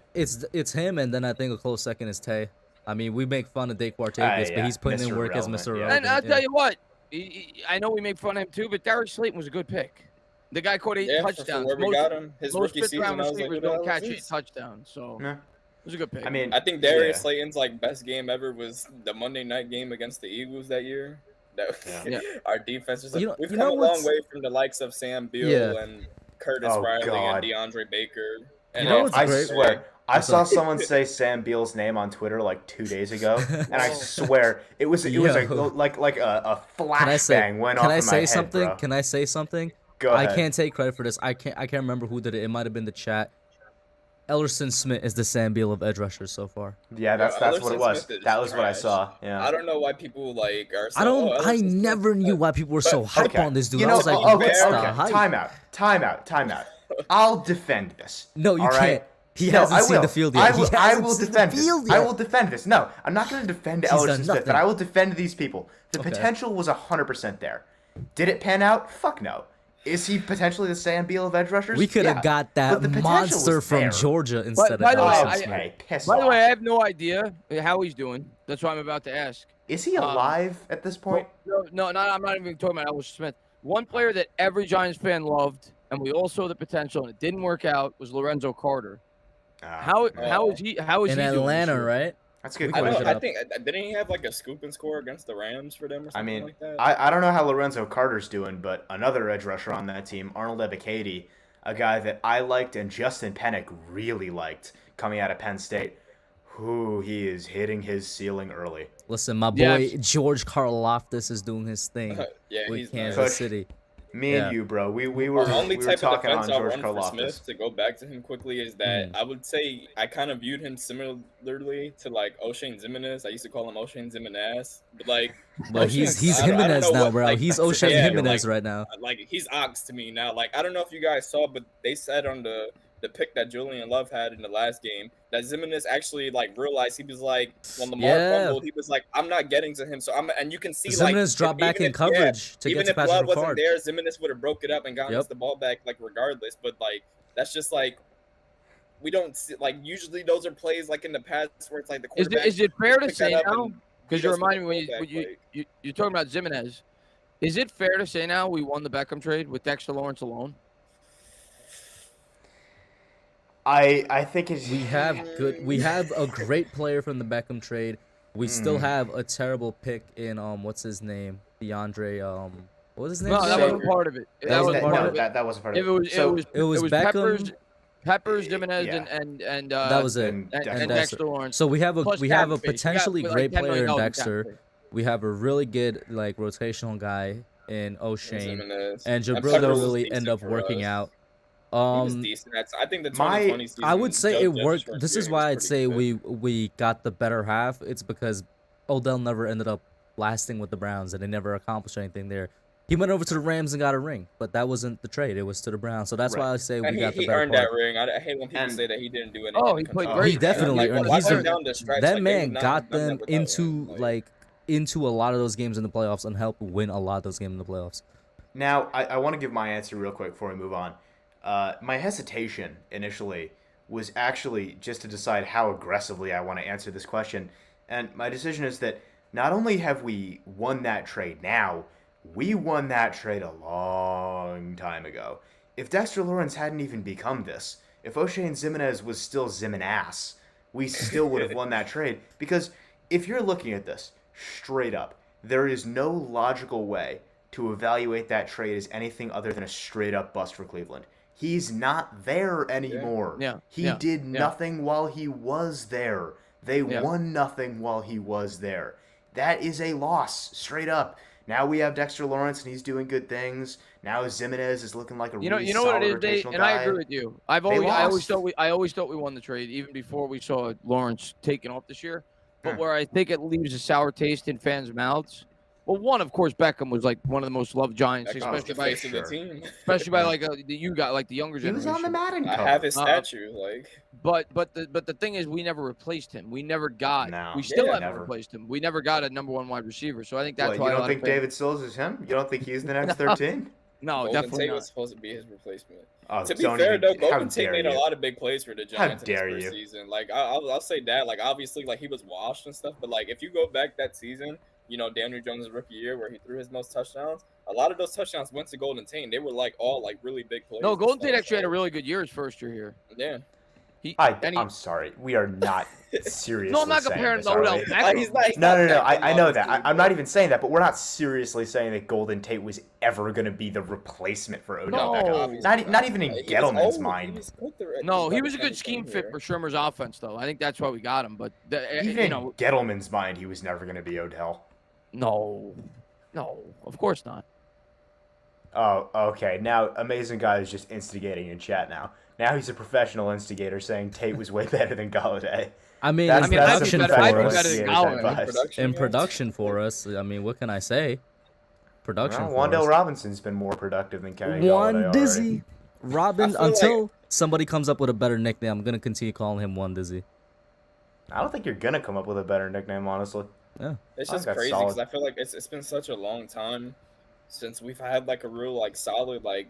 it's him, and then I think a close second is Tay. I mean, we make fun of Daquartavius, but yeah, he's putting in Mr. work as Relevant, Mr. yeah. Relevant. And I'll yeah. tell you what, I know we make fun of him too, but Darius Slayton was a good pick. The guy caught 8 Yeah, for touchdowns. where we got him. His most rookie fifth season, round I was like, receivers who the don't hell catch is 8 this? touchdowns, so Yeah. it was a good pick. I mean, I think Darius yeah. Slayton's best game ever was the Monday night game against the Eagles that year. Yeah. Our defense is You know- we've you come know a long what's- way from the likes of Sam Beal Yeah. and Curtis Oh, Riley God. and DeAndre Baker. You And know what's I great? swear, I What's saw up? someone say Sam Beal's name on Twitter like 2 days ago, and I swear it was Yo. like a Can I say? flashbang went Can off I in my say head, something? bro. Can I say something? Go I ahead. can't take credit for this. I can't remember who did it. It might have been the chat. Ellerson Smith is the Sam Beal of edge rushers so far. Yeah, that's what it Ellerson was. Smith is That was what I trash. saw. Yeah. I don't know why people like are so. I don't. Oh, I Ellerson Smith, never knew why people were so hype Okay. on this dude. You I know, was like, okay, what's okay. the hype? Timeout. I'll defend this. No, you all can't. right? He No, hasn't I seen will. the field yet. He I hasn't will seen the defend this. field I yet. will defend this. No, I'm not going to defend He's done Ellerson Smith, but nothing. I will defend these people. The Okay. potential was 100% there. Did it pan out? Fuck no. Is he potentially the Sam Beal of edge rushers? We could have Yeah. got But that the potential monster was from there. Georgia instead by of the way, Ellerson I- Smith. Okay, piss By the off. way, I have no idea how he's doing. That's what I'm about to ask. Is he alive at this point? No, I'm not even talking about Elvis Smith. One player that every Giants fan loved, and we all saw the potential, and it didn't work out, was Lorenzo Carter. How is he? How is In he doing this Atlanta, year? right? That's a good We I, can don't look know, it I up. think didn't he have like a scoop and score against the Rams for them or something I mean, like that? I don't know how Lorenzo Carter's doing, but another edge rusher on that team, Arnold Ebiketie, a guy that I liked and Justin Pennick really liked coming out of Penn State. Who he is hitting his ceiling early. Listen, my boy Yes. George Karlaftis is doing his thing Yeah, with he's Kansas nice. City. Me Yeah. and you, bro. We were The only we were type of talking on defense I'll George run for Karlaftis. Smith, to go back to him quickly, is that Mm. I would say I kind of viewed him similarly to like O'Shane Zimenez. I used to call him O'Shane Zimenez, but like, But he's O'Shane's- I don't Jimenez know now, what, bro. like, He's O'Shane yeah, Jimenez right now. like he's Ox to me now. Like I don't know if you guys saw, but they said on the pick that Julian Love had in the last game that Zimenez actually like realized he was like when Lamar Yeah. fumbled, he was like, I'm not getting to him. So and you can see Jimenez like dropped back even in if- coverage to even get to if Patrick Love wasn't Ricard. there, Zimenez would have broke it up and gotten Yep. us the ball back like regardless. But like that's just like we don't see, like usually those are plays like in the past where it's like the Is quarterback. it fair to pick say that up now? and Because beat you us with reminded me the when quarterback, you're talking about Jimenez. Is it fair to say now we won the Beckham trade with Dexter Lawrence alone? I think it's We have a great player from the Beckham trade. We still have a terrible pick in what's his name? DeAndre what was his name? No, that Shea? wasn't part of it. That That wasn't wasn't part part of of it. that wasn't part of It was So, It was Beckham. Peppers, Jimenez, Yeah. and That was it. and and Dexter. Dexter Lawrence. So we have a Plus we have a cap space. We got, potentially like, great $10 player million in cap Dexter. space. We have a really good like rotational guy in O'Shane, Zimenez. and Jabril Peppers don't was really decent end up for working us. out. He was decent. I think the 2020 season. I would say Joe it Judge's worked. first This year, is he why was I'd say pretty good. we got the better half. It's because Odell never ended up lasting with the Browns, and they never accomplished anything there. He went over to the Rams and got a ring, but that wasn't the trade. It was to the Browns. So that's why I say we And got the he better earned part. that ring. I hate when people And- say that he didn't do anything. Oh, to he played control great. it. He definitely Like, earned it. watch He's him a- down the stretch, That like, man they got done them that without into him. like into a lot of those games in the playoffs and helped win a lot of those games in the playoffs. Now, I want to give my answer real quick before we move on. My hesitation initially was actually just to decide how aggressively I want to answer this question. And my decision is that not only have we won that trade now, we won that trade a long time ago. If Dexter Lawrence hadn't even become this, if O'Shane Zimenez was still Zimenass, we still would have won that trade. Because if you're looking at this straight up, there is no logical way to evaluate that trade as anything other than a straight up bust for Cleveland. He's not there anymore. Yeah. He Yeah. did Yeah. nothing while he was there. They Yeah. won nothing while he was there. That is a loss, straight up. Now we have Dexter Lawrence and he's doing good things. Now Zimenez is looking like a You know, really you know what it solid is, Dave, rotational and I guy. agree with you. I always thought we won the trade even before we saw Lawrence taken off this year. But Hmm. where I think it leaves a sour taste in fans' mouths. Well, one, of course, Beckham was like one of the most loved Giants, That was especially the by face of the team. like the younger He was generation. on the Madden I cover. have his Uh, statue. Like But the thing is, we never replaced him. We never got. No. We still Yeah, haven't never. replaced him. We never got a number one wide receiver. So I think that's What, why you a don't lot think of fans- David Sills is him? You don't think he's the next 13? No, Golden definitely Tate not. was supposed to be his replacement. Oh, To be don't fair, even- though, how Golden Tate dare made a you. lot of big plays for the Giants in dare his you. first season. Like I'll say that. Like obviously, like he was washed and stuff. But like if you go back that season, you know Daniel Jones' rookie year where he threw his most touchdowns. A lot of those touchdowns went to Golden Tate. They were like all like really big plays. No, and Golden stuff, Tate actually had a so, really good year his first year here. yeah. I'm sorry. We are not seriously No, I'm not saying comparing this, to are Odell we? Beckham. Like, he's not No. that I know good, that. obviously, I'm not but- even saying that, but we're not seriously saying that Golden Tate was ever going to be the replacement for Odell No. Beckham. Not even in He was Gettleman's old. He mind. was good there. No, he by was the a time good he scheme came fit here. for Shermer's offense, though. I think that's why we got him. But Even in Gettleman's mind, he was never going to be Odell. no, of course not. Oh, okay. Now, Amazing Guy is just instigating in chat now. Now he's a professional instigator saying Tate was way better than Galladay. I mean, That's- in that's production some for professional us. instigator's advice. In production for us, I mean, what can I say? Production Well, for Wan'Dale us. Robinson's been more productive than Kenny One Galladay Dizzy. already. Robin, I feel until somebody comes up with a better nickname, I'm going to continue calling him One Dizzy. I don't think you're gonna come up with a better nickname, honestly. Yeah. It's I just think that's crazy because solid. I feel like it's been such a long time since we've had like a real like solid like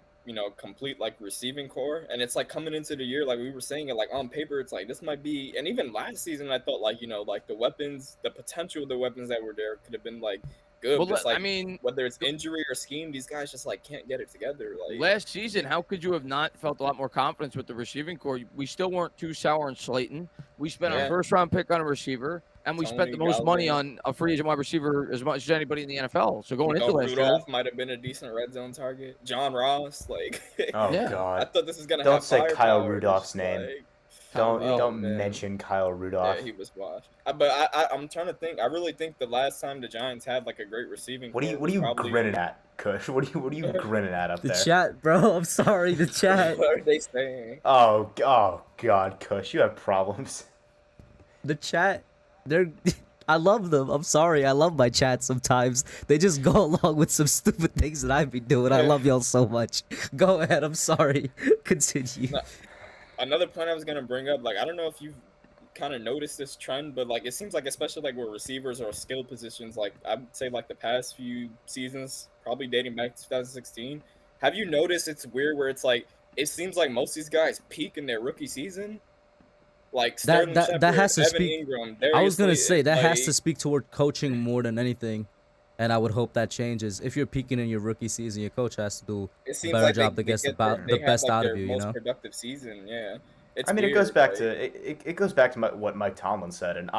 complete like receiving core, and it's like coming into the year like we were saying it like on paper it's like this might be, and even last season I thought like like the weapons, the potential of the weapons that were there could have been like good. Well, Just like I mean, whether it's injury or scheme, these guys just like can't get it together. Like last season, how could you have not felt a lot more confidence with the receiving core? We still weren't too sour on Slayton. We spent our Yeah. first round pick on a receiver, and we spent the Tony most money Galladay. on a free agent wide receiver as much as anybody in the NFL. So going into Nico last year, Rudolph might have been a decent red zone target. John Ross, like Oh Yeah. I God! thought this was gonna Don't have say Kyle firepower, Rudolph's just, name. like, Don't oh, man. mention Kyle Rudolph. Yeah, he was washed. But I'm trying to think. I really think the last time the Giants had like a great receiving. What are core you was probably- grinning at, Kush? What are you grinning at up The there? chat, bro. I'm sorry. The chat. What are they saying? Oh God, Kush, you have problems. The chat. They're. I love them. I'm sorry. I love my chat sometimes. They just go along with some stupid things that I be doing. I love y'all so much. Go ahead. I'm sorry. Continue. No. Another point I was gonna bring up, like I don't know if you've kind of noticed this trend, but like it seems like especially like where receivers or skill positions, like I'd say like the past few seasons, probably dating back to 2016. Have you noticed it's weird where it's like it seems like most of these guys peak in their rookie season? Like Sterling That Shepard, has to Evan speak. Ingram, I was gonna Darius say that has to like, speak toward coaching more than anything, and I would hope that changes. If you're peaking in your rookie season, your coach has to do it a seems better like job to they get get the have, best like, out their of you. You most know. productive season. Yeah, it's I mean, it weird, goes back like- to it goes back to what Mike Tomlin said, and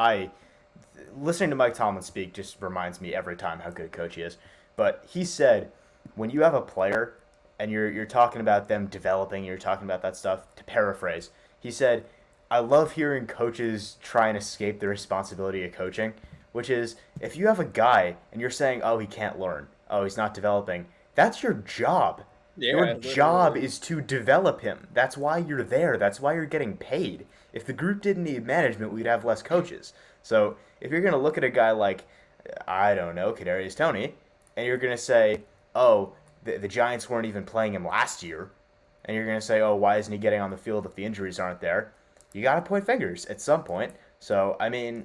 listening to Mike Tomlin speak just reminds me every time how good a coach he is. But he said, when you have a player and you're talking about them developing, you're talking about that stuff. To paraphrase, he said, "I love hearing coaches try and escape the responsibility of coaching, which is if you have a guy and you're saying, oh, he can't learn, oh, he's not developing, that's your job." Yeah, Your literally. job is to develop him. That's why you're there. That's why you're getting paid. If the group didn't need management, we'd have less coaches. So if you're going to look at a guy like, I don't know, Kadarius Toney, and you're going to say, oh, the Giants weren't even playing him last year, and you're going to say, oh, why isn't he getting on the field if the injuries aren't there? You got to point fingers at some point. So, I mean,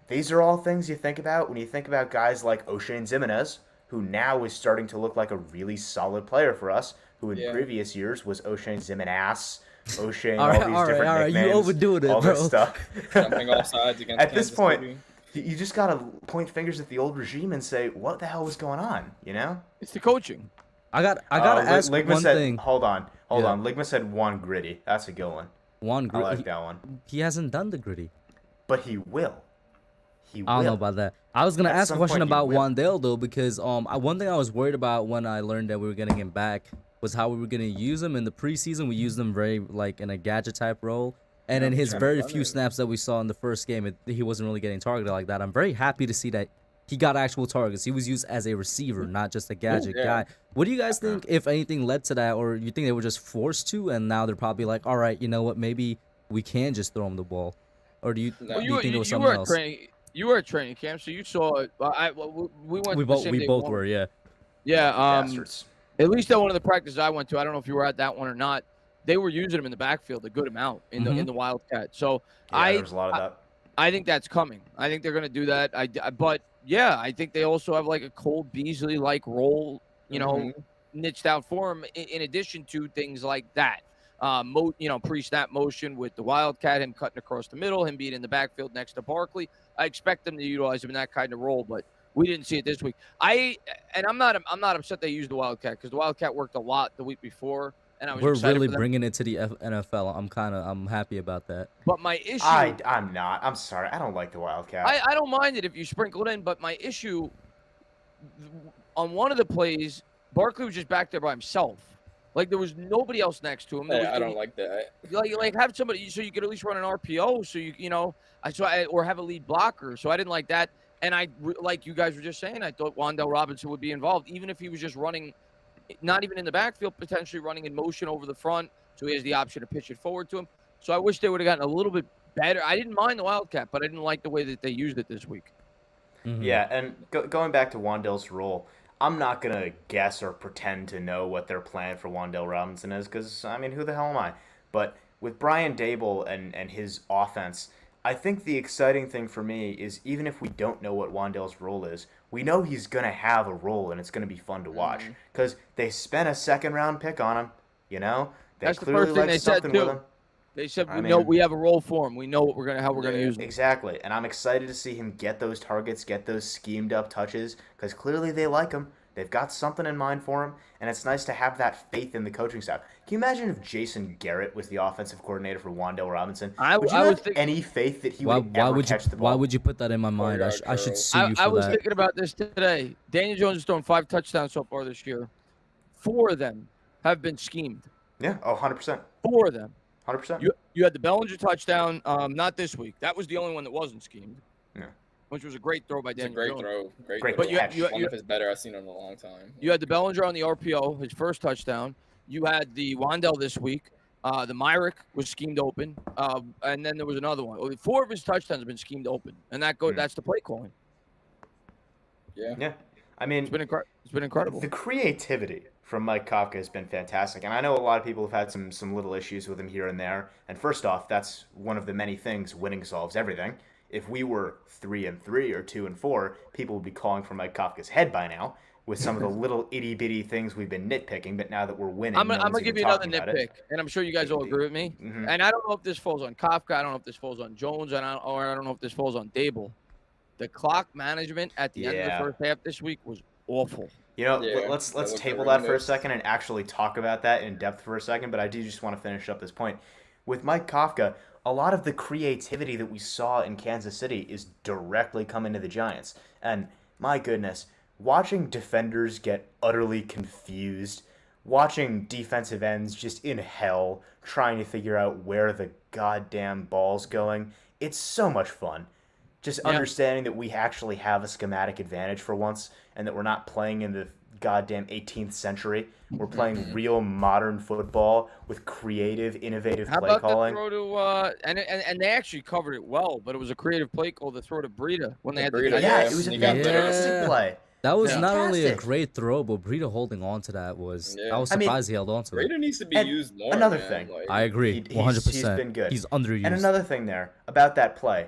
these are all things you think about when you think about guys like O'Shane Ximines, who now is starting to look like a really solid player for us, who in Yeah. previous years was O'Shane Ximines, O'Shane, All all right, these all different right. You nicknames, overdoing it, all bro. this stuff. Jumping off sides against At this Kansas point, City. you just got to point fingers at the old regime and say, what the hell was going on, you know? it's the coaching. I gotta ask Ligma one said, thing. Hold on. Yeah. Ligma said one gritty. That's a good one. One I like gritty. that one. He hasn't done the gritty. But he will. He will. I don't know about that. I was gonna At ask a some question point he about will. Wan'Dale though, because one thing I was worried about when I learned that we were getting him back was how we were gonna use him in the preseason. We used him very like in a gadget type role, and in his trying to very run few it. snaps snaps that we saw in the first game, he wasn't really getting targeted like that. I'm very happy to see that he got actual targets. He was used as a receiver, not just a gadget Yeah. guy. What do you guys think, if anything, led to that, or you think they were just forced to, and now they're probably like, all right, you know what, maybe we can just throw him the ball, or do you, No. Well, do you think it was something were at else? training. You were at training camp, so you saw it. We went. We the same we day both one. were, yeah. Yeah. Bastards. At least at one of the practices I went to, I don't know if you were at that one or not. They were using him in the backfield a good amount in the Wildcat. So Yeah, there was a lot of that. I think that's coming. I think they're going to do that. But yeah, I think they also have like a Cole Beasley like role, niched out for him. In addition to things like that, pre-snap motion with the Wildcat, him cutting across the middle, him being in the backfield next to Barkley. I expect them to utilize him in that kind of role, but we didn't see it this week. I'm not upset they used the Wildcat because the Wildcat worked a lot the week before, and I was We're excited really for them. bringing it to the NFL. I'm happy about that. But my issue, I'm not. I'm sorry. I don't like the Wildcat. I don't mind it if you sprinkle it in, but my issue on one of the plays, Barkley was just back there by himself. Like there was nobody else next to him. Hey, I don't like that. Like have somebody so you could at least run an RPO, so or have a lead blocker. So I didn't like that, and like you guys were just saying, I thought Wan'Dale Robinson would be involved, even if he was just running, not even in the backfield, potentially running in motion over the front, so he has the option to pitch it forward to him. So I wish they would have gotten a little bit better. I didn't mind the Wildcat, but I didn't like the way that they used it this week. Mhm. Yeah, and going back to Wan'Dale's role, I'm not going to guess or pretend to know what their plan for Wan'Dale Robinson is because, I mean, who the hell am I? But with Brian Dable and his offense, I think the exciting thing for me is even if we don't know what Wan'Dale's role is, we know he's going to have a role and it's going to be fun to watch because they spent a second-round pick on him, you know? They That's the clearly first thing like they said, something with too. him. They said I know mean- we have a role for him. We know how we're gonna use him. Exactly, and I'm excited to see him get those targets, get those schemed up touches, because clearly they like him. They've got something in mind for him, and it's nice to have that faith in the coaching staff. Can you imagine if Jason Garrett was the offensive coordinator for Wan'Dale Robinson? Would you have any faith that he would ever catch the ball? Why would you put that in my mind? I should sue you for I was that. thinking about this today. Daniel Jones has thrown 5 touchdowns so far this year. 4 of them have been schemed. Yeah, 100%. 4 of them. 100%. You had the Bellinger touchdown, not this week. That was the only one that wasn't schemed. Yeah. Which was a great throw by It's a Daniel great Jones. throw. Great Great throw. catch. One of his better I've seen in a long time. You had the Bellinger on the RPO, his first touchdown. You had the Wan'Dale this week. The Myrick was schemed open. And then there was another one. 4 of his touchdowns have been schemed open. And that's the play calling. Yeah. I mean, It's been incredible. the creativity from Mike Kafka has been fantastic, and I know a lot of people have had some little issues with him here and there. And first off, that's one of the many things winning solves everything. If we were 3-3 or 2-4, people would be calling for Mike Kafka's head by now with some of the little itty bitty things we've been nitpicking. But now that we're winning, I'm gonna give you another nitpick, and I'm sure you guys all agree with me. Mhm. And I don't know if this falls on Kafka. I don't know if this falls on Jones, or I don't know if this falls on Dable. The clock management at the end of the Yeah. first half this week was awful. You know, Yeah, let's that was table really that for a mixed. second and actually talk about that in depth for a second, but I do just want to finish up this point. With Mike Kafka, a lot of the creativity that we saw in Kansas City is directly coming to the Giants. And my goodness, watching defenders get utterly confused, watching defensive ends just in hell trying to figure out where the goddamn ball's going, it's so much fun. Just understanding that we actually have a schematic advantage for once and that we're not playing in the goddamn 18th century. We're playing real modern football with creative, innovative How play about calling. the throw to and they actually covered it well, but it was a creative play call to throw to Breida when they had the Breida, tight Yeah, end. it was a You got that. fantastic Yeah. play. That was Yeah. not only a Fantastic. great throw, but Breida holding on to that was. Yeah. I was I mean, surprised he held on to it. Raider needs to be And used more. another man. thing. Like, I agree, He's 100%. been good. He's underused. And another thing there about that play,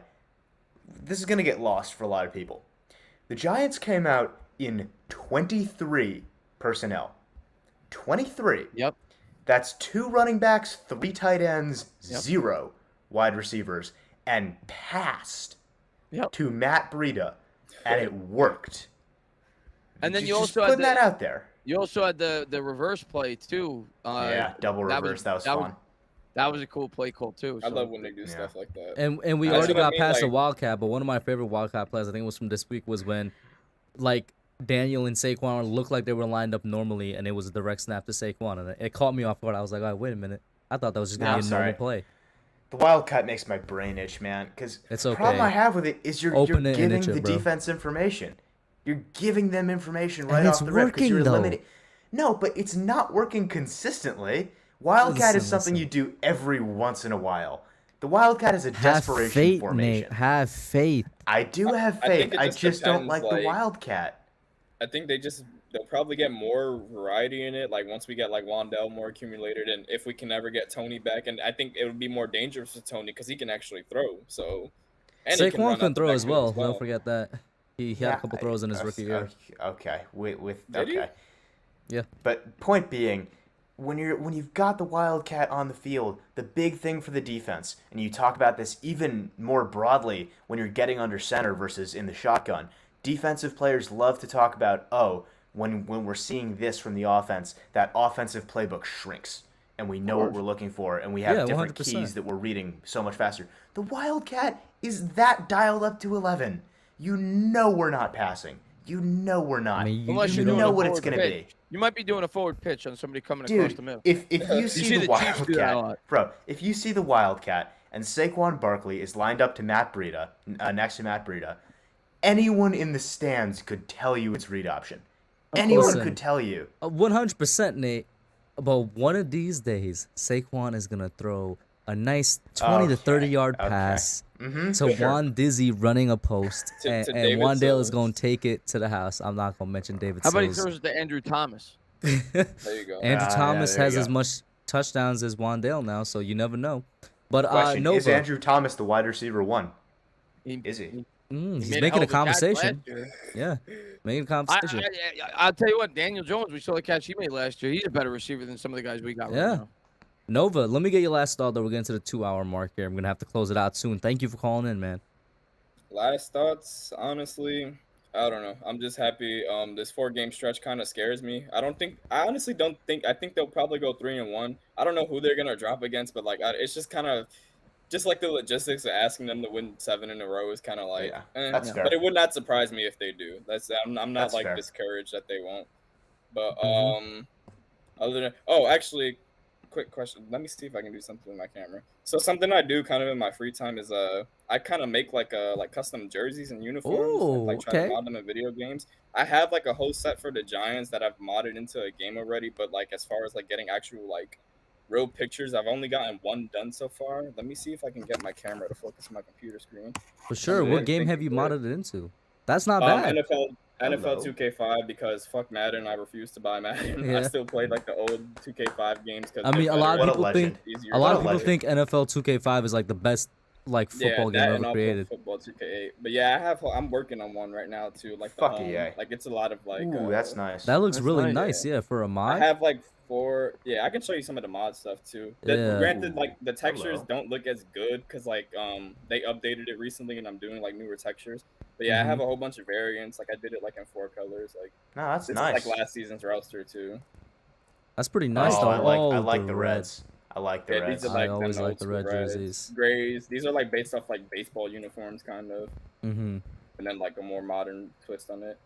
this is going to get lost for a lot of people. The Giants came out in 23 personnel. 23. Yep. That's 2 running backs, 3 tight ends, Yep. 0 wide receivers, and passed Yep. to Matt Breida, and it worked. And then you Just also had putting that out there. You also had the reverse play too. Yeah, double that reverse. That was that fun. That was a cool play call too. I So. love when they do stuff like that. And we That's already what I got mean, past the like- Wildcat, but one of my favorite Wildcat plays, I think it was from this week, was when, like, Daniel and Saquon looked like they were lined up normally, and it was a direct snap to Saquon, and it caught me off guard. I was like, "Oh, wait a minute! I thought that was just No, gonna I'm be a normal sorry. play." The Wildcat makes my brain itch, man. Because It's the problem okay. I have with it is you're Open it and giving itch it, the bro. defense information. You're giving them information right And off it's the rip because you're working, though. eliminating. No, but it's not working consistently. Wildcat is something you do every once in a while. The Wildcat is a Have desperation faith, formation. Nate. Have faith. I do have I faith. think it I just just don't depends, like the like- Wildcat. I think they'll probably get more variety in it. Like once we get like Wan'Dale more accumulated, and if we can ever get Tony back, and I think it would be more dangerous for Tony because he can actually throw. So and he Saquon run can out the throw as backfield well. Don't forget that. He had a couple throws in his rookie year. Okay, with Did he? okay. Yeah. But point being, when you've got the Wildcat on the field, the big thing for the defense, and you talk about this even more broadly when you're getting under center versus in the shotgun. Defensive players love to talk about, when we're seeing this from the offense, that offensive playbook shrinks, and we know what we're looking for, and we have Yeah, different 100%. keys that we're reading so much faster. The Wildcat is that dialed up to 11. You know we're not passing. You know we're not. I mean, Unless you you're doing know a what it's forward going to be. pitch. You might be doing a forward pitch on somebody coming across Dude, the middle. if you see see the the Chiefs do that a Wildcat, lot. bro, if you see the Wildcat and Saquon Barkley is lined up to Matt Breida, next to Matt Breida, anyone in the stands could tell you it's read option. Anyone course. could tell you. 100%, Nate. But one of these days, Saquon is gonna throw a nice 20 to 30-yard pass to Juan Dizzy running a post, and David Wandale is Sills. gonna take it to the house. I'm not gonna mention David How about he Sills. throws it to Andrew Thomas? There you go. Andrew Thomas there you has go. as much touchdowns as Wandale now, so you never know. But Question, Nova, is Andrew Thomas the wide receiver one? He- Is he? he's made making hell a of catch conversation. last year. Yeah, making a conversation. I'll tell you what, Daniel Jones, we saw the catch he made last year. He's a better receiver than some of the guys we got right now. Nova, let me get your last thought, though. We're getting to the 2-hour mark here. I'm going to have to close it out soon. Thank you for calling in, man. Last thoughts, honestly, I don't know. I'm just happy. This 4-game stretch kind of scares me. I honestly don't think. I think they'll probably go 3-1. I don't know who they're gonna drop against, but like, it's just kind of, just like the logistics of asking them to win 7 in a row is kind of like, that's fair. But it would not surprise me if they do. I'm not That's like fair. discouraged that they won't. But other than actually. Quick question. Let me see if I can do something with my camera. So something I do kind of in my free time is I kind of make like custom jerseys and uniforms. Ooh, Like try to mod them in video games. I have like a whole set for the Giants that I've modded into a game already, but like as far as like getting actual like real pictures, I've only gotten one done so far. Let me see if I can get my camera to focus on my computer screen. For sure. What game have you modded it into? That's not bad. NFL 2K5 because fuck Madden. I refuse to buy Madden. Yeah. I still played like the old 2K5 games. I mean, a lot of people think think NFL 2K5 is like the best like football game ever created. Football 2K8. But yeah, I'm working on one right now too. Like Fuck EA. Like it's a lot of like. Ooh, that's nice. That looks That's really nice. nice. Yeah, for a mod. I have like 4. Yeah, I can show you some of the mod stuff too. Granted, like the textures don't look as good because like they updated it recently and I'm doing like newer textures. But yeah, I have a whole bunch of variants. Like I did it like in 4 colors. Like no, that's this nice. is like last season's roster too. That's pretty nice though. I like the reds. I like the reds. These are, like, I always them like the red reds, jerseys. Grays. These are like based off like baseball uniforms kind of. Mm-hmm. And then like a more modern twist on it.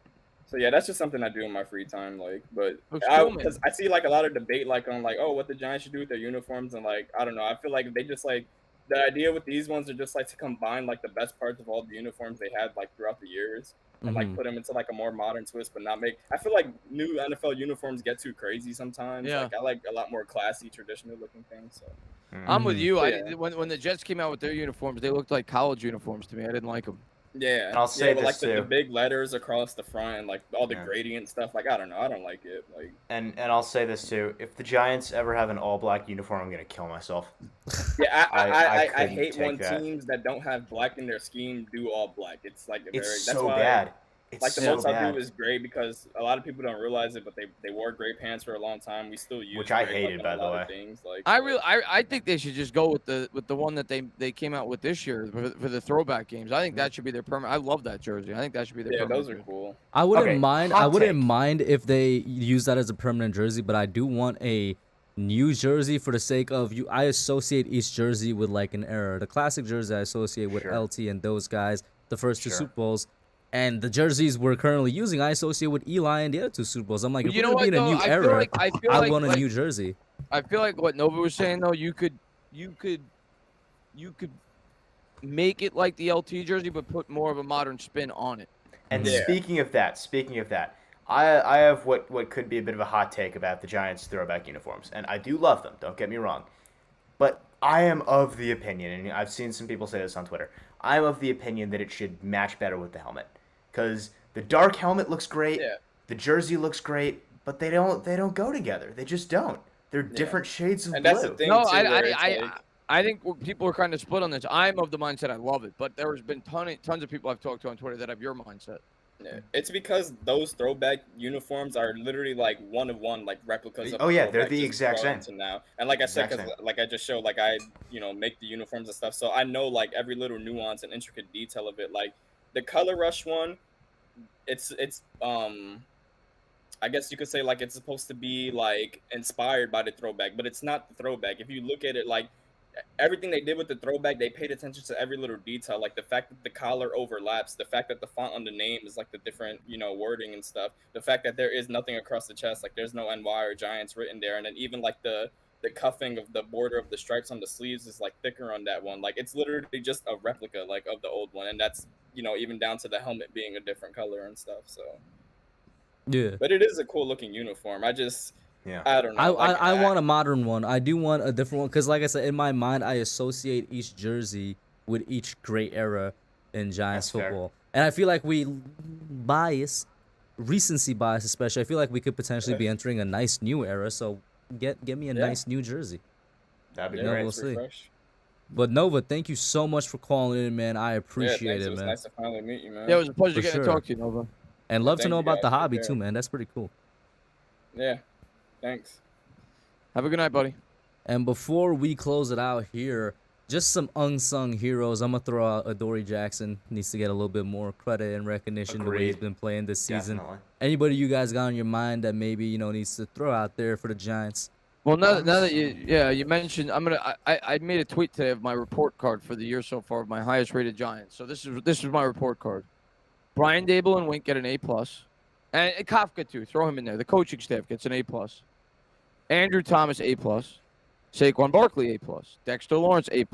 So yeah, that's just something I do in my free time, like. But because I see like a lot of debate, like on like, oh, what the Giants should do with their uniforms, and like I don't know, I feel like they just like the idea with these ones are just like to combine like the best parts of all the uniforms they had like throughout the years, and like put them into like a more modern twist, but not make. I feel like new NFL uniforms get too crazy sometimes. Yeah. Like I like a lot more classy, traditional looking things. So. I'm with you. Yeah. When the Jets came out with their uniforms, they looked like college uniforms to me. I didn't like them. Yeah, and I'll say but this like too. The big letters across the front and like all the gradient stuff. Like I don't know, I don't like it. Like and I'll say this too. If the Giants ever have an all-black uniform, I'm gonna kill myself. Yeah, I couldn't hate when take that. teams that don't have black in their scheme do all black. It's like It's that's so why, bad. It's like the so most I bad. do is gray because a lot of people don't realize it, but they wore gray pants for a long time. We still use Which I gray, hated, like, by on a the lot of way. things. Like I think they should just go with the one that they came out with this year for the throwback games. I think that should be their permanent. I love that jersey. I think that should be their permanent. those are cool. I wouldn't Okay, mind. hot I wouldn't take. mind if they use that as a permanent jersey, but I do want a new jersey for the sake of you. I associate each jersey with like an era. The classic jersey I associate with Sure. LT and those guys, the first 2 Sure. Super Bowls. And the jerseys we're currently using, I associate with Eli and the other 2 Super Bowls. I'm like, if You we're know gonna be in what, a new though? era, I feel I like want a new jersey. I feel like what Nova was saying though, you could make it like the LT jersey, but put more of a modern spin on it. And Yeah. speaking of that, I have what could be a bit of a hot take about the Giants throwback uniforms, and I do love them. Don't get me wrong, but I am of the opinion, and I've seen some people say this on Twitter. I am of the opinion that it should match better with the helmet, because the dark helmet looks great, the jersey looks great, but they don't go together. They just don't. They're different shades of And blue. that's the thing. No, too, where it's like, I think people are kind of split on this. I'm of the mindset I love it, but there's been tons of people I've talked to on Twitter that have your mindset. yeah. It's because those throwback uniforms are literally like one of one, like replicas of Oh, yeah, they're throwback the just exact brought same. into now. And like I said, Exact because like I just showed, like I make the uniforms and stuff, so I know like every little nuance and intricate detail of it. Like the Color Rush one, it's I guess you could say like it's supposed to be like inspired by the throwback, but it's not the throwback. If you look at it, like everything they did with the throwback, they paid attention to every little detail, like the fact that the collar overlaps, the fact that the font on the name is like the different wording and stuff, the fact that there is nothing across the chest, like there's no NY or Giants written there, and then even like the cuffing of the border of the stripes on the sleeves is like thicker on that one. Like it's literally just a replica like of the old one, and that's even down to the helmet being a different color and stuff. So Yeah. but it is a cool looking uniform. I just Yeah. I don't know. I want a modern one. I do want a different one because, like I said, in my mind, I associate each jersey with each great era in Giants That's fair. football, and I feel like recency bias especially. I feel like we could potentially be entering a nice new era. So get me a nice new jersey. That'd be Yeah, great. We'll it's see. refresh. But Nova, thank you so much for calling in, man. I Yeah, appreciate thanks. it, It was man. nice to finally meet you, man. Yeah, it was a pleasure For getting sure. to talk to you, Nova. And love to thank know you, about the guys. Take hobby care. too, man. That's pretty cool. Yeah, thanks. Have a good night, buddy. And before we close it out here, just some unsung heroes. I'm gonna throw out Adoree Jackson. Needs to get a little bit more credit and recognition the way he's Agreed. been playing this season. Definitely. Anybody you guys got on your mind that maybe needs to throw out there for the Giants? Well, now that you mentioned, I made a tweet today of my report card for the year so far of my highest rated Giants. So this is my report card. Brian Dable and Wink get an A+, and Kafka too. Throw him in there. The coaching staff gets an A+. Andrew Thomas A+. Saquon Barkley A+. Dexter Lawrence A+.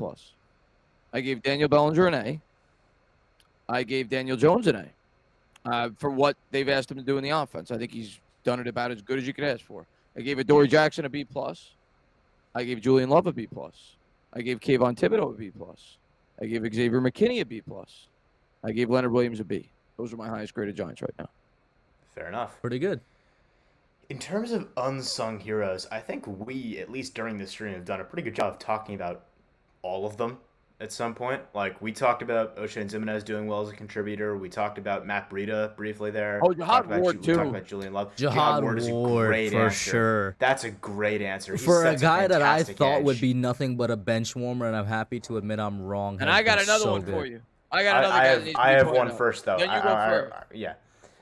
I gave Daniel Bellinger an A. I gave Daniel Jones an A for what they've asked him to do in the offense. I think he's done it about as good as you could ask for. I gave Adoree Jackson a B+. I gave Julian Love a B+. I gave Kayvon Thibodeau a B+. I gave Xavier McKinney a B+. I gave Leonard Williams a B. Those are my highest graded Giants right now. Fair enough. Pretty good. In terms of unsung heroes, I think we, at least during this stream, have done a pretty good job of talking about all of them at some point. Like, we talked about O'Shea Zimenez doing well as a contributor. We talked about Matt Breida briefly there. Oh, Jihad Ward, We too. talked about Julian Love. Jihad Ward is a Ward, great for answer. sure. That's a great answer. He For a sets guy that I fantastic thought would edge. be nothing but a bench warmer, and I'm happy to admit I'm wrong. And has I got been another so one good. for you. I got another guy that needs to be I have pointed one out. first, though. Then you go first. Yeah.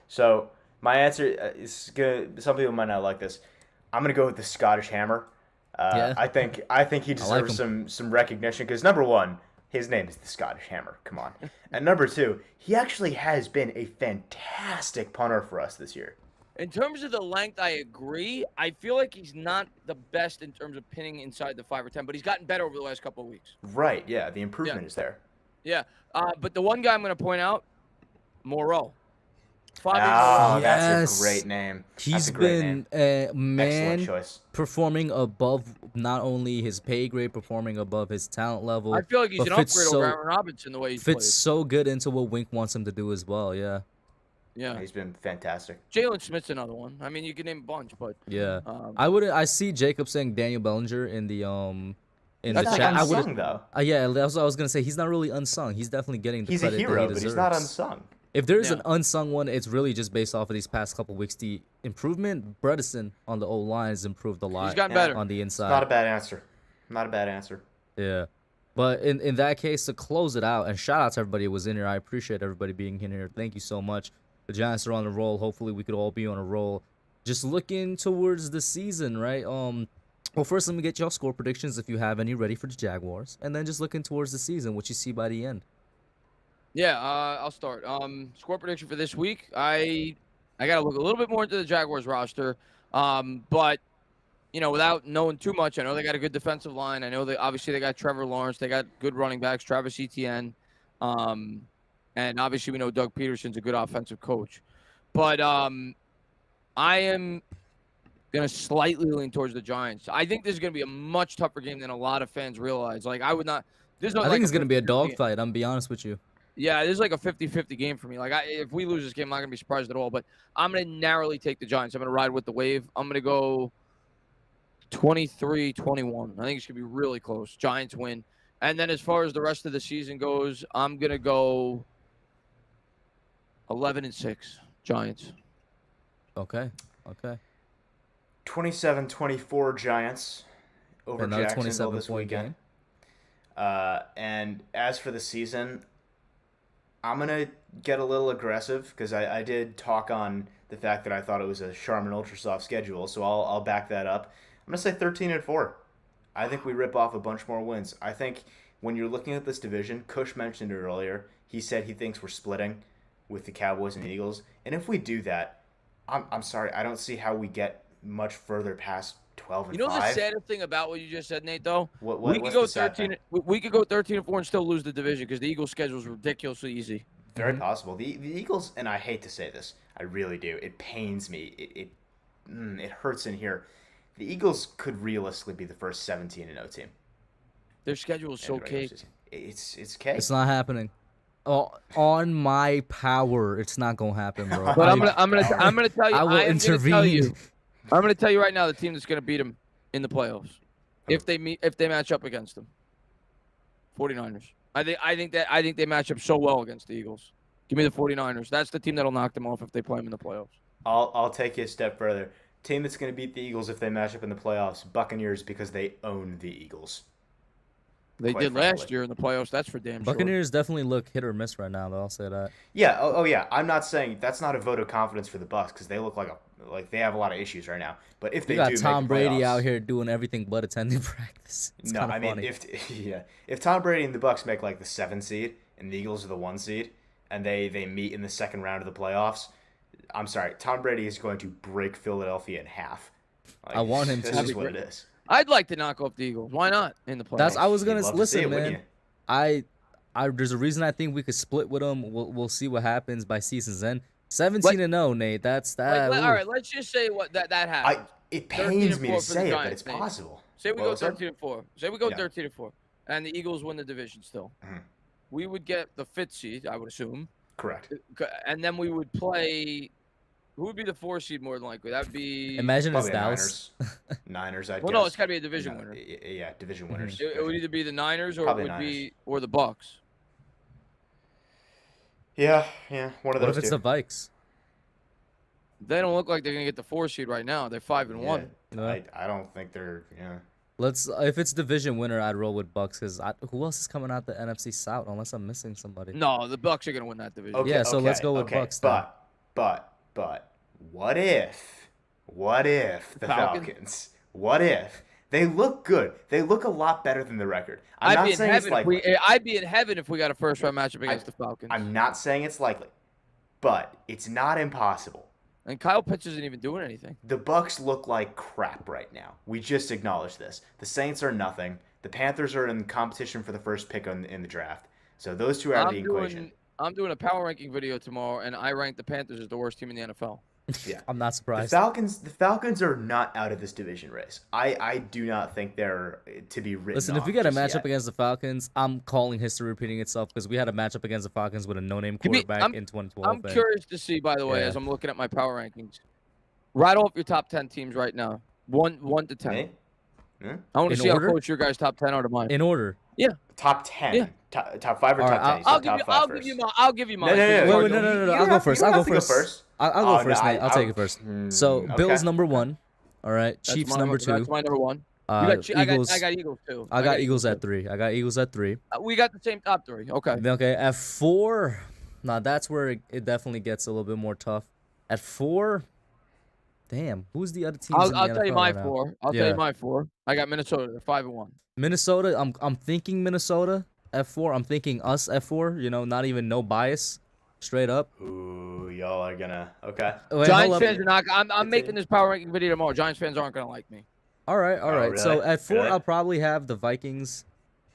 So my answer is good. Some people might not like this. I'm gonna go with the Scottish Hammer. Yeah. I think he like deserves some recognition because number one, his name is the Scottish Hammer. Come on. And number two, he actually has been a fantastic punter for us this year. In terms of the length, I agree. I feel like he's not the best in terms of pinning inside the 5 or 10, but he's gotten better over the last couple of weeks. Right. Yeah. The improvement is there. Yeah. But the one guy I'm going to point out, Moreau. Oh, Moreau. that's Yes. a great name. He's That's a great been name. Excellent man choice. performing above not only his pay grade, performing above his talent level. I feel like he's but an fits upgrade so- over Aaron Robinson the way he's Fits so good into what Wink wants him to do as well. Yeah. played. Yeah. He's been fantastic. Jalen Smith's another one. I mean, you could name a bunch, but Yeah. um, I see Jacob saying Daniel Bellinger in the in That's the not chat. I unsung, would though. yeah, that's what I was gonna say. He's not really unsung. He's definitely getting the He's a credit that hero, he but deserves. he's not unsung. If there's Yeah. an unsung one, it's really just based off of these past couple weeks. The improvement, Bredesen on the O line has improved a lot. he's gotten Yeah. better. on the inside. Not a bad answer. Not a bad answer. Yeah. But in that case, to close it out, and shout out to everybody who was in here. I appreciate everybody being in here. Thank you so much. The Giants are on a roll. Hopefully, we could all be on a roll. Just looking towards the season, right? Well, first, let me get y'all score predictions if you have any ready for the Jaguars, and then just looking towards the season, what you see by the end. Yeah, I'll start. Score prediction for this week. I got to look a little bit more into the Jaguars roster. But without knowing too much, I know they got a good defensive line. I know obviously they got Trevor Lawrence. They got good running backs, Travis Etienne. And obviously we know Doug Peterson's a good offensive coach. But I am going to slightly lean towards the Giants. I think this is going to be a much tougher game than a lot of fans realize. Like, I would not – I I think it's going to be a 50-50 dogfight. I'm going to be honest with you. Yeah, this is like a 50-50 game for me. Like, if we lose this game, I'm not going to be surprised at all. But I'm going to narrowly take the Giants. I'm going to ride with the wave. I'm going to go 23-21. I think it's going to be really close. Giants win. And then as far as the rest of the season goes, I'm going to go 11-6. Giants. Okay. 27-24 Giants over Another Jacksonville this 27-point weekend. And as for the season, I'm going to get a little aggressive because I did talk on the fact that I thought it was a Charmin Ultra Soft schedule, so I'll back that up. I'm going to say 13-4. I think we rip off a bunch more wins. I think when you're looking at this division, Kush mentioned it earlier. He said he thinks we're splitting with the Cowboys and Eagles. And if we do that, I'm sorry, I don't see how we get much further past 12-5. You know the saddest thing about what you just said, Nate, though? We We could go 13. We could go 13-4 and still lose the division because the Eagles' schedule is ridiculously easy. Very possible. The Eagles, and I hate to say this, I really do. It pains me. It hurts in here. the Eagles could realistically be the first 17-0 team. Their schedule is so in the regular cake. season. It's cake. It's not happening. Oh, on my power, it's not gonna happen, bro. But I'm I- gonna tell you. I will am gonna tell intervene. you. I'm gonna tell you right now the team that's gonna beat them in the playoffs, if they match up against them. 49ers. I think they match up so well against the Eagles. Give me the 49ers. That's the team that'll knock them off if they play them in the playoffs. I'll take you a step further. Team that's going to beat the Eagles if they match up in the playoffs, Buccaneers, because they own the Eagles. They Quite did last frankly. year in the playoffs. That's for damn sure. Buccaneers definitely look hit or miss right now, though. I'll say that. Yeah. Oh yeah. I'm not saying that's not a vote of confidence for the Bucs because they look like they have a lot of issues right now. But if they You got do Tom make the Brady playoffs- out here doing everything but attending practice. It's no, kinda I mean funny. if Tom Brady and the Bucs make like the 7 seed and the Eagles are the 1 seed and they meet in the second round of the playoffs, I'm sorry, Tom Brady is going to break Philadelphia in half. Like, I want him this to. is what it is. I'd like to knock off the Eagles. Why not in the playoffs? I was gonna You'd love to see listen, it, wouldn't man. you? There's a reason I think we could split with them. We'll see what happens by season's end. 17-0, Nate. That's that. All ooh. right, let's just say that happens. It 13 pains and me 4 to for the say it, but Giants, it's Nate. possible. Say we What go was that? 13-4. Say we go Yeah. 13-4, and the Eagles win the division still. Mhm. We would get the 5th seed, I would assume, Correct. and then we would play. Who would be the 4 seed more than likely? That would be. Imagine it's Probably Dallas. Niners, I'd Well, guess. no, it's got to be a division winner. Yeah, division Mhm. winners. It would either be the Niners or Probably it would be Niners. or the Bucks. Yeah, one of What those if it's two. the Vikes? They don't look like they're gonna get the 4 seed right now. They're 5-1. Yeah. I don't think they're. Yeah. If it's division winner, I'd roll with Bucks because who else is coming out the NFC South unless I'm missing somebody? No, the Bucks are gonna win that division. Okay, Yeah, so let's go with okay. Bucks then. But what if the Falcons? Falcons? What if they look good? They look a lot better than the record. I'm not saying it's likely. I'd be in heaven if we got a first round matchup against the Falcons. I'm not saying it's likely, but it's not impossible. And Kyle Pitts isn't even doing anything. The Bucks look like crap right now. We just acknowledged this. The Saints are nothing. The Panthers are in competition for the first pick in the draft. So those two are out of the equation. I'm doing a power ranking video tomorrow, and I rank the Panthers as the worst team in the NFL. Yeah. I'm not The surprised. Falcons are not out of this division race. I do not think they're to be written Listen, if off we get a just matchup yet. against the Falcons, I'm calling history repeating itself because we had a matchup against the Falcons with a no-name Give me- quarterback in 2012. I'm and- curious to see, by the way, Yeah. as I'm looking at my power rankings. Rattle off your top 10 teams right now. 1 to 10. Me? I want to In see order? how close your guys' top 10 are to mine. In order. Top 10. Yeah. Top 5 or All top right, 10? You I'll said give top you. 5 I'll first. give you my. I'll give you mine. No, so no, you no, already Wait, know. no. I'll go first. I'll go first. I'll Oh, go no, first, Nate. I'll take it first. So okay. Bills number 1. All right. That's Chiefs my- number 2. That's my number 1. Eagles. I got Eagles too. I got Eagles at 3. I got Eagles at 3. We got the same top 3. Okay. Okay. At 4, now that's where it definitely gets a little bit more tough. At 4, damn, who's the other teams? in the I'll tell you NFL my right now? 4. I'll tell Yeah. you my 4. I got Minnesota. They're 5-1. Minnesota. I'm thinking Minnesota at 4. I'm thinking us at 4. Not even no bias, straight up. Ooh, y'all are gonna. Okay. Wait, Giants hold up. fans are not. I'm Continue. making this power ranking video tomorrow. Giants fans aren't gonna like me. All right. Oh, So really? at 4, Really? I'll probably have the Vikings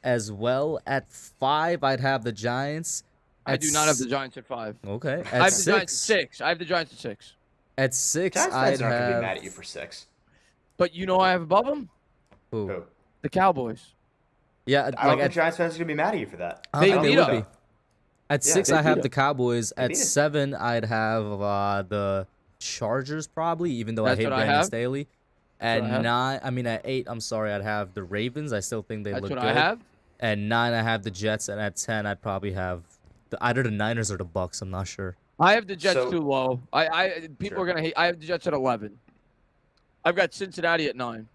as well. At 5, I'd have the Giants. I do not have the Giants at 5. Okay. I At have the Giants at 6. 6. I have the Giants at 6. At 6, Giants I'd fans aren't gonna be have. mad at you for 6. But you know I have above them Who? Who? the Cowboys. Yeah, I don't like think at, Giants fans are gonna be mad at you for that. I They don't think beat would them. be. At Yeah, 6, they I have beat the Cowboys. At beat 'em. 7, I'd have the Chargers probably, even though That's I hate what I Brandon have. Staley. That's At what I have. 9, at 8, I'm sorry, I'd have the Ravens. I still think they That's look what good. I have. At 9, I have the Jets, and at 10, I'd probably have either the Niners or the Bucks. I'm not sure. I have the Jets So- too low. People Sure. are gonna hate. I have the Jets at 11. I've got Cincinnati at 9,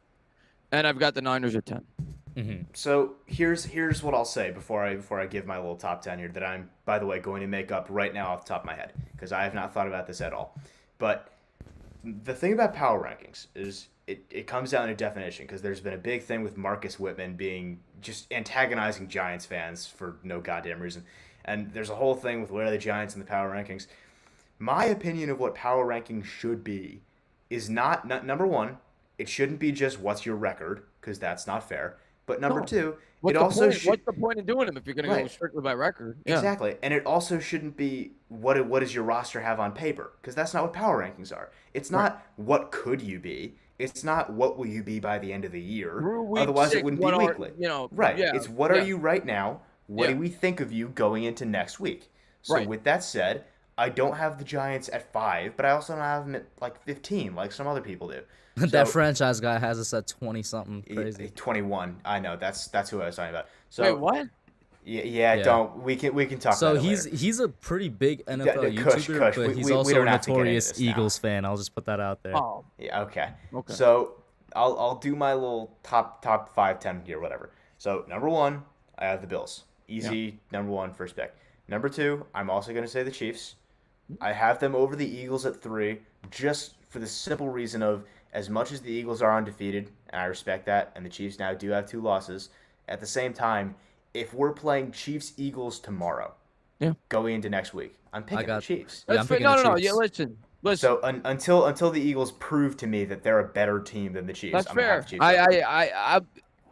and I've got the Niners at 10. Mm-hmm. So here's what I'll say before I give my little top 10 here that I'm, by the way, going to make up right now off the top of my head because I have not thought about this at all. But the thing about power rankings is it comes down to definition because there's been a big thing with Marcus Whitman being just antagonizing Giants fans for no goddamn reason. And there's a whole thing with where are the Giants in the power rankings. My opinion of what power rankings should be is not number 1, it shouldn't be just what's your record because that's not fair. But number No. 2, What's it the also point? should What's the point in doing them if you're gonna go Right. strictly by record? Yeah. exactly, and it also shouldn't be what does your roster have on paper because that's not what power rankings are. It's not what could you be. It's not what will you be by the end of the year. Through week Otherwise, it 6, wouldn't be what are weekly. Right. Yeah, It's what are yeah, you right now? What yeah. do we think of you going into next week? So Right. with that said, I don't have the Giants at 5, but I also don't have them at like 15, like some other people do. That franchise guy has us at 20 something crazy. 21. I know that's who I was talking about. So Wait, what? Yeah. Don't we can talk So about it later. he's a pretty big NFL Kush, YouTuber, but we he's don't also a have to get into notorious this now. Eagles fan. I'll just put that out there. Oh, Yeah, okay. Okay. So I'll do my little top 5, 10 here, whatever. So number 1, I have the Bills. Easy number 1 first pick. Number 2, I'm also gonna say the Chiefs. I have them over the Eagles at 3, just for the simple reason of as much as the Eagles are undefeated, and I respect that, and the Chiefs now do have 2 losses. At the same time, if we're playing Chiefs-Eagles tomorrow, going into next week, I'm picking the Chiefs. Yeah, I'm That's fair. picking the No. Chiefs. Yeah, listen. So until the Eagles prove to me that they're a better team than the Chiefs, That's I'm gonna fair. have the Chiefs over. I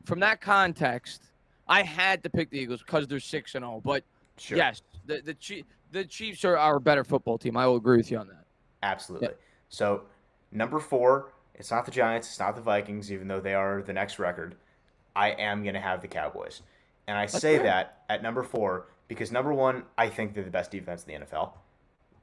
from that context, I had to pick the Eagles because they're 6-0. But Sure. yes, the Chiefs are a better football team. I will agree with you on that. Absolutely. So number 4, it's not the Giants, it's not the Vikings, even though they are the next record. I am gonna have the Cowboys, and I say that at number 4 because number 1, I think they're the best defense in the NFL.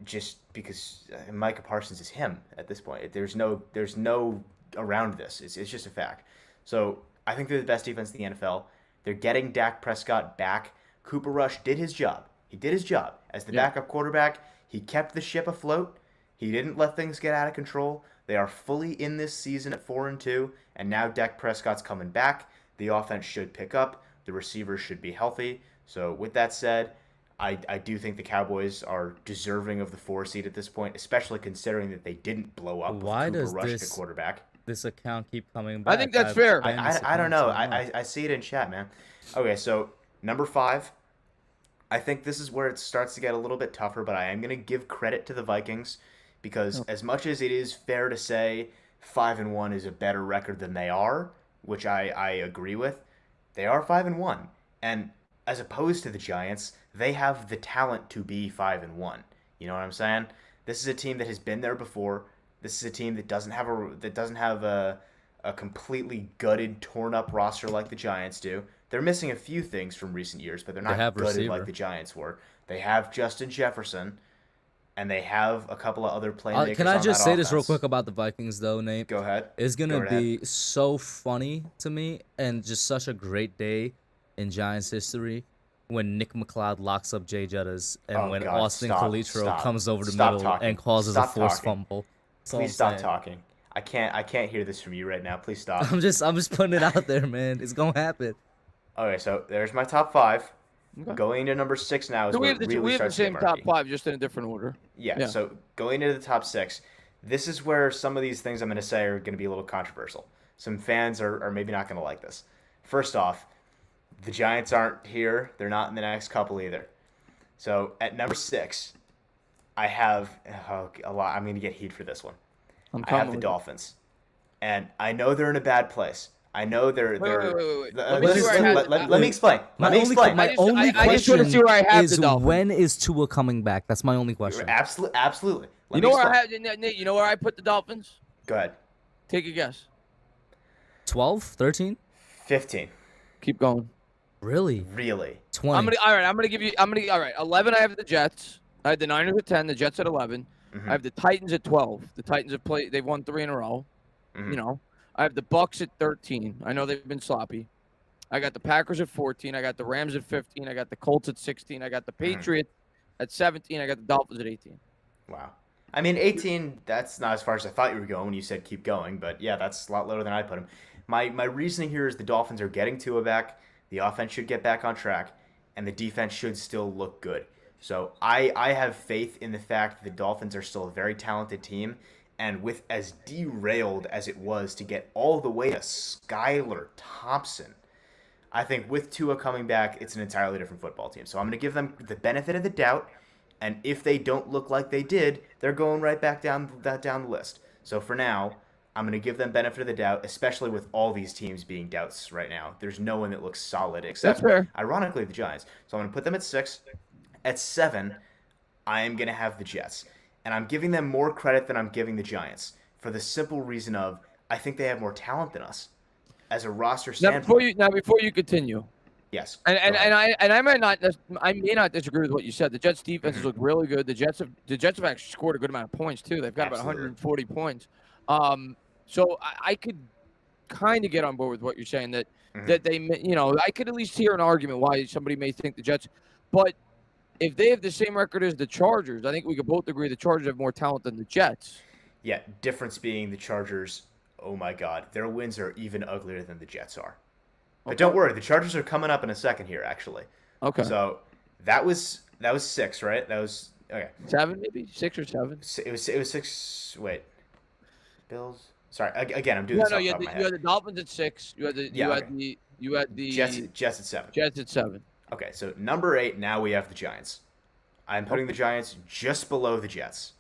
Just because Micah Parsons is him at this point. There's no around this. It's just a fact. So I think they're the best defense in the NFL. They're getting Dak Prescott back. Cooper Rush did his job. He did his job as the backup quarterback. He kept the ship afloat. He didn't let things get out of control. They are fully in this season at 4-2, and now Dak Prescott's coming back. The offense should pick up. The receivers should be healthy. So with that said, I do think the Cowboys are deserving of the 4 seed at this point, especially considering that they didn't blow up with Cooper Rush at quarterback. This account keep coming back? I think that's fair. I don't know. I see it in chat, man. Okay, so number 5, I think this is where it starts to get a little bit tougher, but I am going to give credit to the Vikings because as much as it is fair to say 5-1 is a better record than they are, which I agree with, they are 5-1. And as opposed to the Giants, they have the talent to be 5-1. You know what I'm saying? This is a team that has been there before. This is a team that doesn't have a completely gutted, torn up roster like the Giants do. They're missing a few things from recent years, but they're not gutted like the Giants were. They have Justin Jefferson, and they have a couple of other playmakers. Can I just say this real quick about the Vikings, though, Nate? Go ahead. It's gonna be so funny to me, and just such a great day in Giants history when Nick McLeod locks up Jay Jettas and when Austin Calitro comes over the middle and causes a forced fumble. Please stop talking. I can't hear this from you right now. Please stop. I'm just putting it out there, man. It's gonna happen. Okay, so there's my top 5. Okay. Going into number 6 now is where it really starts to get murky. We have the same top 5, just in a different order. Yeah, so going into the top 6, this is where some of these things I'm going to say are going to be a little controversial. Some fans are maybe not going to like this. First off, the Giants aren't here. They're not in the next couple either. So at number 6, I have a lot. I'm going to get heat for this one. I have the Dolphins. And I know they're in a bad place. I know they're. Wait. Let me explain. My only question is when is Tua coming back? That's my only question. Absolutely. You know where I have Nate? You know where I put the Dolphins? Go ahead. Take a guess. 12, 13, 15. Keep going. Really? 20. All right. 11. I have the Jets. I had the Niners at 10. The Jets at 11. Mm-hmm. I have the Titans at 12. The Titans have played. They've won 3 in a row. Mm-hmm. You know. I have the Bucks at 13. I know they've been sloppy. I got the Packers at 14. I got the Rams at 15. I got the Colts at 16. I got the Patriots at 17. I got the Dolphins at 18. Wow. I mean, 18, that's not as far as I thought you were going when you said keep going. But, yeah, that's a lot lower than I put them. My reasoning here is the Dolphins are getting Tua back. The offense should get back on track. And the defense should still look good. So I have faith in the fact that the Dolphins are still a very talented team. And with as derailed as it was to get all the way to Skylar Thompson, I think with Tua coming back, it's an entirely different football team. So I'm going to give them the benefit of the doubt. And if they don't look like they did, they're going right back down the list. So for now, I'm going to give them benefit of the doubt, especially with all these teams being doubts right now. There's no one that looks solid except, ironically, the Giants. So I'm going to put them at 6. At 7, I am going to have the Jets. And I'm giving them more credit than I'm giving the Giants for the simple reason of I think they have more talent than us as a roster Now standpoint. before you continue, Yes. and go ahead. I may not disagree with what you said. The Jets defenses look really good. The Jets have actually scored a good amount of points too. They've got Absolutely. about 140 points. So I could kind of get on board with what you're saying that they, I could at least hear an argument why somebody may think the Jets, but if they have the same record as the Chargers, I think we could both agree the Chargers have more talent than the Jets. Yeah, difference being the Chargers, oh my God, their wins are even uglier than the Jets are. But don't worry, the Chargers are coming up in a second here, actually. Okay. So that was 6, right? That was okay. 7 maybe 6 or 7. It was 6. Wait, Bills. Sorry, again, I'm doing this off the top of my head. You had the Dolphins at 6. You had the Jets at 7. Jets at 7. Okay, so number 8. Now we have the Giants. I'm putting the Giants just below the Jets.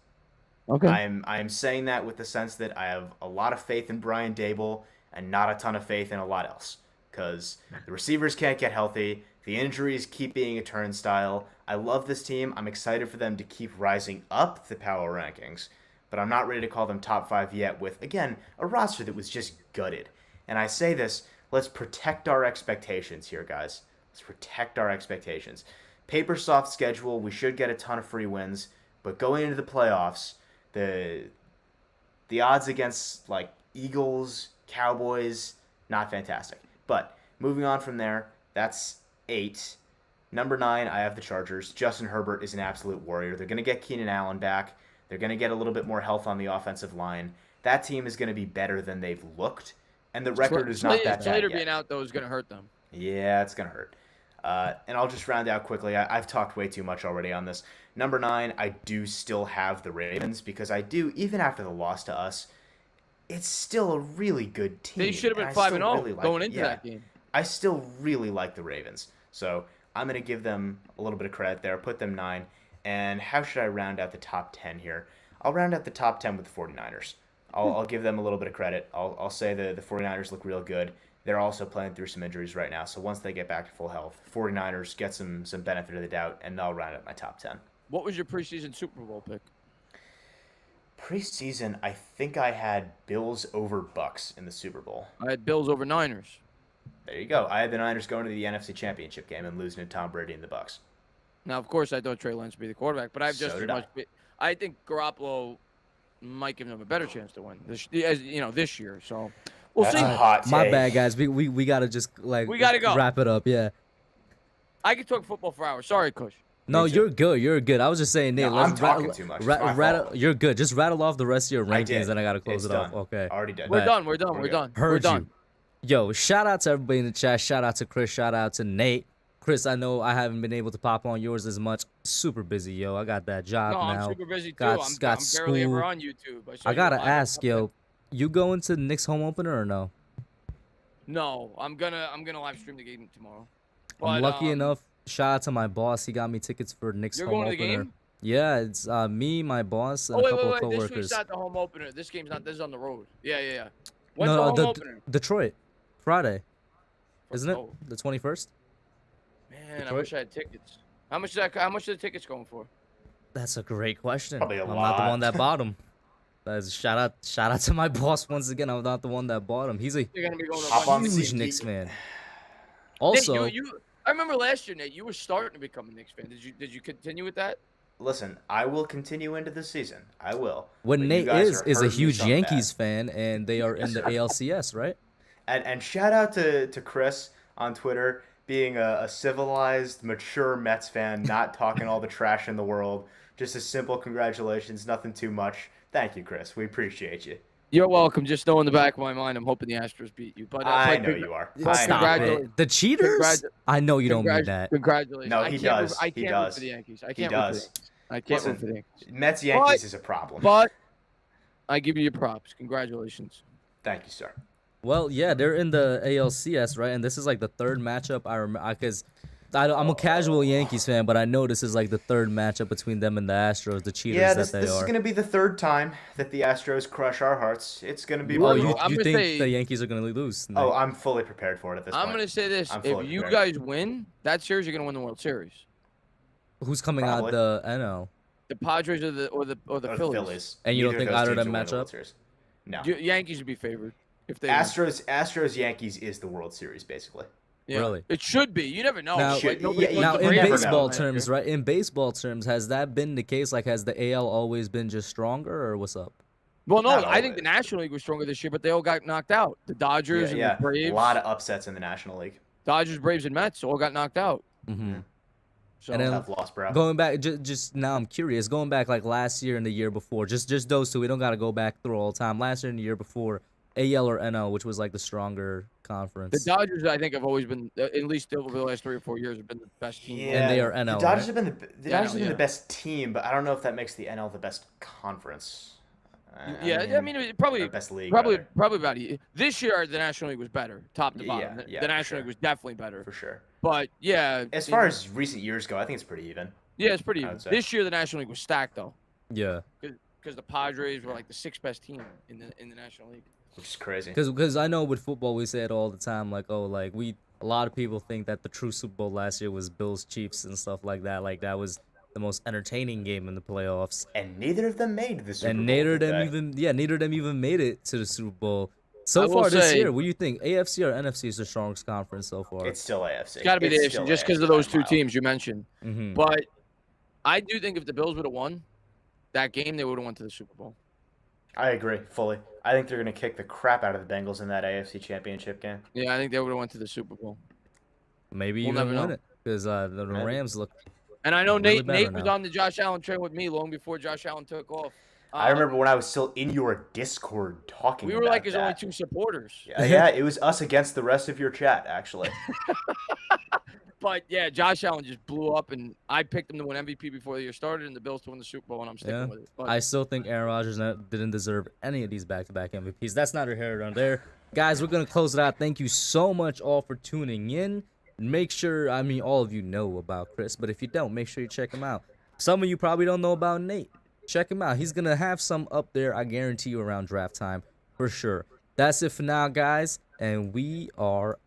Okay. I'm saying that with the sense that I have a lot of faith in Brian Dable and not a ton of faith in a lot else. Because the receivers can't get healthy. The injuries keep being a turnstile. I love this team. I'm excited for them to keep rising up the power rankings. But I'm not ready to call them top 5 yet with, again, a roster that was just gutted. And I say this, let's protect our expectations here, guys. Let's protect our expectations. Paper soft schedule, we should get a ton of free wins. But going into the playoffs, the odds against, like, Eagles, Cowboys, not fantastic. But moving on from there, that's 8. Number 9, I have the Chargers. Justin Herbert is an absolute warrior. They're going to get Keenan Allen back. They're going to get a little bit more health on the offensive line. That team is going to be better than they've looked, and the record is not that bad Slater yet. being out, though, is going to hurt them. Yeah, it's going to hurt. And I'll just round out quickly. I've talked way too much already on this. Number 9, I do still have the Ravens because I do, even after the loss to us, it's still a really good team. They should have been 5-0 going into that game. I still really like the Ravens. So I'm going to give them a little bit of credit there, put them 9. And how should I round out the top 10 here? I'll round out the top 10 with the 49ers. I'll give them a little bit of credit. I'll say the 49ers look real good. They're also playing through some injuries right now. So once they get back to full health, 49ers get some benefit of the doubt, and they'll round out my top 10. What was your preseason Super Bowl pick? Preseason, I think I had Bills over Bucks in the Super Bowl. I had Bills over Niners. There you go. I had the Niners going to the NFC Championship game and losing to Tom Brady and the Bucks. Now, of course, I thought Trey Lance would be the quarterback, but I've just I think Garoppolo might give them a better chance to win this year. So we'll see. Hot take. My bad, guys. We gotta just we gotta go. Wrap it up. Yeah. I could talk football for hours. Sorry, Kush. No, you're good. You're good. I was just saying, Nate. No, I'm talking too much. You're good. Just rattle off the rest of your rankings, and I gotta close it's it done. off. Okay. Already done. We're done. We're done. We're done. Yo, shout out to everybody in the chat. Shout out to Chris. Shout out to Nate. Chris, I know I haven't been able to pop on yours as much. Super busy, yo. I got that job now. I'm super busy too. Got I'm school. barely ever on YouTube. I gotta ask, yo, you going to the Knicks home opener or no? No, I'm gonna live stream the game tomorrow. I'm lucky enough. Shout out to my boss. He got me tickets for Knicks home opener. You're going to the game? Yeah, it's me, my boss, and a couple of coworkers. This week's not the home opener. This game's not. This is on the road. Yeah. When's the home opener? Detroit, Friday, isn't it? Oh. The 21st. Man, Detroit? I wish I had tickets. How much are the tickets going for? That's a great question. Probably a I'm lot. not the one that bought them. Shout out to my boss once again. I'm not the one that bought him. He's a You're gonna be going Hop on the huge seat. Knicks fan. Also, Nate, I remember last year, Nate, you were starting to become a Knicks fan. Did you continue with that? Listen, I will continue into the season. I will. what But you Nate guys is are a hurting me huge so Yankees bad. fan, and they are in the ALCS, right? And shout out to Chris on Twitter being a civilized, mature Mets fan, not talking all the trash in the world. Just a simple congratulations, nothing too much. Thank you, Chris. We appreciate you. You're welcome. Just know in the back of my mind, I'm hoping the Astros beat you. But I know you are. Well, I know. Stop it. The cheaters? I know you don't mean that. Congratulations. No, he does. I can't He root does. for the Yankees. I He can't does. root Listen, for the Yankees. Mets Yankees is a problem. But I give you your props. Congratulations. Thank you, sir. Well, yeah, they're in the ALCS, right? And this is like the third matchup. I remember because I'm a casual Yankees fan, but I know this is like the third matchup between them and the Astros, the cheaters Yeah, that this they is are. going to be the third time that the Astros crush our hearts. It's going to be Oh, brutal. you think the Yankees are going to lose? Oh, I'm fully prepared for it at this point. I'm going to say this. I'm If fully you prepared. guys win, that series, you're going to win the World Series. Who's coming Probably. out the NL? The Padres or the Or the Phillies. Phillies. And you don't Neither think those either of teams them will win match the World up? Series. No. Yankees would be favored if they win. Astros Yankees is the World Series basically. Yeah. Really? It should be. You never know. Now- Like, nobody yeah, wants Now, the in Braves to baseball win last terms, year. right? In baseball terms, has that been the case? Like, has the AL always been just stronger, or what's up? Well, no, Not I think the always. National League was stronger this year, but they all got knocked out. The Dodgers and the Braves. A lot of upsets in the National League. Dodgers, Braves, and Mets all got knocked out. Mm-hmm. So And then- Tough loss, bro. Going back, just now, I'm curious. Going back like last year and the year before, just those two. We don't got to go back through all the time. Last year and the year before, AL or NL, which was like the stronger the conference. Dodgers, I think, have always been, at least over the last 3 or 4 years, have been the best team. And they are NL, The Dodgers right? have been the Dodgers have been yeah. the best team, but I don't know if that makes the NL the best conference. I mean, it probably or best league. probably rather, probably about this year. The National League was better, top to Yeah, bottom. yeah, The for National sure. League was definitely better. for sure. But yeah, As far as recent years go, I think it's pretty even. yeah, it's pretty. I Even. would say. This year, the National League was stacked though, Yeah, because the Padres were like the 6th best team in the National League. Which is crazy. because I know with football we say it all the time. Like, oh, like a lot of people think that the true Super Bowl last year was Bills Chiefs and stuff like that. Like that was the most entertaining game in the playoffs. And neither of them made the Super Bowl. And neither of did them they? neither of them even made it to the Super Bowl. I So will far this say- year, what do you think? AFC or NFC is the strongest conference so far? It's still AFC. It's got to be the It's AFC still just because AFC of those by a 2 mile. teams you mentioned. Mm-hmm. But I do think if the Bills would have won that game, they would have went to the Super Bowl. I agree fully. I think they're going to kick the crap out of the Bengals in that AFC Championship game. Yeah, I think they would have went to the Super Bowl. Maybe We'll even never win know. it because the Maybe. Rams look. And I know Really Nate better was now. on the Josh Allen train with me long before Josh Allen took off. I remember when I was still in your Discord talking we about were like his that. only 2 supporters. Yeah, it was us against the rest of your chat, actually. But yeah, Josh Allen just blew up, and I picked him to win MVP before the year started, and the Bills to win the Super Bowl, and I'm sticking Yeah. with it. But I still think Aaron Rodgers didn't deserve any of these back-to-back MVPs. That's not here or there. Guys, we're going to close it out. Thank you so much all for tuning in. Make sure, I mean, all of you know about Chris, but if you don't, make sure you check him out. Some of you probably don't know about Nate. Check him out. He's going to have some up there, I guarantee you, around draft time for sure. That's it for now, guys, and we are out.